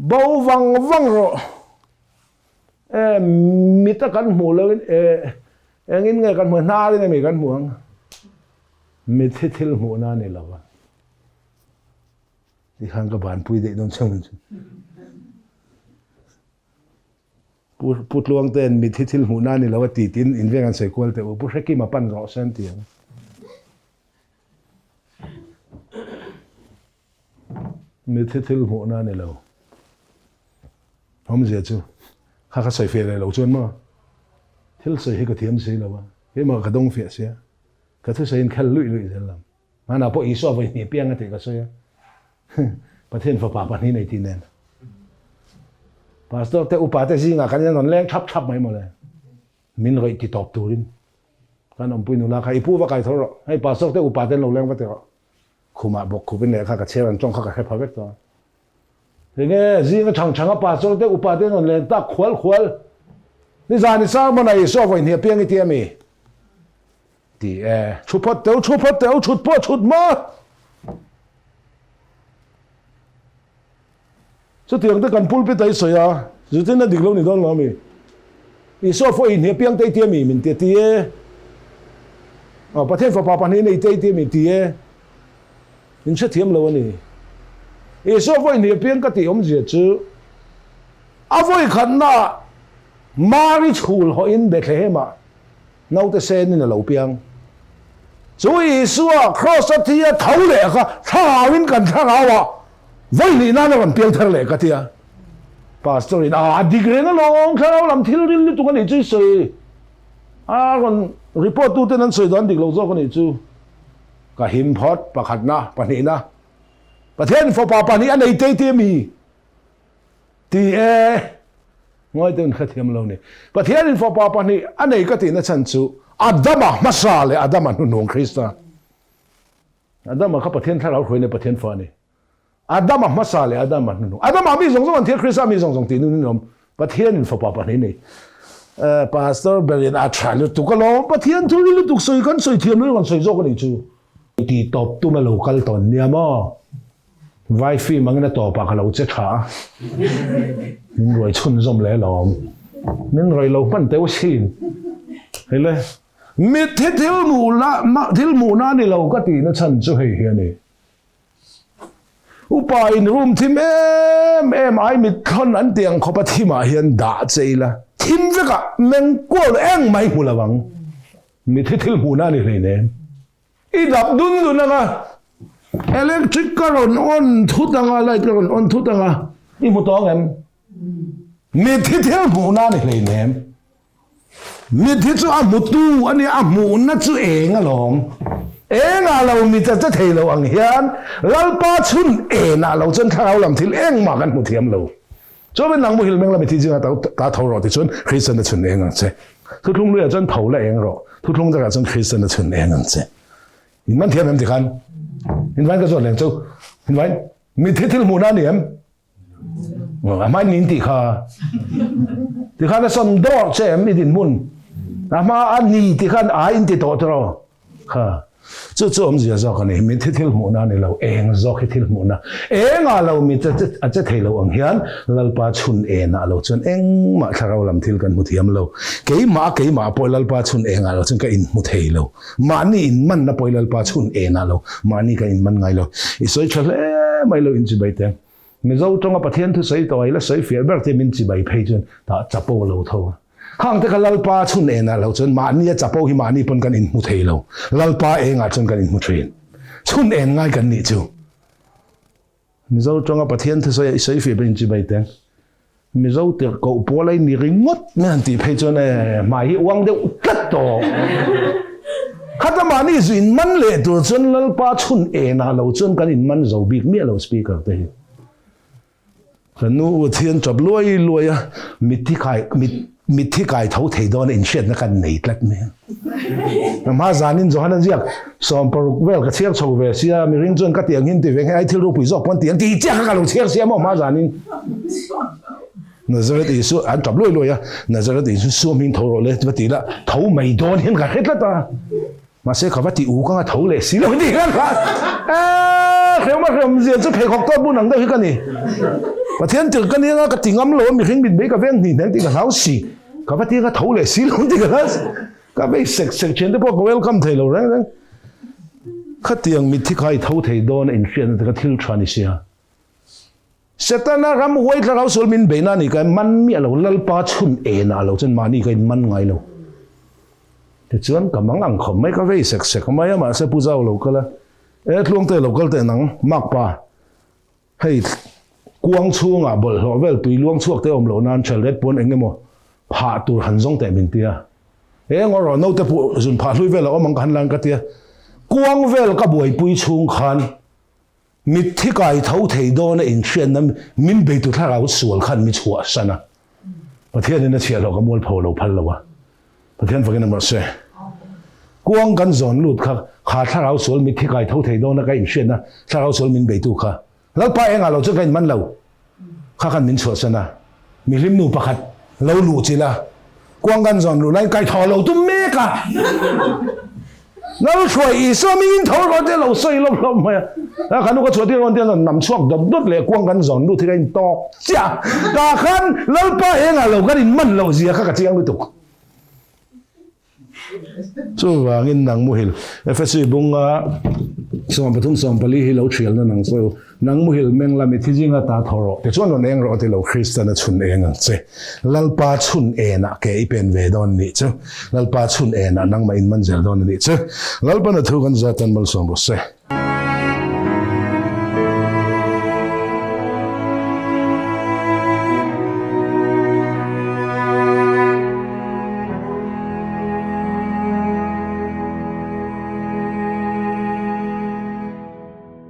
bo vang ro mit ta kan mu lo engin nge kan mu na ni mi kan mu mit thil mu na ni lo đi khang các bạn pui để đông xong put luang tên mit thil mu na ni lo ti tin in veng an sei kwal te pu heki ma pan ro sen ti mit thil mu na ni lo hom je chu kha kha sei fe le lo chuan ma thil sei he ka thiam sei lo wa he ma ka dong fe sia ka thu sei in khal lui zel lam mana po I so vai ni piang ate ka so yaประเทศฝาป่านี้ในที่นั่นพาสตอร์แต่อุปาเตซิงากันยันนอนแรงทับไม่หมดเลยมินเลยติดตอบตัวรินกันอมปุยนุลาใครพูดว่าใครทรให้พาสตอร์แต่อุปาเตนเราแรงว่าแต่คุมาบอกคุเป็นเนี่ยข้ากับเชลันจ้องข้ากับแค่พาเวกตัวทีนี้ซิงก็ช่างกับพาสตอร์แต่อุปาเตนนอนแรงตาขวลนี่จานิสามันไอ้โซ่ไว้เนี่ยเพียงไอ้เตี้ยมีตีชุดพอเต๋อชุดมาสุดที่ยังได้กันพูดไปได้สวยอ่ะสุดที่นั่นดิกเราหนีตอนนั้นมีอีโซ่ฝอยเนี่ยเพียงได้เตี้ยมีมันเตี้ยประเทศฝาป่านี้ในเตี้ยมีเตี้ยยังเชื่อเทียมเราวันนี้อีโซ่ฝอยเนี่ยเพียงก็ตีอมเจียจื้ออาฝอยขันน่ะมาริชูลหออินเบคเลมาเนาแต่เซนนี่น่ะเราเพียง所以说 Crusade 头来个差winกัน差啊วันนี้นั่นมันเพียงเท่าไหร่กันที่อ่ะพาสตอร์ดีเกรนลงแค่เราลำที่เราดิตัวกันนี่จู่สวยคนรีพอร์ตตัวนั้นสวยตอนดิกเราจ้ากันนี่จู่ก็หิมพอดประคัดนะปนีนะประเทศฝาปานี้อันไหนเตี้ยมีที่ง่ายตัวนี้เทียมเราเนี่ยประเทศฝาปานี้อันไหนก็ที่นั่นฉันจู่อาดัมมาซาเลยอาดัมนุ่งคริสต์อาดัมเขาประเทศถ้าเราคุยในประเทศฟ้านี่อาดัมมาซาเลยอาดัมนุ่งอาดัมมีส่งส่งที่คริสต์มีส่งตีนุ่งประเทศฝาปานี้นี่พาสตอร์เบรีนอาชาลุตุกลองประเทศทุเรศตุกสวยกันสวยเทียมเลยกันสวยโจกันนี่จู่ตีตบตัวมาโลกัลตอนเนี่ยมั้งไวฟีมันก็ต่อปากเราจะขามันรวยชุนจมเลยหรอมันรวยเราปั้นเต้าชินเห็นเลยมิดที่หมูละที่หมูน่านี่เราก็ตีนะฉันจะให้เฮียนี่อุปายรูมที่ไอ้มิดคนอันเตียงเขาปฏิมาเฮียนด่าใจละทิมจะกะแมงกัวเอ็งไม่หูละวังมิดที่หมูน่านี่เลยเนี่ยอีดับดุนนะelectric current on thutanga light current on thutanga I mu tong em mi thithel mu na ni hlei nem mi thi chu a mu tu ani a mu na chu eng a long eng a lo mi cha cha thei lo ang hian lalpa chun na lo chen thau lam thil eng ma kan mu thiam lo cho ben lang mu hil meng la mi thi jinga ta thau ro ti chun christian na chun eng ang che thu thlung lu ya chen thau la eng ro thu thlung da chen christian na chun eng ang che in man thiam em ti khan in vain cái rồi liền châu in vain mi thiết thiết mùa niệm mai nín tì khá là son đỏ che em đi đến muôn mà anh nì tì khá ai in tì tổ rồi khá chú ông gì sao cái này mi thiết thiết mùa này lâu eng do cái thiết mùa na eng à lâu mi chắc thấy lâu ang hian lalpa chun na lâu chun eng mà thằng làm thilกัน một thiam lâu cái mà poi lalpa chun à lâu chun cái in một thầy lâu mà ni in man na poi lalpa chun na lâu mà ni cái in man ngay lâu isoi chale mai lâu in chỉ bảy tiếng mi dâu trong cái pathian thu sấy tỏi là sấy phía bắc thì mình chỉ bảy pay chun ta chắp bao lâu thôi khang te lalpa chun na lâu chun mà ni chắp bao hi mà ni pon kan in một thầy lâu lalpa à chun kan in một thầy chun ngay kan ni chu mi dâu trong cái pathian thu sấy phía bên chỉ bảy tiếng mi dâu tiệc cậu bố lấy ni ring ngót nên thì phải cho này mà hi uang đều cất tổ khát mà ni in man lệ tu chân lalpa chun na lo chân kan in man zo big mi lo speaker te kan nu thian chop loi a mit thi kai thau thei don in shed na kan nei tlat me ma zanin zo hanan ziak som por wel ka chiak chho ve sia mi ring chon ka tiang hin ti ve ai thil ru pui zo pon tiang ti cha ka lo chiak sia ma zanin Nazareth Isu an chop loi a Nazareth Isu su min tho ro le ti ti la thau mai don hin ka het la ta mà sẽ có vài u cái thấu lệ xí đâu đi cái à nếu mà làm gì chứ phải học tốt buôn năng đâu cái này và thiên tử cái này nó cái tiếng âm lỗ mình hình mình mấy cái ven thì nên tiếng cái tháo xì có vài tiếng cái thấu lệ xí đâu đi cái bây sek chuyện đó có welcome thầy lâu đấy cái tiếng mình thích hay thấu thầy đó là chuyện cái thiếu truyền xí à sẽ ta na ram huay là thấu số mình bên này cái man mi lâu lalpa chun na lâu chân mà ni cái man ngay lâu thì chuyện cả mắng ăn khom mấy cái vây sek mấy mà sẽ bu rau lâu cái là Tluangte lâu cái nắng mặc pa hay quang chuông à bol họ về tùy luang chuộc tới lâu nan chel red pon anh emaw phá tu hành zawng tại mình tia ngor rồi nâu tới bu dùn phá lui về là ông mang hành lang cái tia quang về cái buổi bui chuông khan mit thi cái thấu thầy đó là in chuyện nằm min bị tu thà áo suol khan mit chua sana và thế nên nó chia lâu cái muôn phô lâu phật lâu à và thế nên phải nói quang gan zon lut kha thà áo suol mit thi cái thấu thầy đó là cái in chuyện na thà áo suol min bị tu kha Lalpa'n lâu cho cái man lâu khá khăn min chua sana mi lim nu pakhat lâu lu chỉ là quang gan zon lu lại cái thò lâu tu mê cả nó chuột ý sao mình thâu rồi thế lâu xây lắm mà à khán nó chuột thế rồi thế là nằm chuột đập đốt lệ quang gan zon lu thì cái to chả cả khán Lalpa'n lâu cái in man lâu gì khác cả chiang lu tục so vangin nang muhil FSC Bung som pathum som pali hi lo thial na nang so nang muhil mengla mi thijinga ta thoro te chuan eng ro te lo Christian chun eng che lalpa chun na ke ipen ve don ni chu lalpa chun na nang ma in man zel don ni chu lalpa na thu kan zatan malsawm bo se